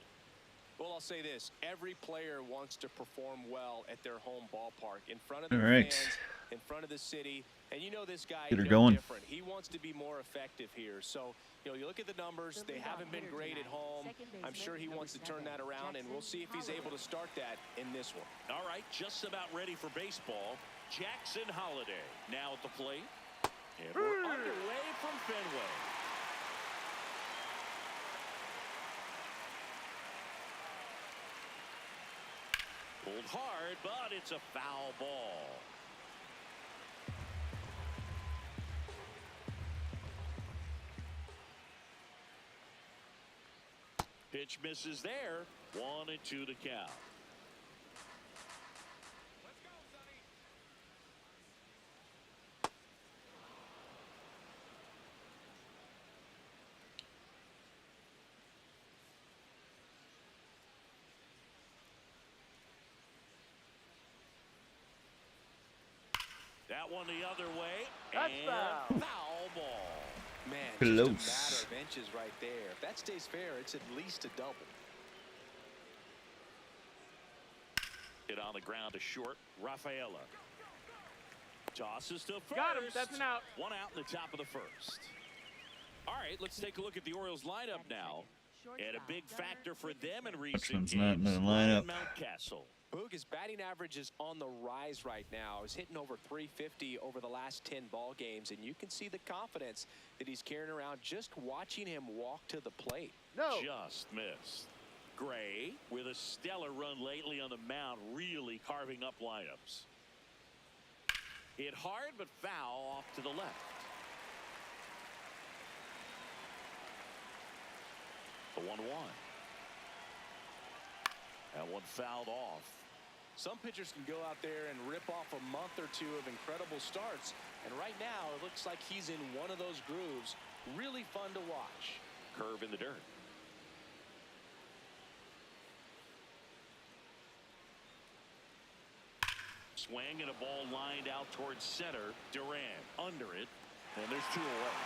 C: Well, I'll say this. Every player wants to perform well at their home ballpark, in front of their fans, in front of the city. And you know this guy is no different. He wants to be more effective here. So, you know, you look at the numbers. They haven't been great at home. I'm sure he wants to turn that around, and we'll see if he's able to start that in this one.
B: All right, just about ready for baseball. Jackson Holiday now at the plate. And we're underway from Fenway. Pulled hard, but it's a foul ball. Pitch misses there. 1-2 to count. That one the other way.
E: That's
B: and
E: foul.
B: Foul ball.
C: Man,
A: Close.
C: just a matter of inches right there. If that stays fair, it's at least a double.
B: Hit on the ground to short. Rafaela. Tosses to first.
E: Got him. That's an out.
B: One out in the top of the first. All right, let's take a look at the Orioles lineup now. And a big factor for them in recent
A: one's
B: games.
A: not in the lineup.
B: Mountcastle.
C: Boog, his batting average is on the rise right now. He's hitting over 350 over the last 10 ball games, and you can see the confidence that he's carrying around just watching him walk to the plate.
E: No.
B: Just missed. Gray with a stellar run lately on the mound, really carving up lineups. Hit hard but foul off to the left. The 1-1. That one fouled off.
C: Some pitchers can go out there and rip off a month or two of incredible starts. And right now, it looks like he's in one of those grooves. Really fun to watch.
B: Curve in the dirt. Swing and a ball lined out towards center. Duran under it. And there's two away.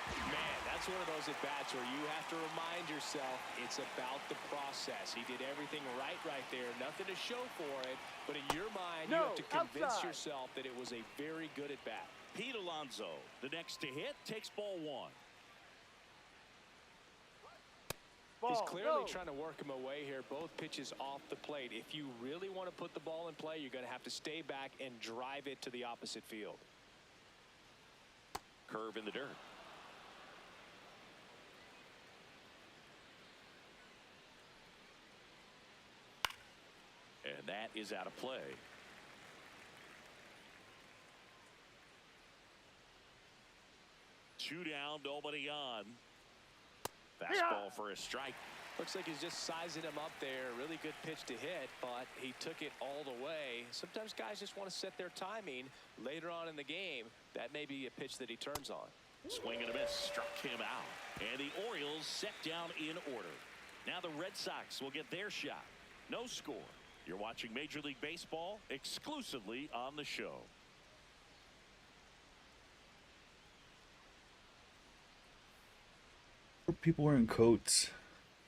C: Man, that's one of those at-bats where you have to remind yourself it's about the process. He did everything right there. Nothing to show for it. But in your mind, you have to convince yourself that it was a very good at-bat.
B: Pete Alonso, the next to hit, takes ball one.
C: He's clearly trying to work him away here. Both pitches off the plate. If you really want to put the ball in play, you're going to have to stay back and drive it to the opposite field.
B: Curve in the dirt. And that is out of play. Two down, nobody on. Fastball for a strike.
C: Looks like he's just sizing him up there. Really good pitch to hit, but he took it all the way. Sometimes guys just want to set their timing later on in the game. That may be a pitch that he turns on.
B: Swing and a miss, struck him out. And the Orioles set down in order. Now the Red Sox will get their shot. No score. You're watching Major League Baseball exclusively on the show.
A: People wearing coats.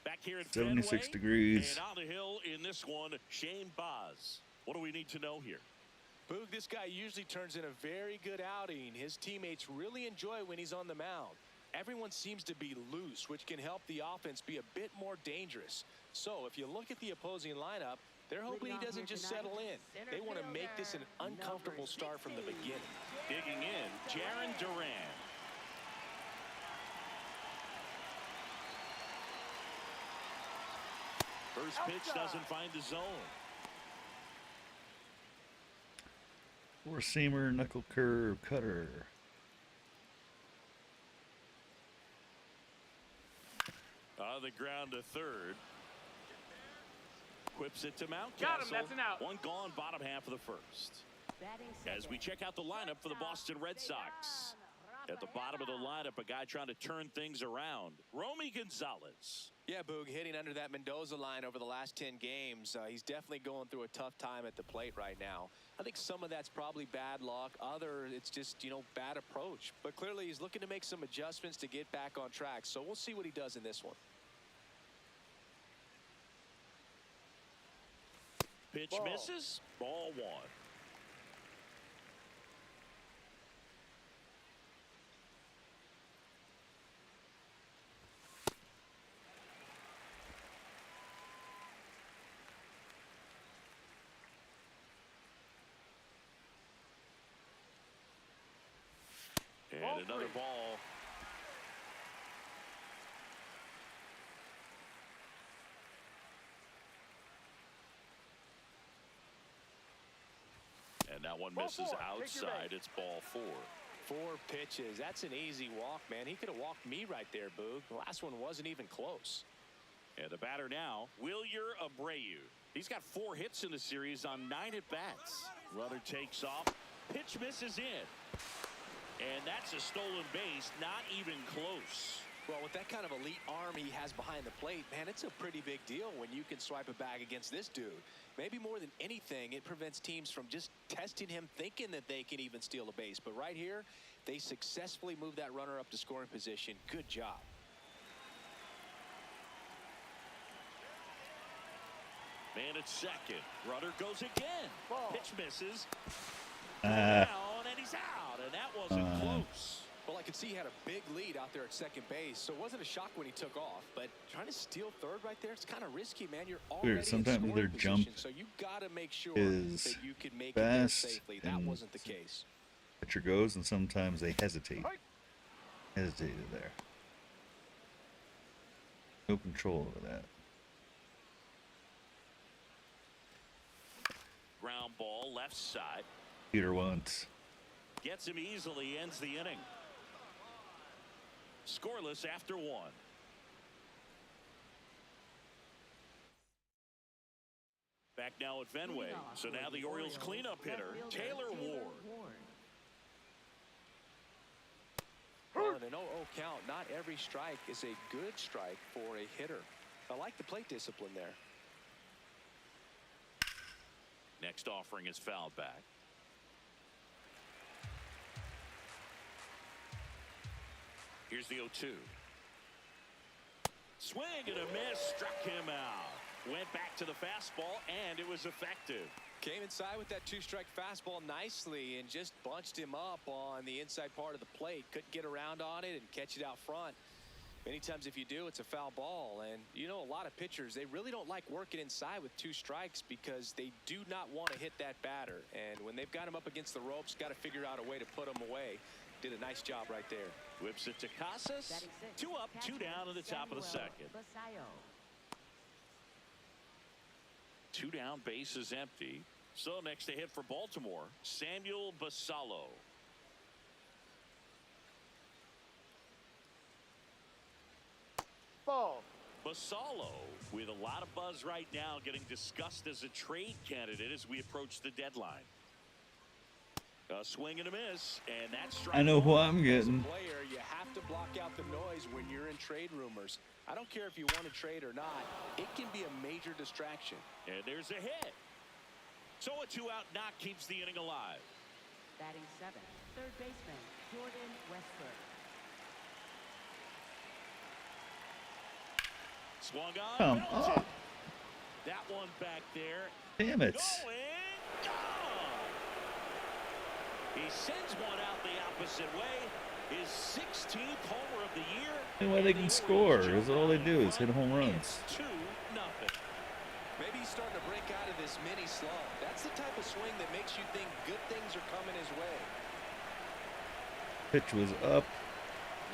B: Back here at
A: 76
B: Fenway,
A: degrees.
B: And on the hill in this one, Shane Baz. What do we need to know here?
C: Boog, this guy usually turns in a very good outing. His teammates really enjoy when he's on the mound. Everyone seems to be loose, which can help the offense be a bit more dangerous. So if you look at the opposing lineup, they're hoping he doesn't just settle in. They want to make this an uncomfortable start from the beginning.
B: Digging in, Jarren Duran. First pitch doesn't find the zone.
A: Four-seamer, knuckle curve, cutter.
B: On the ground to third. Whips it to Mountcastle.
E: Got him. That's an out.
B: One gone, bottom half of the first. As we check out the lineup for the Boston Red Sox. At the bottom of the lineup, a guy trying to turn things around. Romy Gonzalez.
C: Yeah, Boog, hitting under that Mendoza line over the last 10 games. He's definitely going through a tough time at the plate right now. I think some of that's probably bad luck. Other, it's just, bad approach. But clearly he's looking to make some adjustments to get back on track. So we'll see what he does in this one.
B: Pitch misses. Ball 1. And another ball. And that one misses outside. It's ball 4.
C: 4 pitches. That's an easy walk, man. He could have walked me right there, Boog. The last one wasn't even close.
B: And the batter now, Wilyer Abreu. He's got 4 hits in the series on 9 at-bats. Runner takes off. Pitch misses in. And that's a stolen base, not even close.
C: Well, with that kind of elite arm he has behind the plate, man, it's a pretty big deal when you can swipe a bag against this dude. Maybe more than anything, it prevents teams from just testing him, thinking that they can even steal a base. But right here, they successfully move that runner up to scoring position. Good job.
B: Man at second. Runner goes again. Pitch misses.
A: Uh,
B: Down, and he's out. And that wasn't close.
C: Well, I could see he had a big lead out there at second base, so it wasn't a shock when he took off. But trying to steal third right there, it's kind of risky, man. You're already in
A: sometimes
C: scoring
A: their
C: position,
A: jump
C: so you got to make sure
A: is
C: that you can make it there
A: fast
C: safely. That
A: and
C: wasn't the case.
A: pitcher goes, and sometimes they hesitate. Hesitated there. No control over that.
B: Ground ball, left side.
A: Peter once.
B: Gets him easily, ends the inning. Scoreless after 1. Back now at Fenway. So now the Orioles cleanup hitter, Taylor Ward.
C: Well, in an 0-0 count, not every strike is a good strike for a hitter. I like the plate discipline there.
B: Next offering is fouled back. Here's the 0-2. Swing and a miss, struck him out. Went back to the fastball, and it was effective.
C: Came inside with that 2-strike fastball nicely and just bunched him up on the inside part of the plate. Couldn't get around on it and catch it out front. Many times if you do, it's a foul ball. And a lot of pitchers, they really don't like working inside with 2 strikes because they do not want to hit that batter. And when they've got him up against the ropes, got to figure out a way to put him away. Did a nice job right there.
B: Whips it to Casas. 2 up, 2 down in the top of the second. 2 down, base is empty. So next to hit for Baltimore, Samuel Basallo.
E: Ball.
B: Basallo with a lot of buzz right now, getting discussed as a trade candidate as we approach the deadline. A swing and a miss, and that's strike.
A: I know who I'm
C: As a
A: getting.
C: player, you have to block out the noise when you're in trade rumors. I don't care if you want to trade or not. It can be a major distraction.
B: And there's a hit. So a 2-out knock keeps the inning alive.
D: Batting 7th, third baseman Jordan Westbrook.
B: Swung on.
A: Come
B: belted.
A: on.
B: That one back there.
A: Damn it.
B: Going. Gone. He sends one out the opposite way. His 16th homer of the year.
A: And why they can score is all they do is hit home runs.
B: It's 2-0.
C: Maybe he's starting to break out of this mini slump. That's the type of swing that makes you think good things are coming his way.
A: Pitch was up.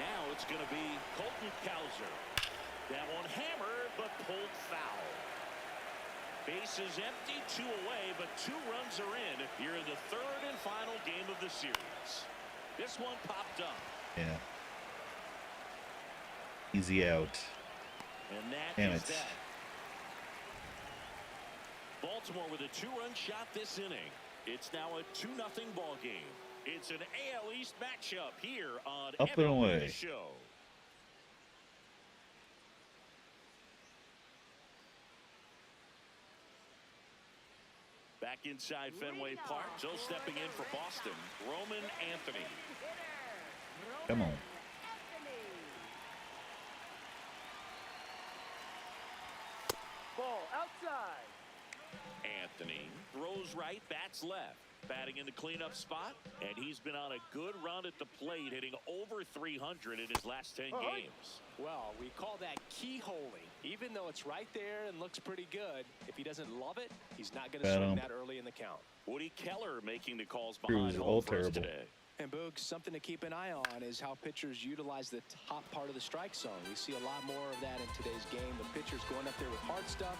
B: Now it's going to be Colton Cowser. That one hammered, but pulled foul. Base is empty, 2 away, but 2 runs are in here in the 3rd and final game of the series. This one popped up.
A: Yeah. Easy out.
B: And that
A: Damn
B: is
A: it.
B: that. Baltimore with a 2-run shot this inning. It's now a 2-0 ball game. It's an AL East matchup here on
A: Up and
B: MLB
A: away.
B: The Show. Back inside Fenway Park. So stepping in for Boston, Roman Anthony.
A: Come on.
E: Ball outside.
B: Anthony throws right, bats left. Batting in the cleanup spot, and he's been on a good run at the plate, hitting over 300 in his last 10 games.
C: Well, we call that keyholing. Even though it's right there and looks pretty good, if he doesn't love it, he's not going to swing that early in the count.
B: Woody Keller making the calls
A: Cruz
B: behind
A: is
B: home
A: all
B: for us
A: terrible.
B: today.
C: And Boog, something to keep an eye on is how pitchers utilize the top part of the strike zone. We see a lot more of that in today's game. The pitchers going up there with hard stuff.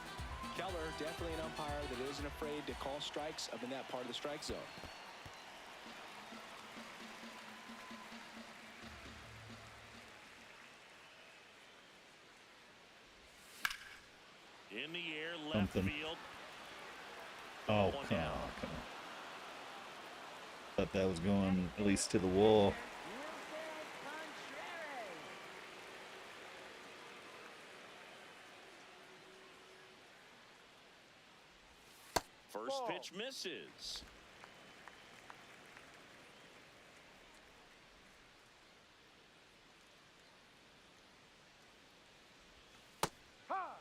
C: Keller, definitely an umpire that isn't afraid to call strikes up in that part of the strike zone.
B: In the air, left
A: Something.
B: field.
A: Oh,
B: One
A: come
B: down.
A: on, come on. Thought that was going at least to the wall.
B: First
E: Ball.
B: pitch misses.
E: Ha!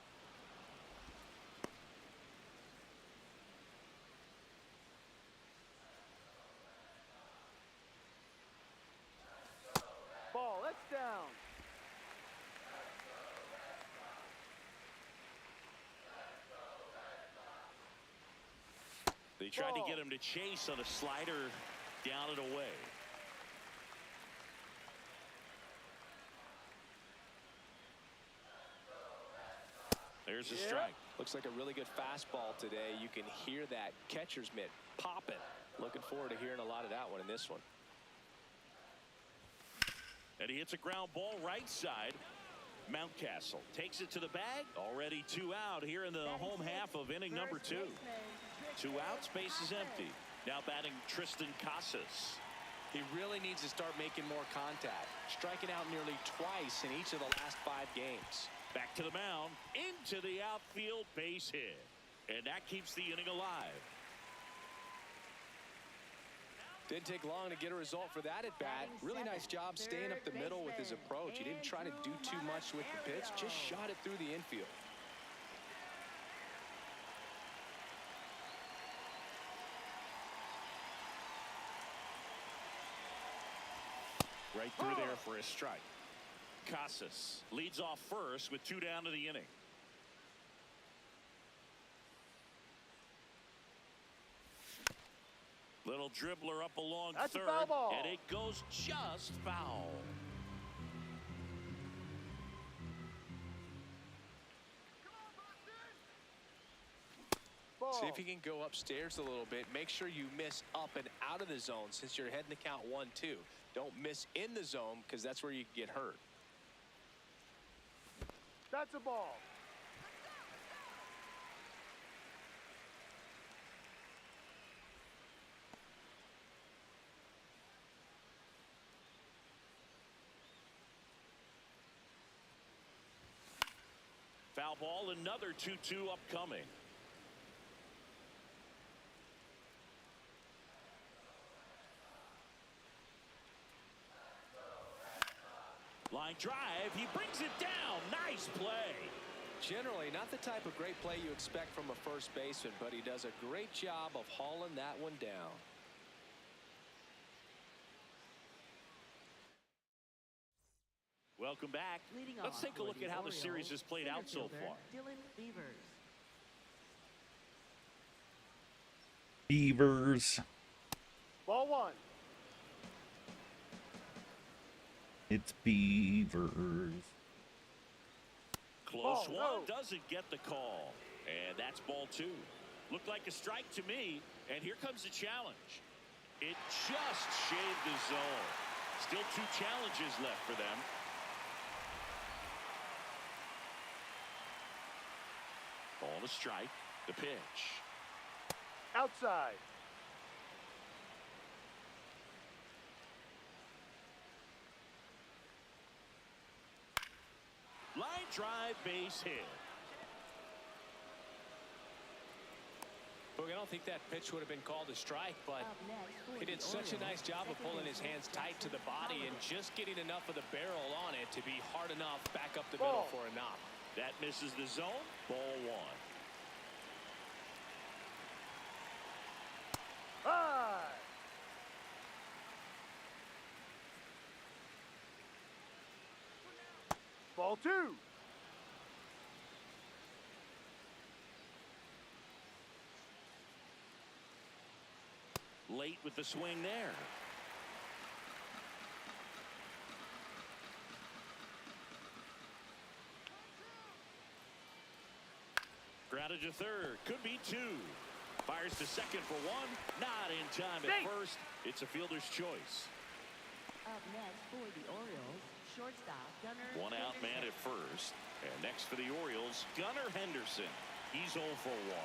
E: Ball, that's down.
B: They tried to
E: Ball.
B: get him to chase on a slider down and away. There's a
E: Yeah.
B: strike.
C: Looks like a really good fastball today. You can hear that catcher's mitt popping. Looking forward to hearing a lot of that one in this one.
B: And he hits a ground ball right side. Mountcastle takes it to the bag. Already 2 out here in the home half of inning number 2. 2 outs, base is empty. Now batting Tristan Casas.
C: He really needs to start making more contact. Striking out nearly twice in each of the last 5 games.
B: Back to the mound, into the outfield, base hit. And that keeps the inning alive.
C: Didn't take long to get a result for that at bat. Really nice job staying up the middle with his approach. He didn't try to do too much with the pitch, just shot it through the infield.
B: Right through there for a strike. Casas leads off first with 2 down to the inning. Little dribbler up along
E: That's a
B: third,
E: foul ball.
B: and it goes just foul.
E: Ball.
C: See if you can go upstairs a little bit. Make sure you miss up and out of the zone since you're heading the count 1-2. Don't miss in the zone because that's where you get hurt.
E: That's a ball.
B: Foul ball, another 2-2 upcoming. Line drive, he brings it down. Nice play.
C: Generally, not the type of great play you expect from a first baseman, but he does a great job of hauling that one down.
B: Welcome back.
D: Leading
B: Let's
D: off
B: take a
D: for
B: look at how the
D: Orioles,
B: series has played out so
D: center
B: far.
D: fielder Dylan Beavers.
A: Beavers.
E: Ball 1.
A: It's Beavers.
B: Close
E: Ball,
B: one,
E: no.
B: doesn't get the call. And that's ball 2. Looked like a strike to me, and here comes the challenge. It just shaved the zone. Still 2 challenges left for them. Ball to strike. The pitch.
E: Outside.
B: Line drive, base hit.
C: Look, I don't think that pitch would have been called a strike, but
D: Up next for
C: he
D: the
C: did such a nice
D: Orioles,
C: job of
D: second
C: pulling his
D: baseman
C: hands tight to the
D: Jackson
C: body and
D: Holliday.
C: just getting enough of the barrel on it to be hard enough back up the
E: Ball.
C: middle for a knock.
B: That misses the zone. Ball 1.
E: High. Ball 2.
B: Late with the swing there. Grounded to third. Could be 2. Fires to second for 1. Not in time at
E: Safe.
B: first. It's a fielder's choice.
D: Up next for the Orioles, shortstop Gunnar
B: One out man
D: Henderson.
B: at first. And next for the Orioles, Gunnar Henderson. He's 0 for 1.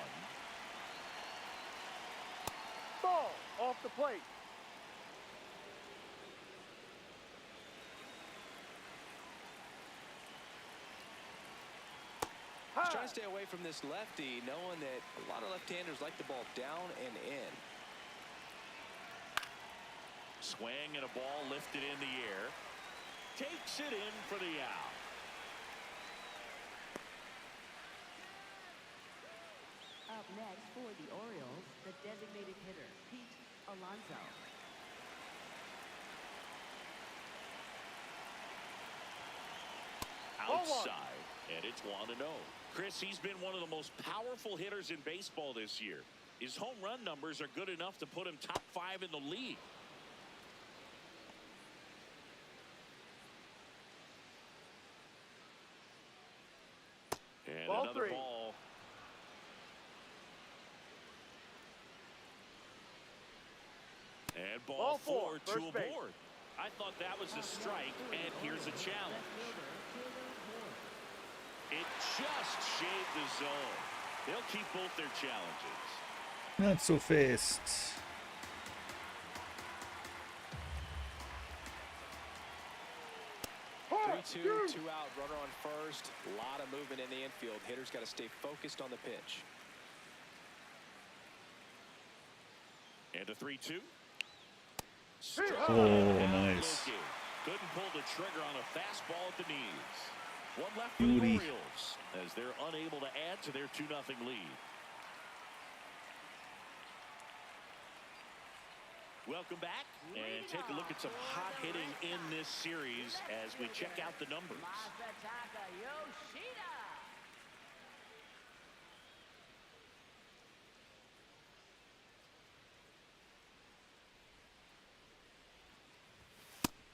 E: Ball off the plate.
C: He's
E: High.
C: trying to stay away from this lefty, knowing that a lot of left-handers like the ball down and in.
B: Swing and a ball lifted in the air. Takes it in for the out.
D: Up next for the Orioles, the designated hitter, Pete Alonso.
E: Ball 1.
B: Outside, and it's 1-0. Chris, he's been one of the most powerful hitters in baseball this year. His home run numbers are good enough to put him top 5 in the league. And
E: Ball
B: another
E: 3.
B: ball. And ball
E: Ball 4,
B: 4 to
E: first
B: a
E: base.
B: board. I thought that was a strike, and here's a challenge. It just shaved the zone. They'll keep both their challenges.
A: Not so fast.
E: Hard.
C: 3-2, 2 out, runner on first. A lot of movement in the infield. Hitters got to stay focused on the pitch.
B: And a 3-2.
A: Oh, nice.
B: Couldn't pull the trigger on a fastball at the knees. One left for
A: Beauty.
B: the Orioles as they're unable to add to their 2-0 lead. Welcome back and take a look at some hot hitting in this series as we check out the numbers.
D: Masataka Yoshida.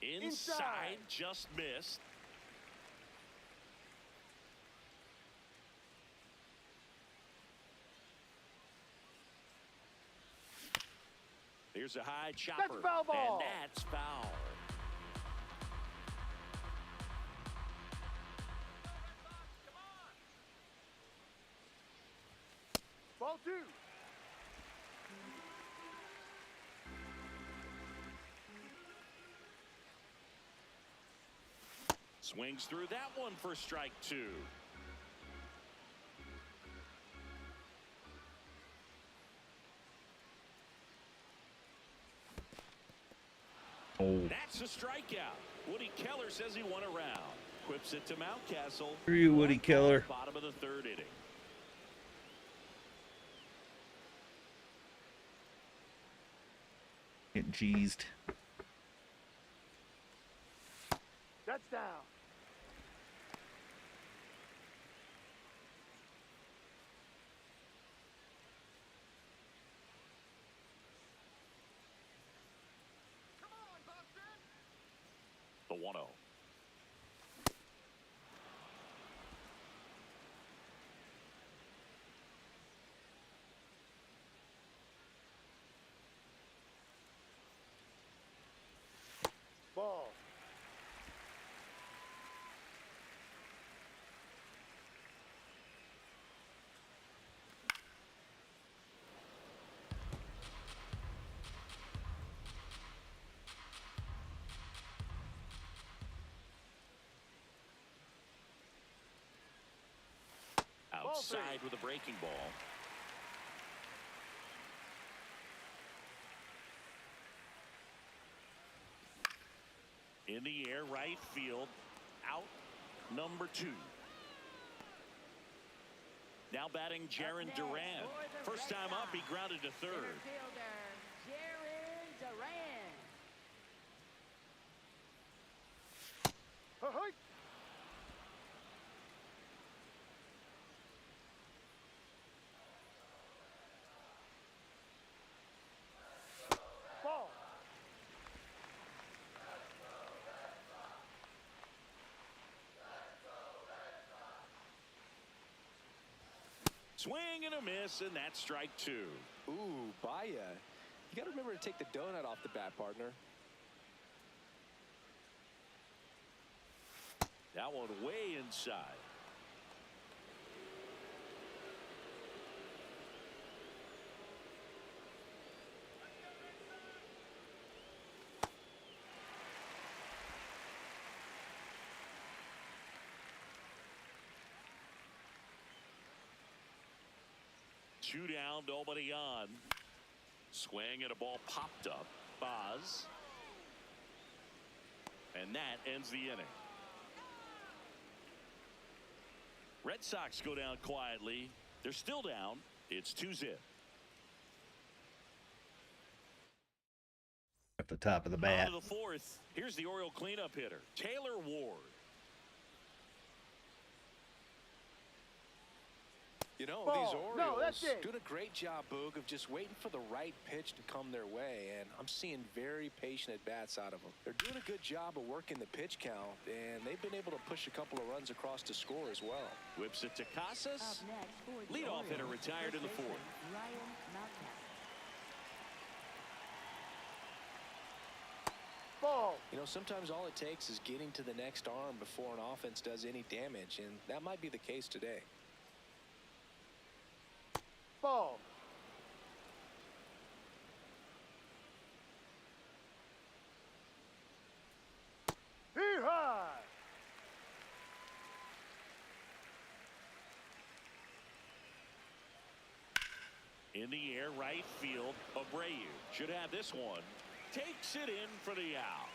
B: Inside, just missed. Here's a high chopper,
E: a foul ball.
B: and that's foul.
E: Ball 2.
B: Swings through that one for strike 2.
A: Oh,
B: That's a strikeout. Woody Keller says he won a round. Quips it to Mountcastle.
A: for you, Woody Keller.
B: Bottom of the 3rd inning.
A: Get jeezed.
E: That's down.
B: The 1-0.
E: Ball.
B: Outside with a breaking ball. In the air, right field. Out number 2. Now batting Jaron Duran. First time up, he grounded to third.
D: Center fielder, Jaron Duran.
E: Hey! Ball.
B: Swing and a miss, and that's strike 2.
C: Ooh, Baya. You got to remember to take the donut off the bat, partner.
B: That one way inside. Two down, nobody on. Swing and a ball popped up. Boz. And that ends the inning. Red Sox go down quietly. They're still down. It's 2-0.
A: At the top of the bat.
B: On to the 4th. Here's the Oriole cleanup hitter, Taylor Ward.
C: You know,
E: Ball.
C: these
E: No,
C: Orioles
E: that's it.
C: doing a great job, Boog, of just waiting for the right pitch to come their way, and I'm seeing very patient at-bats out of them. They're doing a good job of working the pitch count, and they've been able to push a couple of runs across to score as well.
B: Whips it to Casas.
D: Up next for the
B: Leadoff hitter
D: Orioles,
B: retired in the
D: first
B: 4th.
D: baseman, Ryan Mountcastle.
E: Ball.
C: You know, sometimes all it takes is getting to the next arm before an offense does any damage, and that might be the case today.
E: Ball. Here high.
B: In the air, right field. Abreu should have this one. Takes it in for the out.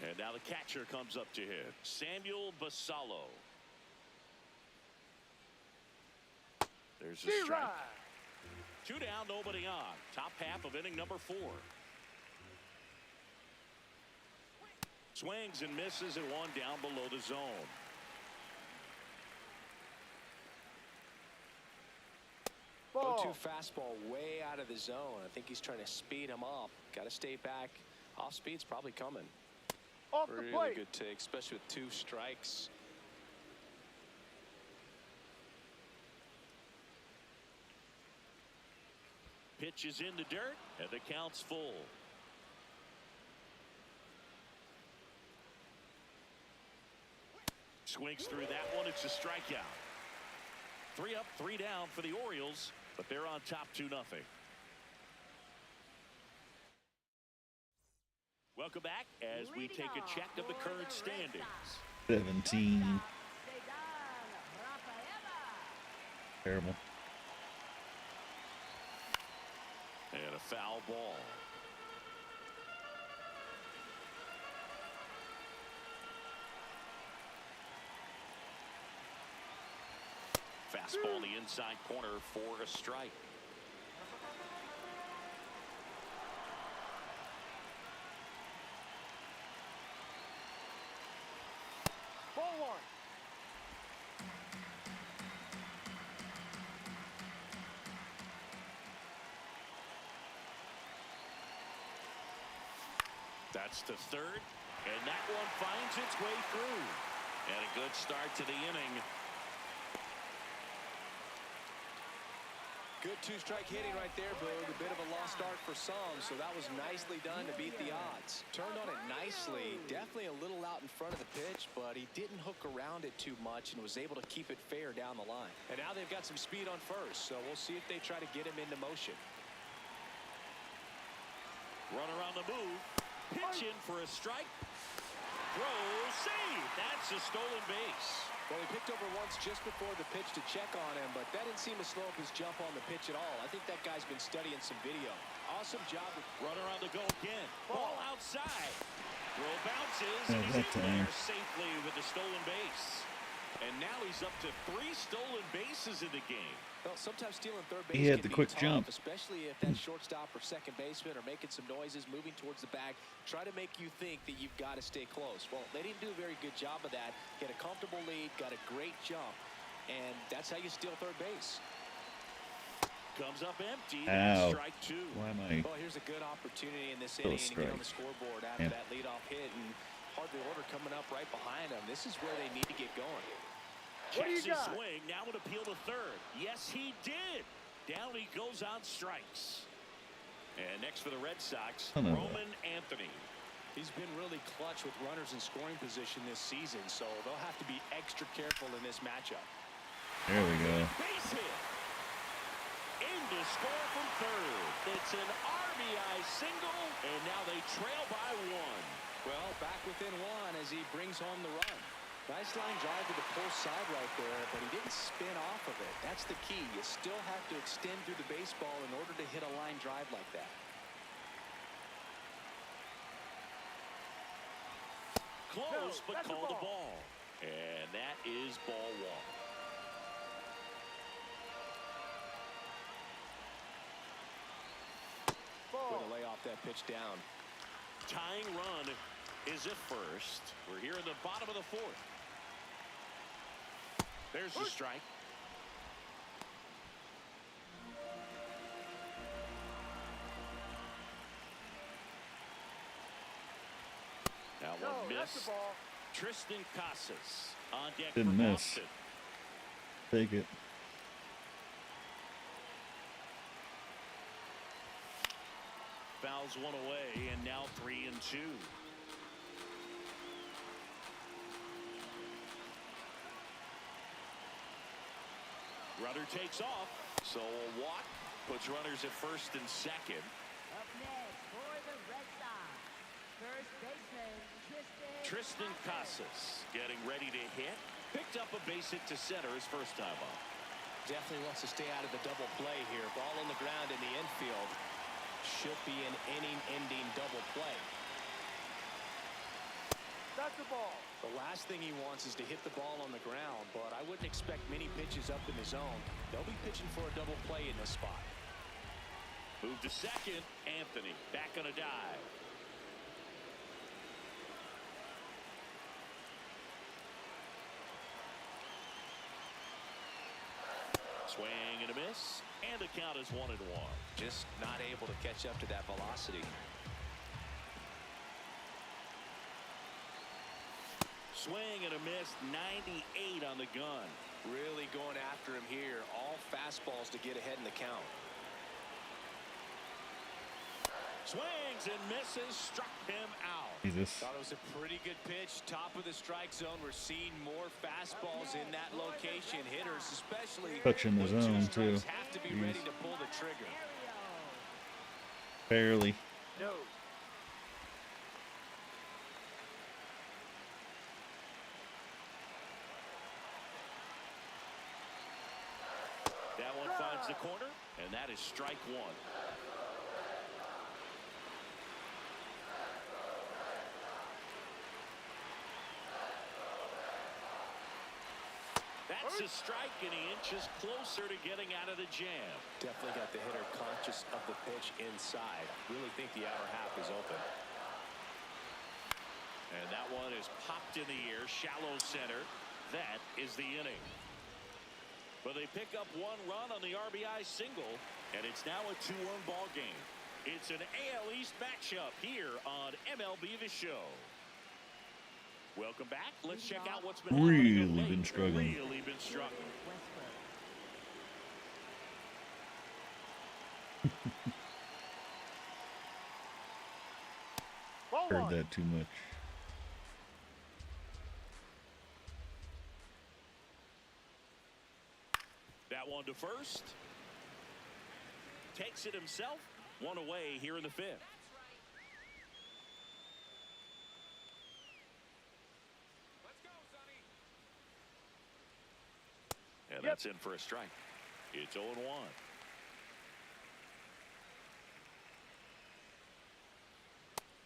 B: And now the catcher comes up to hit. Samuel Basallo. There's a
E: Here
B: strike.
E: high.
B: 2 down, nobody on. Top half of inning number 4. Swings and misses and one down below the zone.
E: Ball.
C: 0-2 fastball way out of the zone. I think he's trying to speed him up. Got to stay back. Off speed's probably coming.
E: Off the
C: Really
E: plate.
C: good take, especially with 2 strikes.
B: Pitch is in the dirt, and the count's full. Swings through that one. It's a strikeout. 3 up, 3 down for the Orioles, but they're on top 2-0. Welcome back as we
D: Leading
B: take a
D: off
B: check of the
D: for
B: current
D: Red
B: standings.
D: Sox.
A: 17.
D: Shortstop, Cesar Rafaela.
A: Terrible.
B: And a foul ball. Fastball in the inside corner for a strike.
E: Ball 1.
B: That's the 3rd, and that one finds its way through. And a good start to the inning.
C: Good 2-strike hitting right there, Boog. A bit of a lost start for some, so that was nicely done to beat the odds. Turned on it nicely. Definitely a little out in front of the pitch, but he didn't hook around it too much and was able to keep it fair down the line. And now they've got some speed on first, so we'll see if they try to get him into motion.
B: Runner on the move. Pitch in for a strike. Throw, save. That's a stolen base.
C: Well, he picked over once just before the pitch to check on him, but that didn't seem to slow up his jump on the pitch at all. I think that guy's been studying some video. Awesome job.
B: Runner on the go again. Ball outside. Throw bounces,
A: Yeah,
B: and he's
A: that
B: in
A: time.
B: there safely with the stolen base. And now he's up to 3 stolen bases in the game.
C: Well, sometimes stealing third base
A: He had
C: can
A: the
C: be
A: quick
C: tough,
A: jump.
C: especially if that shortstop or second baseman are making some noises, moving towards the bag, try to make you think that you've got to stay close. Well, they didn't do a very good job of that. Get a comfortable lead, got a great jump, and that's how you steal third base.
B: Comes up empty.
A: Ow.
B: That's strike 2.
A: Why am I?
C: Well, here's a good opportunity in this
A: Still a
C: inning to get on the
A: strike.
C: scoreboard after
A: Yeah.
C: that leadoff hit, and hardly order coming up right behind them. This is where they need to get going.
E: What do you
B: Checks his
E: got?
B: swing. Now an appeal to third. Yes, he did. Down he goes on strikes. And next for the Red Sox,
A: Oh, no.
B: Roman Anthony.
C: He's been really clutch with runners in scoring position this season, so they'll have to be extra careful in this matchup.
A: There we go.
B: Base hit. In to score from third. It's an RBI single, and now they trail by 1.
C: Well, back within 1 as he brings home the run. Nice line drive to the pull side right there, but he didn't spin off of it. That's the key. You still have to extend through the baseball in order to hit a line drive like that.
B: Close,
E: No,
B: but
E: that's a
B: called a
E: ball.
B: ball. And that is ball 1.
C: Way
E: Ball.
C: to lay off that pitch down.
B: Tying run is at first. We're here in the bottom of the 4th. There's the strike. Now
E: No,
B: one
E: that's
B: miss.
E: the ball.
B: Tristan Casas on deck
A: Didn't
B: for
A: miss.
B: Boston.
A: Take it.
B: Fouls one away, and now 3-2. Runner takes off, so a walk puts runners at first and second.
D: Up next for the Red Sox, first baseman
B: Tristan Casas getting ready to hit. Picked up a base hit to center his first time up.
C: Definitely wants to stay out of the double play here. Ball on the ground in the infield. Should be an inning-ending double play.
E: That's the ball.
C: The last thing he wants is to hit the ball on the ground, but I wouldn't expect many pitches up in the zone. They'll be pitching for a double play in this spot.
B: Move to second. Anthony back on a dive. Swing and a miss, and the count is 1-1.
C: Just not able to catch up to that velocity.
B: Swing and a miss, 98 on the gun.
C: Really going after him here. All fastballs to get ahead in the count.
B: Swings and misses, struck him out.
A: Jesus.
C: Thought it was a pretty good pitch. Top of the strike zone. We're seeing more fastballs in that location. Hitters, especially
A: Touching the
C: with 2
A: zone,
C: strikes,
A: too.
C: have to be
A: Jeez.
C: ready to pull the trigger.
A: Barely.
E: No.
B: That one finds the corner, and that is strike 1. That's a strike, and he inches closer to getting out of the jam.
C: Definitely got the hitter conscious of the pitch inside. Really think the outer half is open.
B: And that one is popped in the air, shallow center. That is the inning. But they pick up 1 run on the RBI single, and it's now a 2-1 ball game. It's an AL East matchup here on MLB The Show. Welcome back. Let's check out what's been happening of
A: Really
B: late.
A: been struggling.
B: Really been struggling.
E: Ball
A: Heard
E: 1.
A: that too much.
B: That one to first. Takes it himself. 1 away here in the 5th. And that's in for a strike. It's 0-1.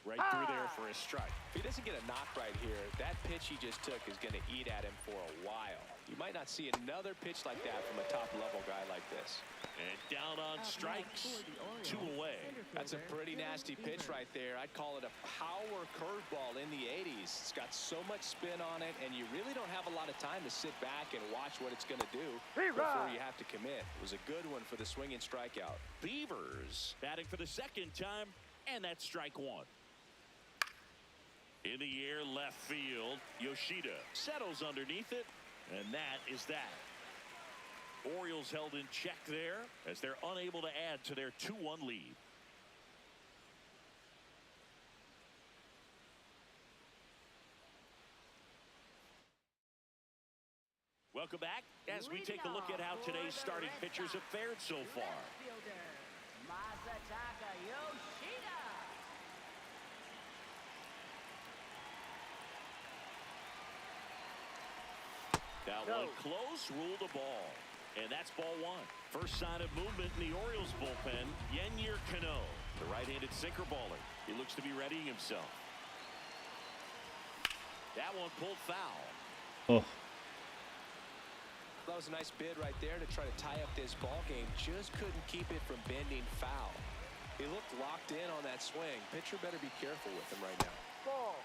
B: Right through there for a strike.
C: If he doesn't get a knock right here, that pitch he just took is going to eat at him for a while. You might not see another pitch like that from a top-level guy like this.
B: And down on strikes, 2 away.
C: That's a pretty nasty pitch right there. I'd call it a power curveball in the 80s. It's got so much spin on it, and you really don't have a lot of time to sit back and watch what it's going to do before you have to commit. It was a good one for the swinging strikeout.
B: Beavers batting for the second time, and that's strike 1. In the air, left field, Yoshida settles underneath it, and that is that. Orioles held in check there as they're unable to add to their 2-1 lead. Welcome back as we take a look at how today's starting pitchers have fared so far. That one close, ruled a ball. And that's ball 1. First sign of movement in the Orioles bullpen, Yennier Cano, the right-handed sinker baller. He looks to be readying himself. That one pulled foul.
A: Oh.
C: That was a nice bid right there to try to tie up this ball game. Just couldn't keep it from bending foul. He looked locked in on that swing. Pitcher better be careful with him right now.
E: Ball.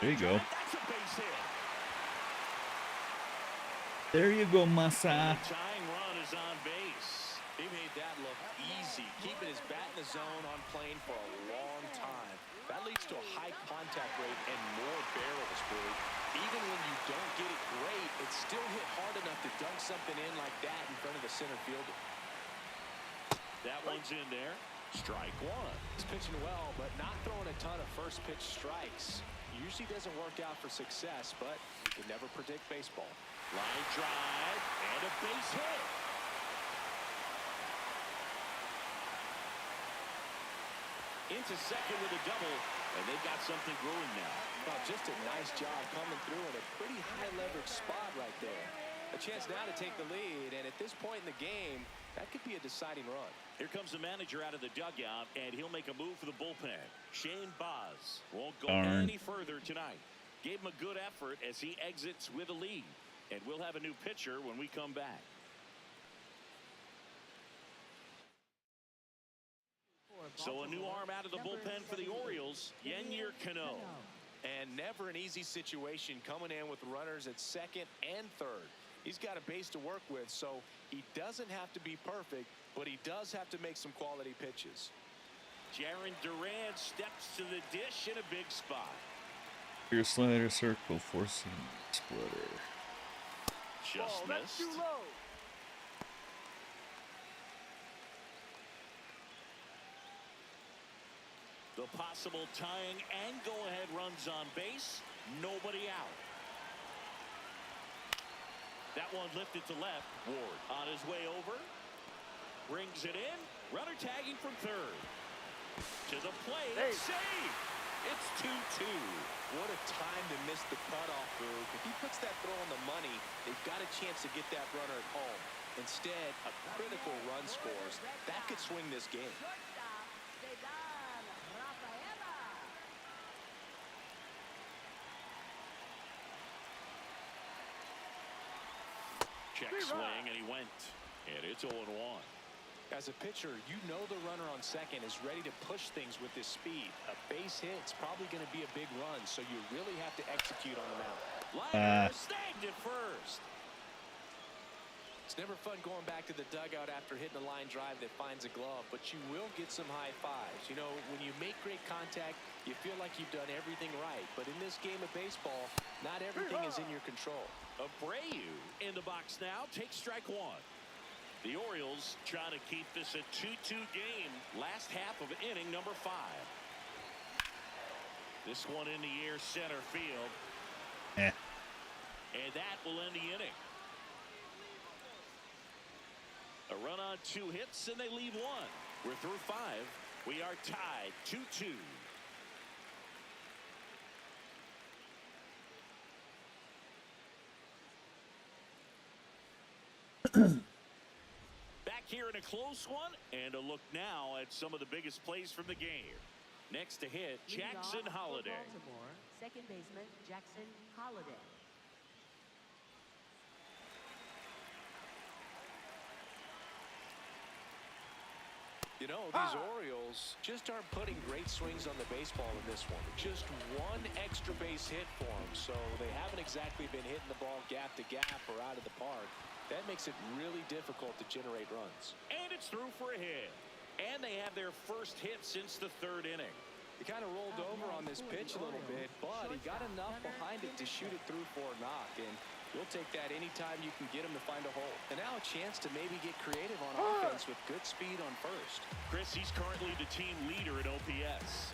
A: There you go.
B: That's a base hit.
A: There you go, Masa.
B: The tying run is on base.
C: He made that look easy, keeping his bat in the zone on plane for a long time. That leads to a high contact rate and more barrels, Billy. Even when you don't get it great, it still hit hard enough to dunk something in like that in front of the center fielder.
B: That one's in there. Strike 1.
C: He's pitching well, but not throwing a ton of first pitch strikes. Usually doesn't work out for success, but you can never predict baseball.
B: Line drive and a base hit. Into second with a double, and they've got something brewing now.
C: Well, just a nice job coming through in a pretty high leverage spot right there. A chance now to take the lead, and at this point in the game, that could be a deciding run.
B: Here comes the manager out of the dugout, and he'll make a move for the bullpen. Shane Baz won't go any further tonight. Gave him a good effort as he exits with a lead. And we'll have a new pitcher when we come back. So a new arm out of the bullpen for the Orioles, Yennier Cano.
C: And never an easy situation coming in with runners at second and third. He's got a base to work with, so he doesn't have to be perfect, but he does have to make some quality pitches.
B: Jaron Duran steps to the dish in a big spot.
A: Your slider circle forcing splitter.
B: Just
E: That's
B: missed.
E: too low.
B: The possible tying and go-ahead runs on base. Nobody out. That one lifted to left. Ward on his way over. Brings it in. Runner tagging from third. To the plate.
E: Hey.
B: Save. It's 2-2.
C: What a time to miss the cutoff, Boog. If he puts that throw on the money, they've got a chance to get that runner at home. Instead, a critical run scores. That could swing this game.
B: Check swing, and he went. And it's 0-1.
C: As a pitcher, you know the runner on second is ready to push things with his speed. A base hit is probably going to be a big run, so you really have to execute on him out.
B: Liner snagged it first.
C: It's never fun going back to the dugout after hitting a line drive that finds a glove, but you will get some high fives. You know, when you make great contact, you feel like you've done everything right. But in this game of baseball, not everything is in your control.
B: Abreu in the box now. Takes strike 1. The Orioles trying to keep this a 2-2 game. Last half of inning number 5. This one in the air center field. And that will end the inning. A run on 2 hits, and they leave 1. We're through 5. We are tied 2-2. Back here in a close one, and a look now at some of the biggest plays from the game. Next to hit,
D: Leading
B: Jackson
D: off for
B: Holiday.
D: Baltimore, second baseman Jackson Holiday.
C: You know, these Orioles just aren't putting great swings on the baseball in this one. Just one extra base hit for them, so they haven't exactly been hitting the ball gap to gap or out of the park. That makes it really difficult to generate runs.
B: And it's through for a hit. And they have their first hit since the third inning.
C: He kind of rolled over on this pitch a little bit, but he got enough behind it to shoot it through for a knock. And you'll take that anytime you can get him to find a hole. And now a chance to maybe get creative on offense with good speed on first.
B: Chris, he's currently the team leader in OPS.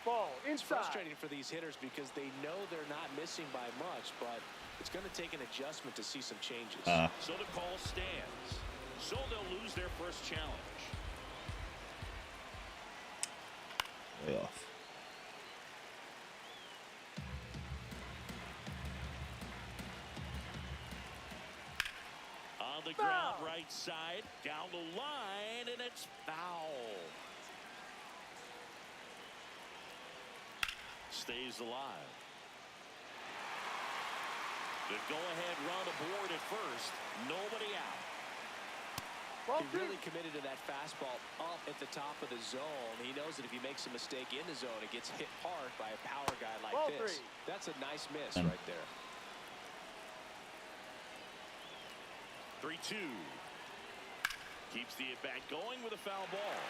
E: Ball
C: It's
E: inside.
C: frustrating for these hitters because they know they're not missing by much, but it's going to take an adjustment to see some changes.
B: So the call stands. So they'll lose their first challenge.
A: Way off.
B: On the ground, right side, down the line, and it's foul. Stays alive. The go-ahead run aboard at first. Nobody out.
E: Ball
C: He
E: two.
C: really committed to that fastball up at the top of the zone. He knows that if he makes a mistake in the zone, it gets hit hard by a power guy like
E: Ball
C: this.
E: three.
C: That's a nice miss right there.
B: 3-2. Keeps the at-bat going with a foul ball.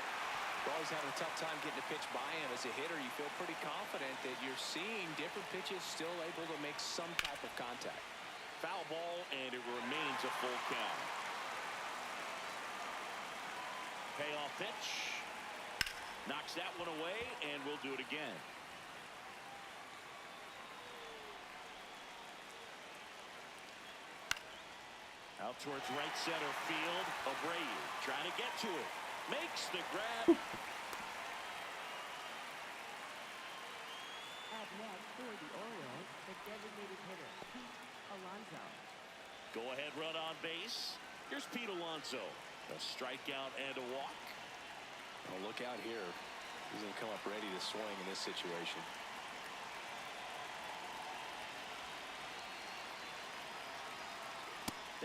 C: Well, he's having a tough time getting a pitch by him. As a hitter, you feel pretty confident that you're seeing different pitches still able to make some type of contact.
B: Foul ball, and it remains a full count. Payoff pitch. Knocks that one away, and we'll do it again. Out towards right center field. Abreu trying to get to it. Makes the grab.
D: At bat for the Orioles, the designated hitter, Pete Alonso.
B: Go-ahead run on base. Here's Pete Alonso. A strikeout and a walk.
C: Oh, look out here. He's going to come up ready to swing in this situation.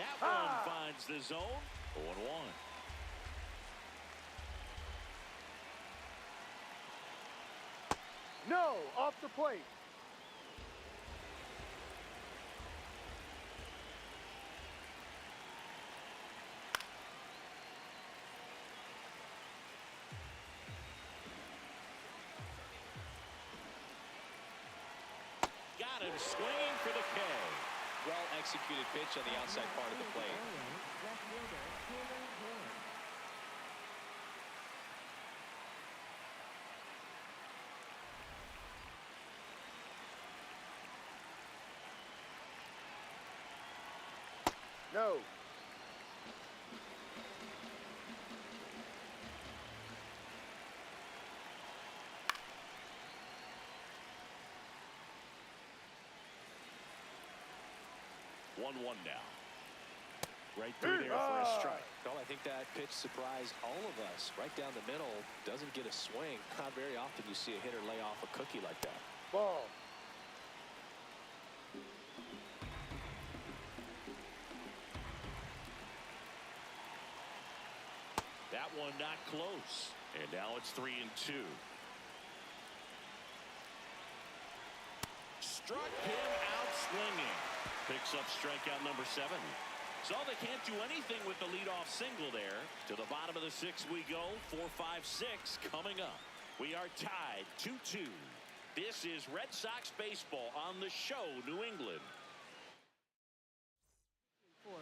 B: That one finds the zone. 0-1.
E: No, off the plate.
B: Got him swinging for the K.
C: Well executed pitch on the outside part of the plate.
D: Orioles, left fielder Taylor Ward.
E: No.
B: One now. Right through there for a strike.
C: Well, I think that pitch surprised all of us. Right down the middle, doesn't get a swing. Not very often you see a hitter lay off a cookie like that.
E: Ball.
B: That one not close. And now it's 3-2. Struck him out swinging. Picks up strikeout number 7. So they can't do anything with the leadoff single there. To the bottom of the 6th we go. 4-5-6 coming up. We are tied 2-2. This is Red Sox baseball on the show, New England.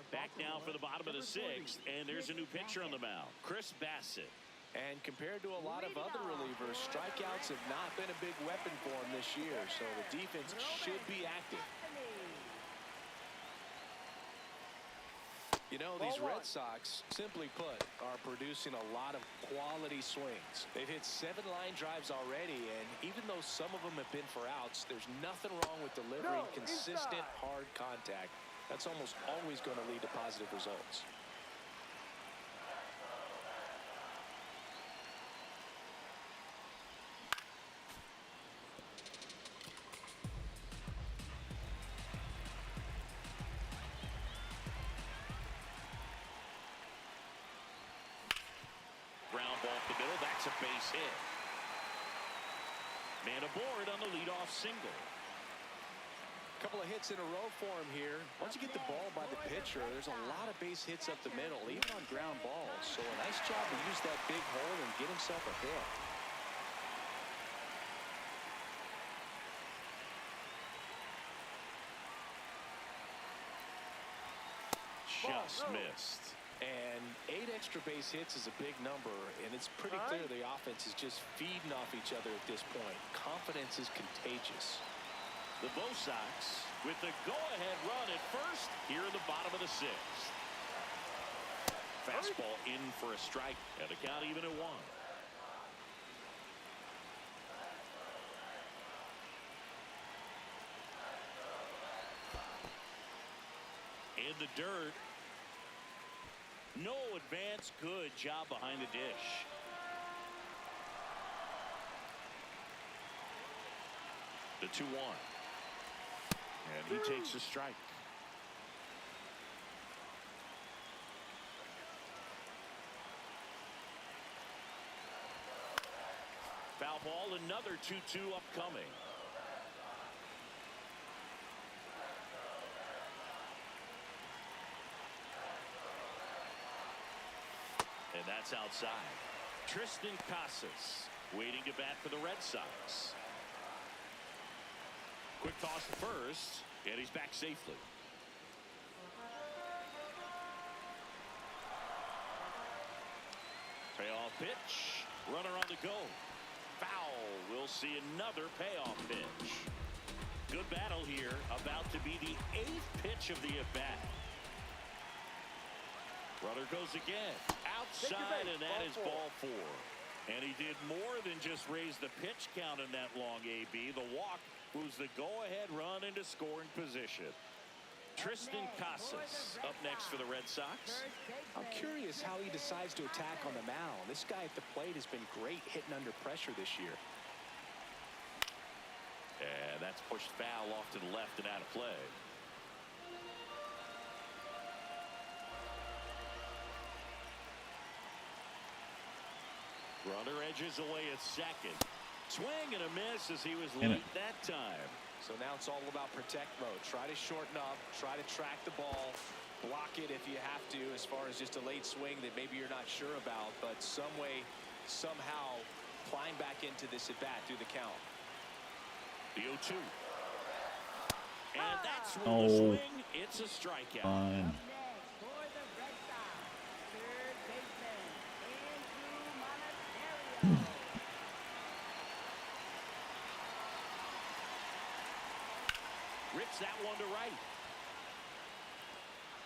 B: Back now for the bottom of the 6th, and there's a new pitcher on the mound, Chris Bassett.
C: And compared to a lot of other relievers, strikeouts have not been a big weapon for him this year. So the defense should be active. You know,
E: Ball
C: these
E: one.
C: Red Sox, simply put, are producing a lot of quality swings. They've hit 7 line drives already, and even though some of them have been for outs, there's nothing wrong with delivering
E: No,
C: consistent,
E: inside.
C: hard contact. That's almost always going to lead to positive results.
B: Ground ball up the middle. That's a base hit. Man aboard on the leadoff single.
C: Couple of hits in a row for him here. Once you get the ball by the pitcher, there's a lot of base hits up the middle, even on ground balls. So a nice job to use that big hole and get himself a hit.
B: Just missed.
C: And 8 extra base hits is a big number, and it's pretty clear the offense is just feeding off each other at this point. Confidence is contagious.
B: The Bo Sox with the go-ahead run at first here in the bottom of the 6th. Fastball in for a strike, and the count even at 1. In the dirt. No advance. Good job behind the dish. The 2-1. And he takes a strike. Foul ball, another 2-2 upcoming. And that's outside. Tristan Casas waiting to bat for the Red Sox. Quick toss to first, and he's back safely. Payoff pitch. Runner on the go. Foul. We'll see another payoff pitch. Good battle here. About to be the 8th pitch of the at-bat. Runner goes again. Outside, and that is ball 4. And he did more than just raise the pitch count in that long AB. The walk moves the go-ahead run into scoring position. Tristan Casas up next for the Red Sox.
C: I'm curious how he decides to attack on the mound. This guy at the plate has been great hitting under pressure this year.
B: And that's pushed foul off to the left and out of play. Runner edges away at second. Swing and a miss as he was late that time.
C: So now it's all about protect mode. Try to shorten up, try to track the ball, block it if you have to, as far as just a late swing that maybe you're not sure about, but some way, somehow climb back into this at bat through the count.
B: The 0-2. And that's with the swing. It's a strikeout.
A: Fine.
D: Up next for the Red Sox, third baseman, Andrew Monasterio.
B: Rips that one to right.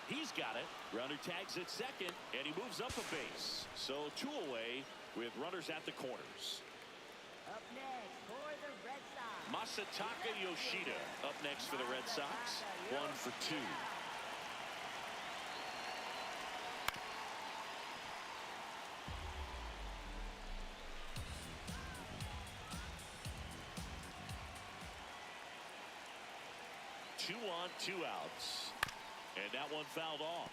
B: He's got it. Runner tags at second, and he moves up a base. So 2 away with runners at the corners.
D: Up next for the Red Sox,
B: Masataka Yoshida up next for the Red Sox. 1 for 2. Two on, 2 outs. And that one fouled off.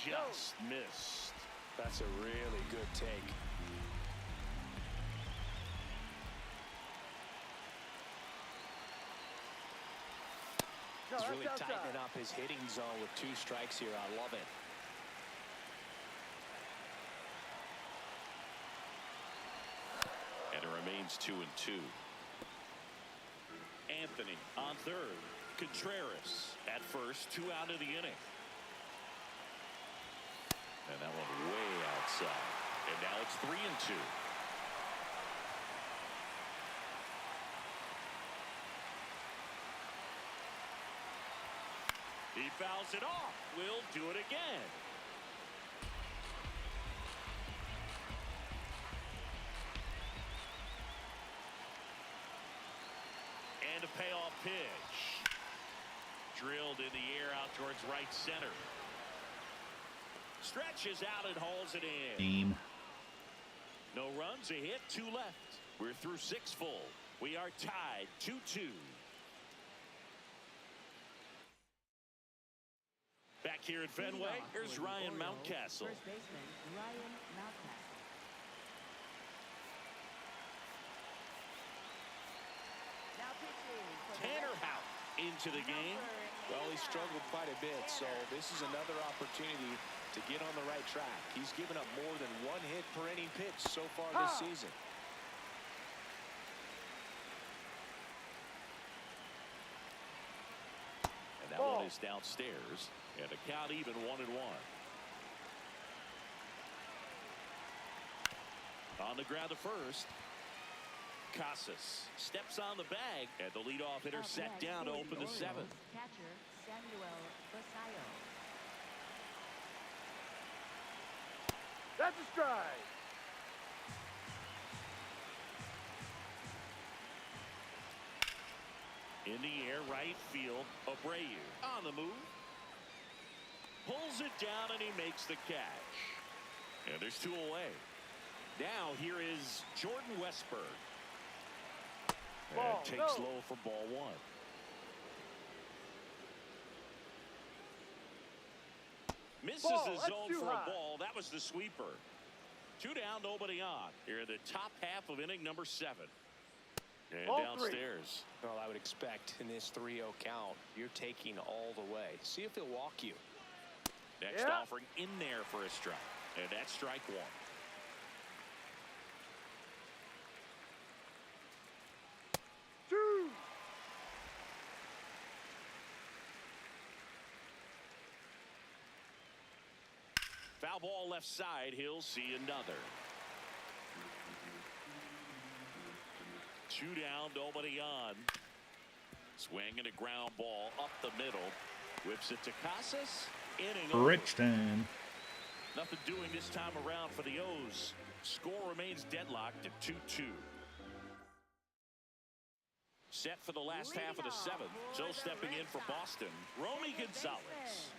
B: Just missed.
C: That's a really good take. He's really tightening up his hitting zone with 2 strikes here. I love it.
B: And it remains 2-2. Anthony on third. Contreras at first. 2 out of the inning. And that one way outside. And now it's 3-2. He fouls it off. We'll do it again. And a payoff pitch. Drilled in the air out towards right center. Stretches out and hauls it in.
A: Team.
B: No runs, a hit, 2 left. We're through 6 full. We are tied 2-2. Back here at Fenway, here's Ryan Mountcastle.
D: First baseman Ryan Mountcastle. Now pitching for the
B: Tanner
D: Red
B: Houck into the game.
C: Well, he struggled quite a bit, so this is another opportunity to get on the right track. He's given up more than 1 hit per inning pitch so far this season.
B: And that one is downstairs. And the count even 1-1. On the ground to first. Casas steps on the bag, and the leadoff hitter set down to open the 7th.
D: Catcher Samuel Basayo.
E: That's a strike.
B: In the air, right field, Abreu on the move. Pulls it down, and he makes the catch. And there's 2 away. Now here is Jordan Westburg. And takes low for ball 1. Misses the zone for a ball. That was the sweeper. 2 down, nobody on. Here in the top half of inning number 7. And downstairs.
C: Well, I would expect in this 3-0 count, you're taking all the way. See if he'll walk you.
B: Next offering in there for a strike. And that's strike 1. Foul ball left side. He'll see another. 2 down, nobody on. Swinging a ground ball up the middle. Whips it to Casas. Inning over.
A: Rich time.
B: Nothing doing this time around for the O's. Score remains deadlocked at 2-2. Set for the last half of the 7th. So stepping in for Boston, Romy Gonzalez.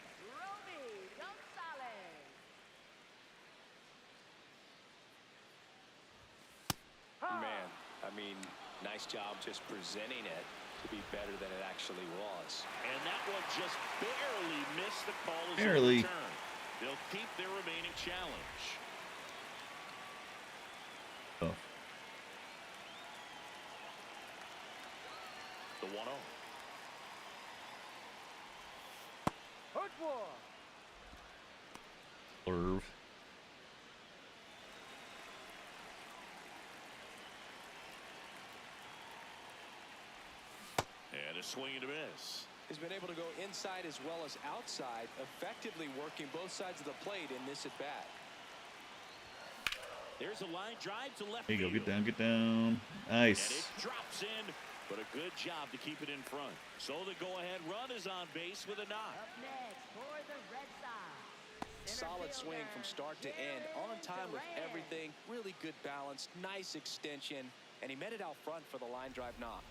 C: Man, I mean, nice job just presenting it to be better than it actually was.
B: And that one just barely missed the call as
A: Barely.
B: a return. They'll keep their remaining challenge.
A: Oh.
B: The 1-0.
E: Hook one.
A: Serve.
B: And a swing and a miss.
C: He's been able to go inside as well as outside, effectively working both sides of the plate in this at bat.
B: There's a line drive to left
A: There you go.
B: field.
A: Get down. Get down. Nice.
B: And it drops in, but a good job to keep it in front. So the go-ahead run is on base with a knock.
D: Up next for the Red Sox.
C: Solid swing from start to end, on time with everything, really good balance, nice extension, and he met it out front for the line drive knock.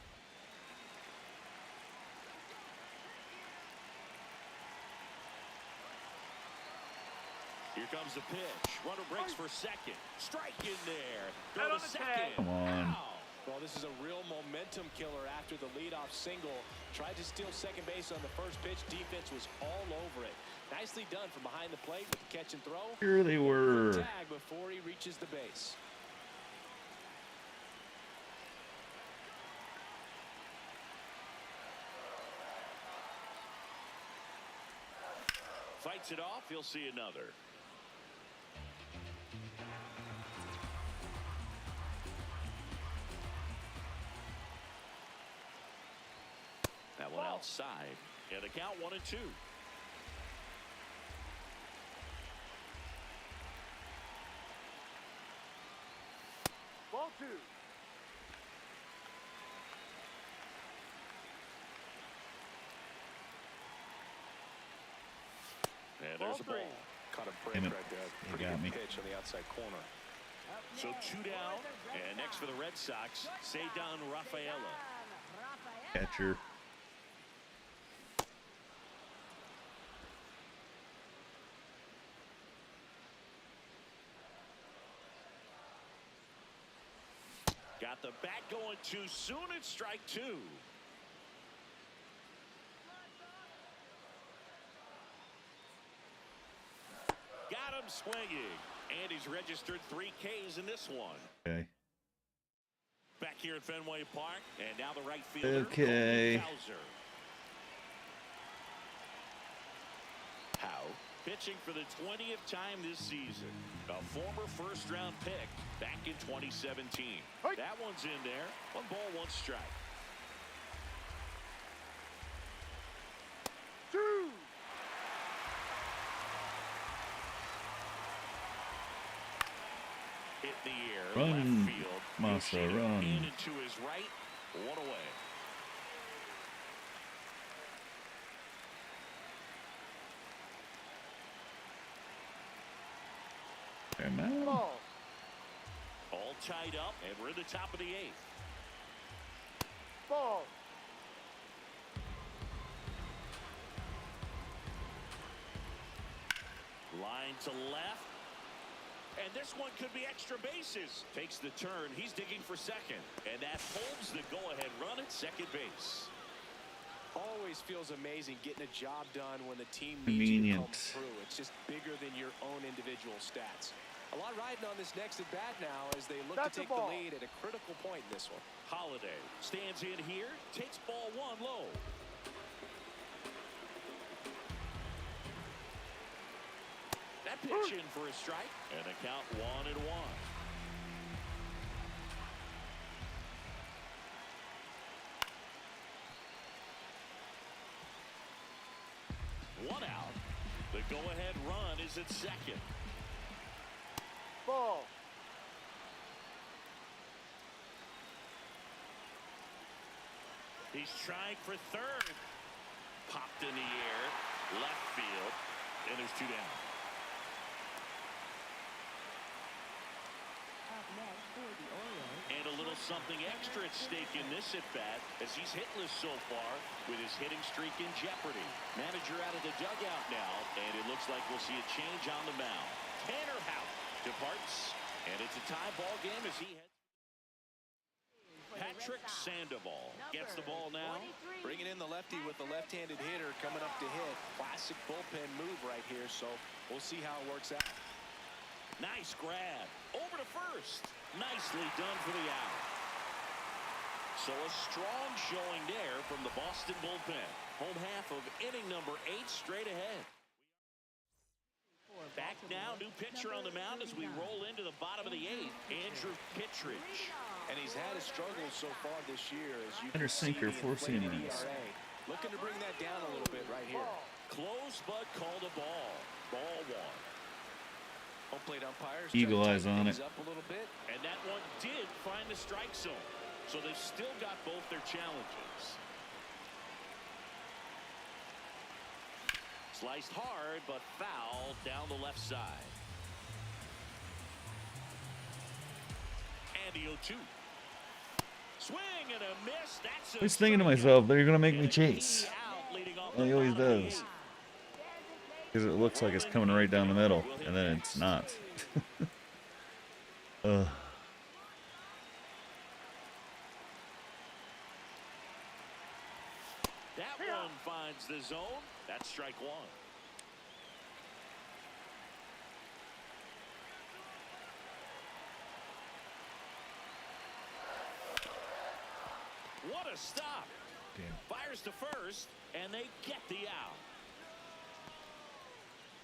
B: Here comes the pitch. Runner breaks for second. Strike in there. Throw to second.
A: Come on.
B: Ow.
C: Well, this is a real momentum killer after the leadoff single. Tried to steal second base on the first pitch. Defense was all over it. Nicely done from behind the plate with the catch and throw.
A: Here they were.
C: Tag before he reaches the base.
B: Fights it off. He'll see another. That one outside. And the count 1-2.
E: Ball 2.
B: there's a ball.
C: Caught a break
A: Damn it.
C: right there.
A: You
C: Pretty
A: got
C: good
A: me.
C: pitch on the outside corner.
D: Up
B: So
D: next
B: 2
D: for
B: down,
D: the Red
B: and next for the Red Sox, Cedon Rafaela.
D: Rafaela.
A: Catcher.
B: Got the bat going too soon. It's strike 2. Got him swinging. And he's registered 3 Ks in this one.
A: Okay.
B: Back here at Fenway Park, and now the right fielder,
A: Okay.
B: Colton Cowser. Howe pitching for the 20th time this season. A former first-round pick back in 2017.
E: Hey.
B: That one's in there. 1 ball, 1 strike.
E: 2.
B: Hit in the air,
A: Run,
B: left field.
A: Massa,
B: Yoshida
A: run.
B: in and to his right, 1 away.
A: Fair man.
E: Ball.
B: All tied up, and we're in the top of the 8th.
E: Ball.
B: Line to left. And this one could be extra bases. Takes the turn. He's digging for second. And that holds the go-ahead run at second base.
C: Always feels amazing getting a job done when the team needs you to come
A: Convenient.
C: through. It's just bigger than your own individual stats. A lot riding on this next at bat now as they look
E: That's
C: to
E: a
C: take the
E: ball.
C: lead at a critical point in this one.
B: Holiday stands in here. Takes ball 1 low. That pitch in for a strike. And a count 1-1. One out. The go-ahead run is at second.
E: Ball.
B: He's trying for third. Popped in the air. Left field. And there's 2 down.
D: Up next for the Orioles.
B: And a little something extra at stake in this at-bat as he's hitless so far with his hitting streak in jeopardy. Manager out of the dugout now, and it looks like we'll see a change on the mound. Tanner Howe departs, and it's a tie ball game as he heads.
D: For the Red
B: Patrick
D: Sox,
B: Sandoval gets the ball now.
D: 23,
C: Bringing in the lefty with the left-handed hitter coming up to hit. Classic bullpen move right here, so we'll see how it works out.
B: Nice grab. Over to first. Nicely done for the out. So a strong showing there from the Boston bullpen. Home half of inning number 8 straight ahead.
D: for
B: Back now,
D: Baltimore,
B: new pitcher on the mound as we
D: 39.
B: roll into the bottom of the 8th. Andrew Kittredge.
C: And he's had his struggles so far this year, as you
A: Under
C: can see
A: sinker,
C: the
A: 4
C: inflated
A: innings.
C: ERA. Looking to bring that down a little bit right here.
E: Ball.
B: Close but called a ball. Ball 1.
C: Home plate umpires
A: Eagle
C: try to
A: eyes
C: tighten
A: on
C: things
A: it.
C: up a little bit.
B: And that one did find the strike zone. So they've still got both their challenges. Sliced hard, but foul down the left side. And the 0-2. Swing and a miss. That's a
A: I was thinking to
B: strikeout.
A: myself, they're going to make me
B: And a
A: chase.
B: key out leading off
A: Well, he
B: the
A: always
B: bottom of the
A: does.
B: 8th.
A: Because it looks like it's coming right down the middle, and then it's not. Ugh.
B: That one finds the zone. That's strike 1. What a stop.
A: Damn.
B: Fires to first, and they get the out.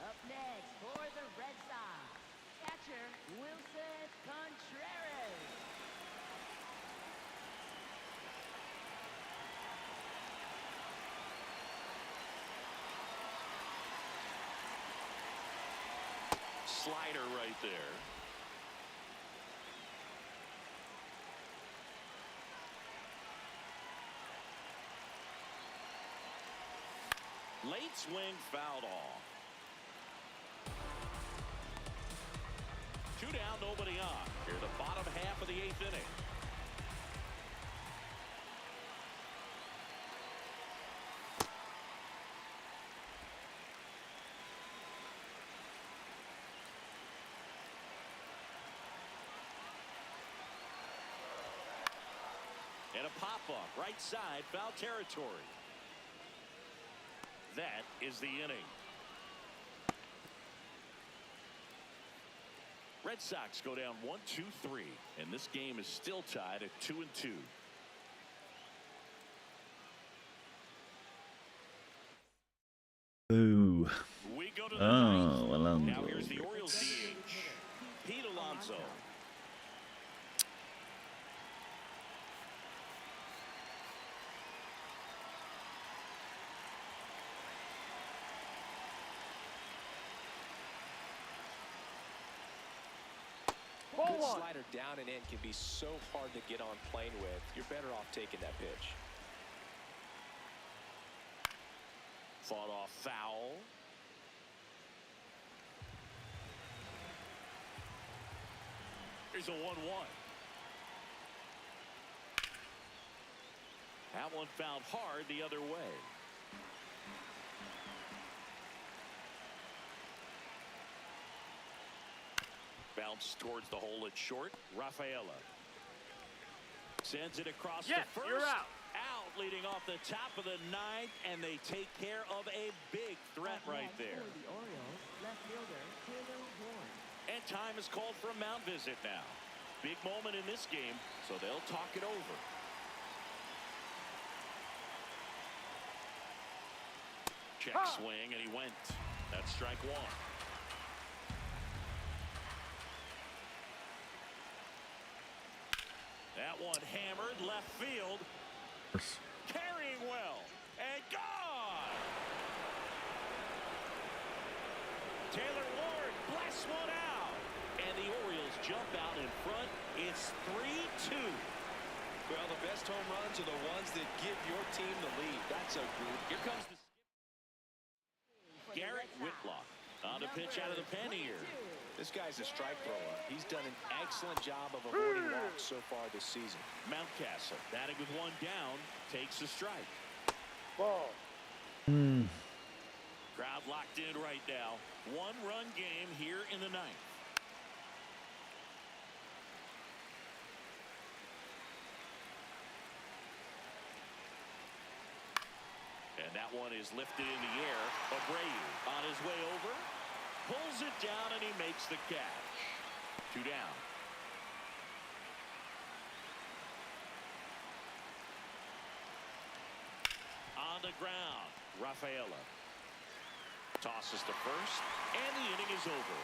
D: Up next for the Red Sox, catcher Wilson Contreras.
B: Slider right there. Late swing fouled off. Two down, nobody on. Here the bottom half of the 8th inning. And a pop-up right side, foul territory. That is the inning. Red Sox go down 1-2-3, and this game is still tied at 2-2.
A: Ooh.
B: We go to the ninth.
A: Alonso.
B: Now here's the Orioles DH, Pete Alonso.
C: Good
E: Ball 1.
C: slider down and in can be so hard to get on plane with. You're better off taking that pitch.
B: Fought off foul. Here's a 1-1. That one found hard the other way. Bounce towards the hole at short. Rafaela sends it across
E: Yes,
B: the 1st.
E: you're out.
B: Out, leading off the top of the 9th, and they take care of a big threat right there.
D: For the Orioles, left fielder Taylor Warren.
B: And time is called for a mound visit now. Big moment in this game, so they'll talk it over. Check swing, and he went. That's strike 1. That one hammered left field. Carrying well. And gone. Taylor Ward blasts one out. And the Orioles jump out in front. It's 3-2.
C: Well, the best home runs are the ones that give your team the lead. That's a group.
B: Here comes the Garrett Whitlock on the pitch out of the pen here.
C: This guy's a strike thrower. He's done an excellent job of avoiding walks so far this season.
B: Mountcastle batting with one down, takes the strike.
E: Ball.
B: Crowd locked in right now. 1-run game here in the 9th. And that one is lifted in the air. Abreu on his way over. Pulls it down and he makes the catch. 2 down. On the ground, Rafaela tosses to first, and the inning is over.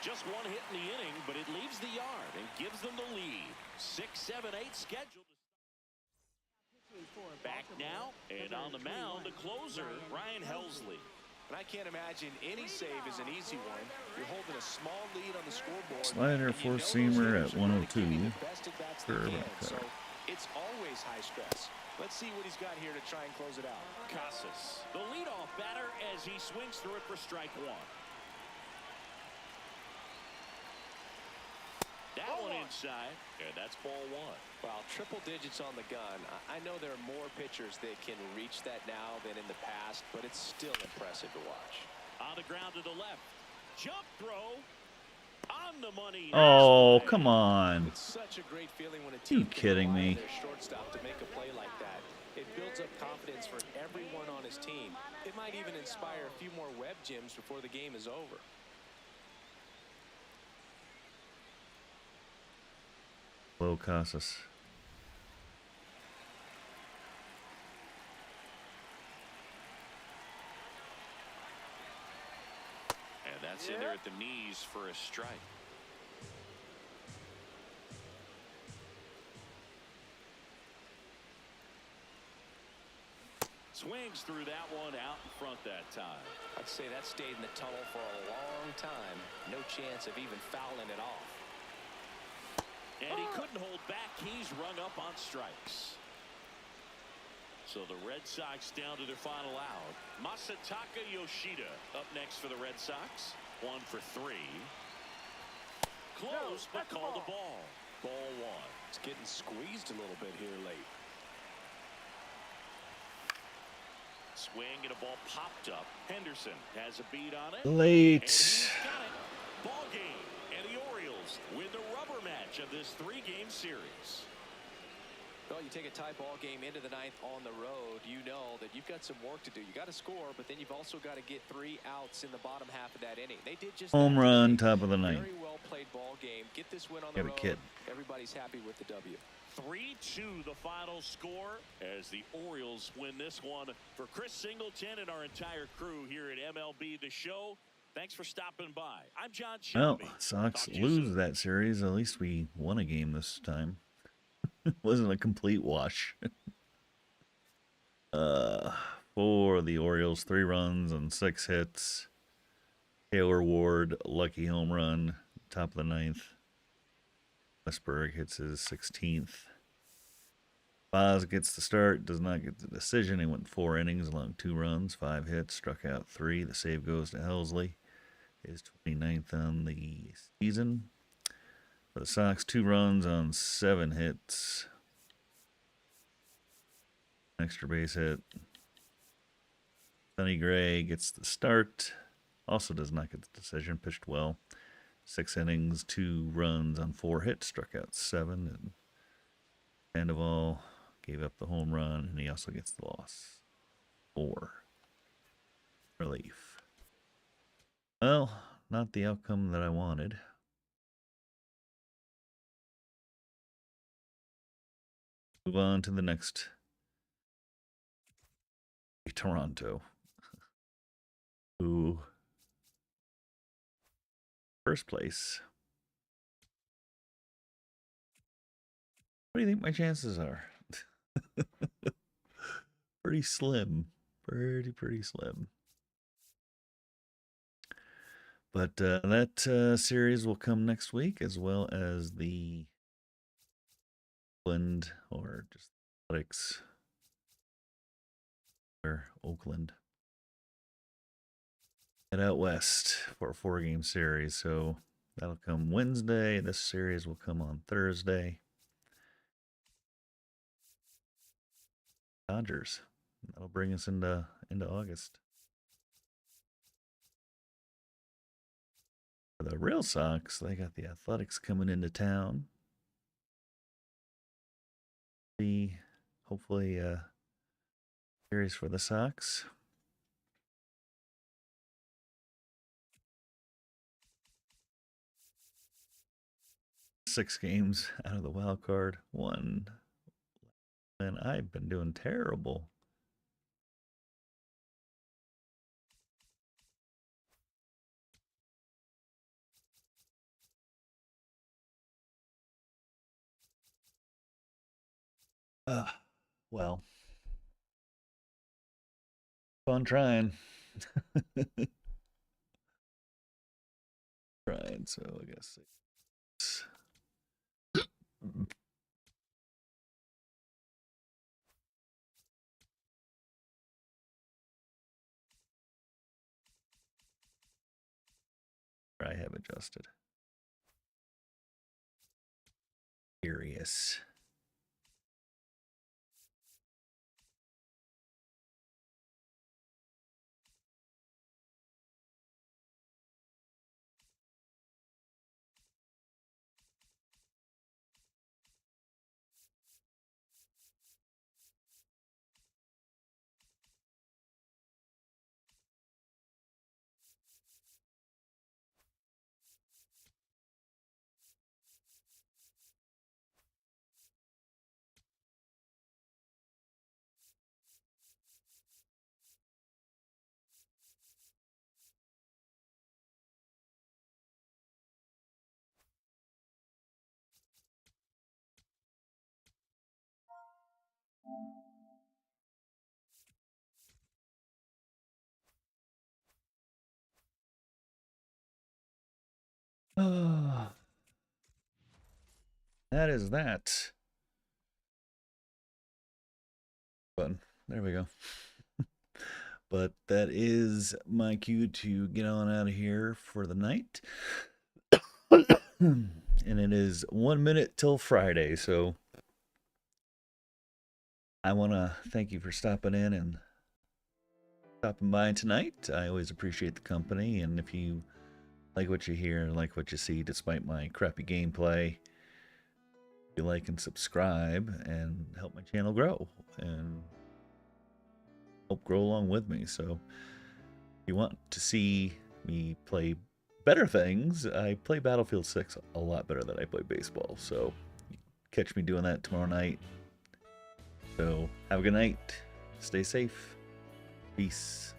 B: Just one hit in the inning, but it leaves the yard and gives them the lead. 6, 7, 8 scheduled. Back now, and on the mound, the closer, Ryan Helsley.
C: And I can't imagine any save is an easy one. You're holding a small lead on the scoreboard.
A: Slider,
C: and you know
A: four-seamer
C: those
A: at
C: hitters are gonna
A: 102.
C: give you the best at-bats they
A: Sure,
C: can.
A: okay.
C: So it's always high stress. Let's see what he's got here to try and close it out.
B: Casas, the leadoff batter, as he swings through it for strike 1. That one inside, and that's ball 1.
C: Well, triple digits on the gun. I know there are more pitchers that can reach that now than in the past, but it's still impressive to watch.
B: On the ground to the left. Jump throw. On the money.
A: Oh, come on.
C: It's such a great feeling when a
A: You
C: team can
A: kidding
C: rely on
A: me?
C: their shortstop to make a play like that. It builds up confidence for everyone on his team. It might even inspire a few more web gyms before the game is over.
A: Low Casas.
B: And that's in there at the knees for a strike. Swings through that one out in front that time.
C: I'd say that stayed in the tunnel for a long time. No chance of even fouling it off.
B: And he couldn't hold back. He's rung up on strikes. So the Red Sox down to their final out. Masataka Yoshida up next for the Red Sox. 1 for 3. close, but
E: that's a
B: called a
E: ball.
B: ball. Ball one.
C: It's getting squeezed a little bit here late.
B: Swing and a ball popped up. Henderson has a beat on it.
A: Late.
B: And he's got it. Ball game. And the Orioles win the rubber match of this 3-game series.
F: Well, you take a tie ball game into the 9th on the road, you know that you've got some work to do. You got to score, but then you've also got to get 3 outs in the bottom half of that inning. They did just
A: Home
F: that
A: run,
F: today.
A: top of the 9th.
F: Very well played ball game. Get this win on the
A: Gotta
F: road.
A: kid.
F: Everybody's happy with the W.
B: 3-2 the final score as the Orioles win this one. For Chris Singleton and our entire crew here at MLB The Show, thanks for stopping by. I'm John
A: Well,
B: Shelby.
A: Sox
B: Talk to you
A: lose
B: soon.
A: that series. At least we won a game this time. It wasn't a complete wash. For the Orioles, 3 runs and 6 hits. Taylor Ward, lucky home run, top of the 9th. Westberg hits his 16th. Boz gets the start, does not get the decision. He went 4 innings, along 2 runs, 5 hits, struck out 3. The save goes to Helsley, his 29th on the season. For the Sox, 2 runs on 7 hits. Extra base hit. Sonny Gray gets the start. Also does not get the decision. Pitched well. 6 innings, 2 runs on 4 hits. Struck out 7. And Sandoval gave up the home run. And he also gets the loss. 4. Relief. Well, not the outcome that I wanted. Move on to the next. Toronto. Who first place. What do you think my chances are? Pretty slim. Pretty slim. But that series will come next week, as well as the Oakland, or just Athletics, or Oakland. Head out west for a 4-game series. So that'll come Wednesday. This series will come on Thursday. Dodgers. That'll bring us into August. For the real Sox, they got the Athletics coming into town. See, hopefully, series for the Sox. Six games out of the wild card. 1. And I've been doing terrible. Well, fun trying. Trying, so I guess it's... I have adjusted. Curious. That is that. Button. There we go. But that is my cue to get on out of here for the night. And it is 1 minute till Friday, so I want to thank you for stopping in and stopping by tonight. I always appreciate the company, and if you like what you hear, like what you see, despite my crappy gameplay, you like and subscribe and help my channel grow and help grow along with me. So if you want to see me play better things, I play Battlefield 6 a lot better than I play baseball. So catch me doing that tomorrow night. So have a good night. Stay safe. Peace.